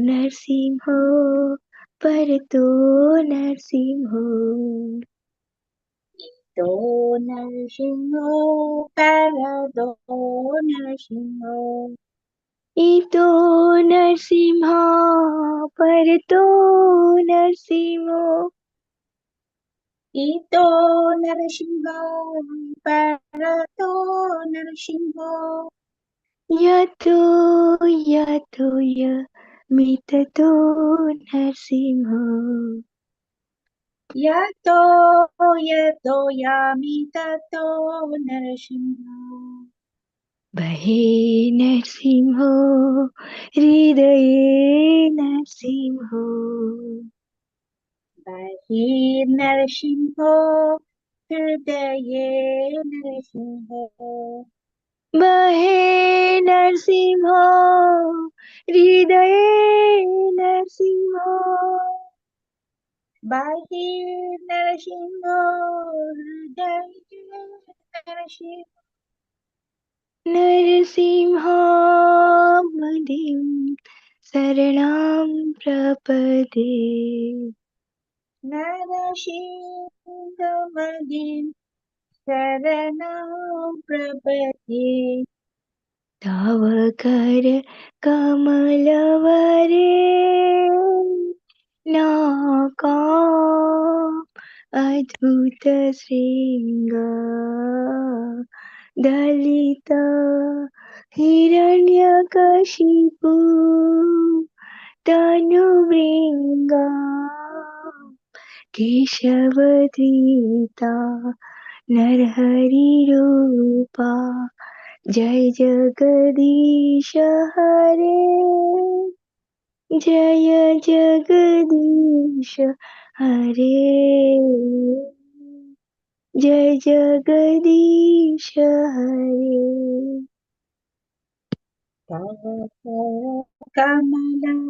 Narsimho Parato Narsimho Do Narsimho Parado Narsimho Ito Narsimha Parato Narsimho Ito Narsimho Parado Narsimho Yato Yato Mitato Narsimho Yato Yato Yamitato Narsimho Bahe Narsimho Hridaye Narsimho Bahir Narsimho Hridaye Narsimho Bahe Narsimho Hridaye Narsimho Bahir Narsimho Hridaye Narsimho Narsimhamadhim Saranam Prapade Narsimhamadin Saranam Prabhati Tavakar Kamalavare Nakam Adhuta Sringa Dalita Hiranyakashipu Tanuvringa Keshavadrita Narhari Rupa Jai Jagadish Hare Jaya Jagadish हरे जय जगदीश हरे Kamalam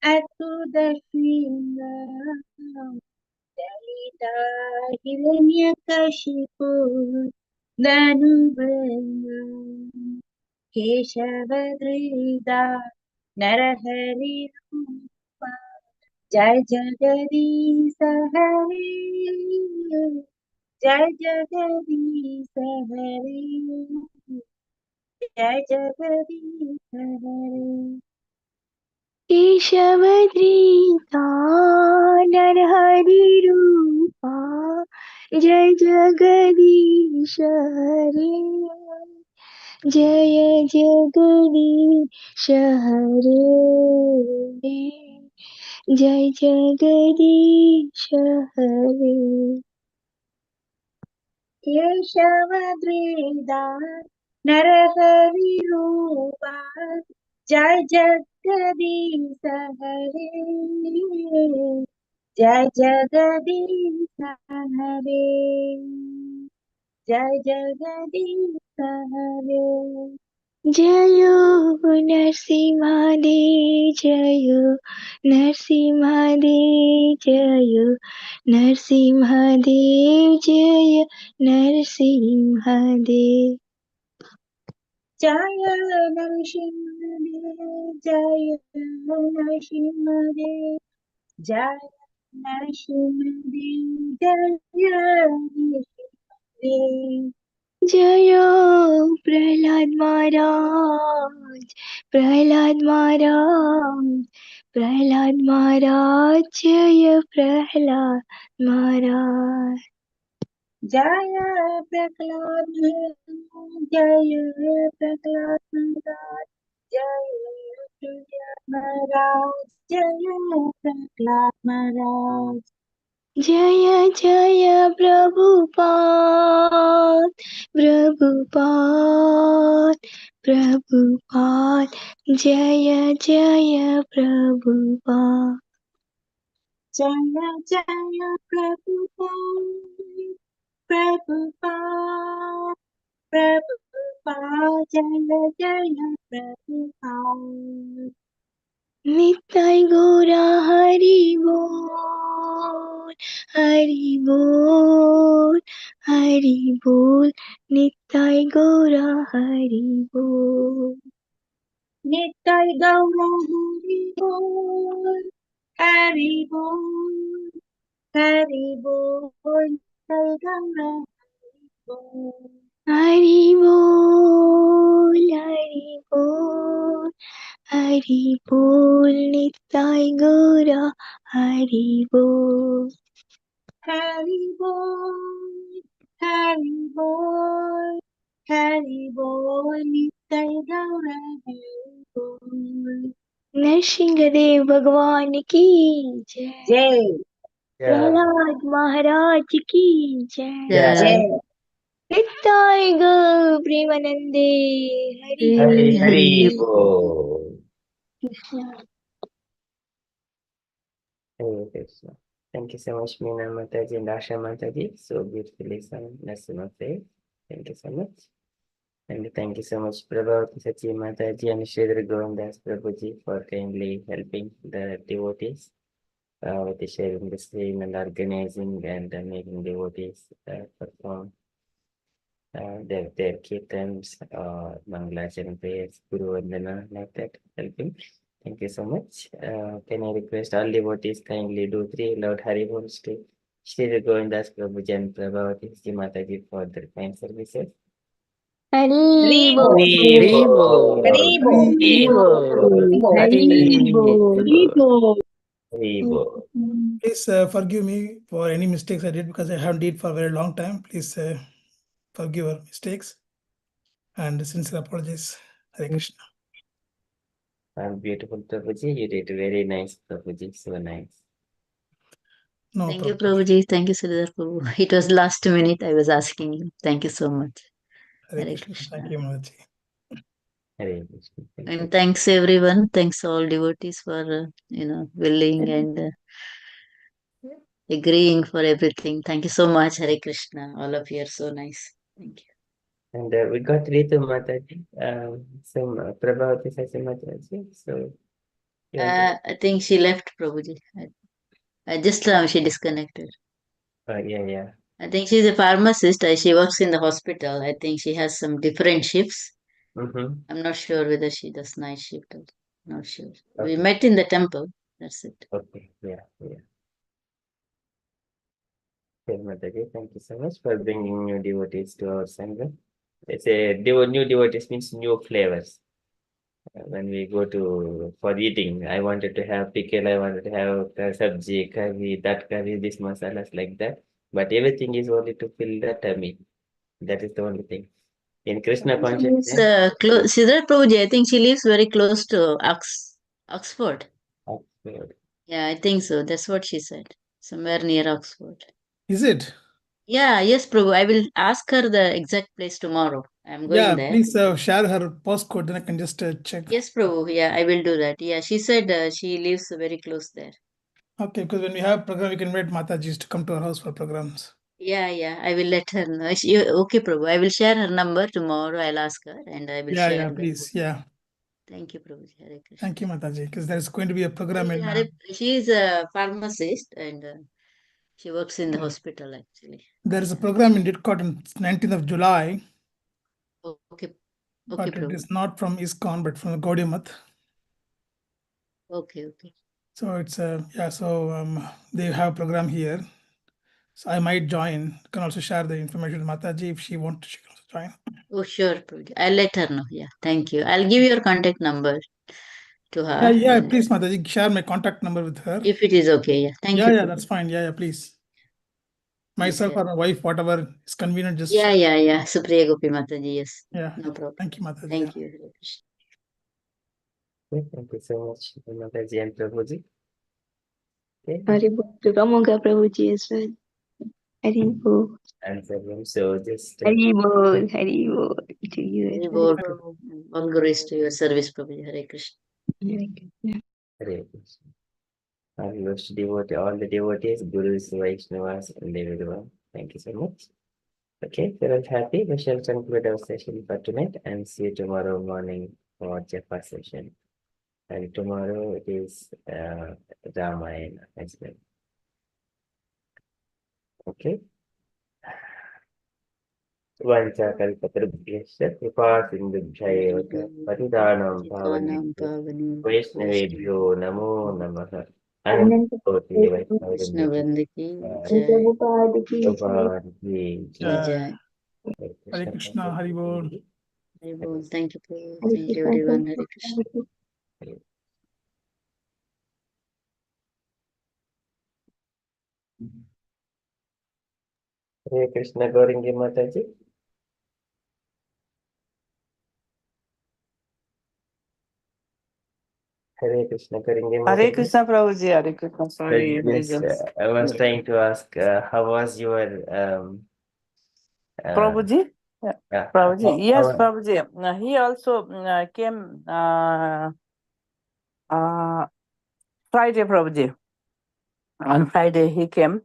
Atudashina Dalita Hiranyakashipu Danubala Keshavadrida Narahari Rupa Jai Jagadisa Hari Jai Jagadisa Hari Jai Jagadisa Hari केशवधृता Narhari रूपा जय जगदीश हरे जय जगदीश हरे जय जगदीश हरे केशवद्वेदा नरहरिरूपा जय जगदीश हरे जय जगदीश हरे जय जगदीश हरे जयो नरसिंहदेव जयो नरसिंहदेव जयो नरसिंहदेव जय नरसिंहदेव जय नरसिंहदेव जय नरसिंहदेव जय नरसिंहदेव जय नरसिंहदेव जयो प्रहलाद महाराज प्रहलाद महाराज प्रहलाद महाराज जय प्रहलाद महाराज जय प्रहलाद जय प्रहलाद महाराज जय महाराज जय प्रहलाद महाराज जय जय प्रभुपाद प्रभुपाद प्रभुपाद जय जय प्रभुपाद जय जय प्रभुपाद प्रभुपाद प्रभुपाद जय जय प्रभुपाद निताय गौरा हरि बोल हरि बोल हरि बोल निताय गौरा हरि बोल निताय गौरा हरि बोल हरि बोल हरि बोल निताय गौरा हरि बोल हरि बोल हरि बोल निताय गौरा हरि बोल हरि बोल हरि बोल हरि बोल निताय गौरा हरि बोल नरसिंहदेव भगवान की जय जय प्रहलाद महाराज की जय जय निताय गौर प्रेमानंदे हरि हरि हरि हरि बोल Krishna Hare Krishna. Thank you so much, Meena Mataji and Asha Mataji. So beautifully sung. Namaste. Thank you so much. And thank you so much, Prabhupada Sachi Mataji and Sridhar Govindas Prabhuji for kindly helping the devotees with the sharing the stream and organizing and making devotees perform their kirtans or manglas and prayers, Guru Vandana, like that, helping. Thank you so much. Can I request all devotees kindly do 3 loud Hari Bols to Shri Govindas Prabhuji and Prabhavati Ji Mataji for their kind services. Hari Hari बोल बोल Hari Bol. Hari बोल Hari Bol. Hari बोल हरि बोल Hari Bol. Please forgive me for any mistakes I did because I haven't did for a very long time. Please forgive our mistakes and sincere apologies. Hare Krishna. Beautiful Prabhuji, you did very nice, Prabhuji, so nice. No Thank you, problem. Prabhuji. Thank you, Sridhar Prabhu. It was last minute I was asking you. Thank you so much. Hare Hare Krishna. Krishna. Thank you, Mataji. Hare Krishna. Thank you. And thanks everyone. Thanks all devotees for willing and agreeing for everything. Thank you so much, Hare Krishna. All of you are so nice. Thank you. And we got Ritu Mataji, some Prabhavati Sasi Mataji. So you want to? I think she left, Prabhuji. Just she disconnected. Yeah. I think she's a pharmacist. She works in the hospital. I think she has some different shifts. Mm-hmm. I'm not sure whether she does night shift. Not sure. We Okay. met in the temple. That's it. Okay. Yeah. Okay, Mataji, thank you so much for bringing new devotees to our Sangha. It's a new devotees means new flavors. When we go for eating, I wanted to have pickle, I wanted to have sabji, curry, that curry, this masalas like that. But everything is only to fill the tummy. That is the only thing. In Krishna She's consciousness, close. Siddharth Prabhuji, I think she lives very close to Oxford. Oxford. Yeah, I think so. That's what she said. Somewhere near Oxford. Is it? Yeah, yes, Prabhu. I will ask her the exact place tomorrow. I'm going Yeah, there. please share her postcode, then I can just check. Yes, Prabhu. Yeah, I will do that. Yeah, she said she lives very close there. Okay, because when we have program, we can invite Matajis to come to our house for programs. Yeah, I will let her know. Okay, Prabhu. I will share her number tomorrow. I'll ask her and I will share. Yeah, please. Yeah. Thank you, Prabhu. Hare Krishna. Thank you, Mataji, because there's going to be a program in. She is a pharmacist and she works in the hospital actually. There is a program in Didcot on 19th of July. Okay, But it Prabhu. is not from ISKCON, but from the Gaudiya Math. Okay. So it's so they have a program here. So I might join. Can also share the information with Mataji if she wants. She can also join. Oh, sure, Prabhu. I'll let her know. Yeah, thank you. I'll give your contact number to her. Yeah, please, Mataji, share my contact number with her. If it is okay, yeah. Thank you. Yeah, that's fine. Yeah, please. Myself or my wife, whatever is convenient, just share. Yeah. Supriya Gopi Mataji, yes. Yeah. No problem. Thank you, Mataji. Thank you. Hare Krishna. Okay, thank you so much, Mataji and Prabhuji. Okay. Haribol to Ramoga Prabhuji as well. Haribol. Answer them. So just Haribol to you as well. Prabhu. All glories to your service, Prabhu. Hare Krishna. Hare Krishna. Our most devotee, all the devotees, Gurus, Vaishnavas, and everyone. Thank you so much. Okay, if you're all happy, we shall conclude our session for tonight and see you tomorrow morning for Japa session. And tomorrow it is Ramayana as well. Okay. Vanchakalpatarubhyasya कृपासिन्धुभ्यैव च पतितानां पावनेभ्यो वैष्णवेभ्यो नमो नमः अनन्तकोटि Krishna वैष्णवेभ्यो Vandaki Jai. Prabhupada ki Jai. Hare Krishna, Hari Bol. Thank you, Prabhu. Thank you, everyone. Hare Krishna. Hare Krishna Gaurangi Mataji. Hare Krishna Gaurangi Mataji. Hare Krishna Prabhuji, Hare Krishna. Sorry, Yes, I was trying to ask, how was your Prabhuji? yeah, Prabhuji. Yes, Prabhuji. He also came Friday, Prabhuji. On Friday he came.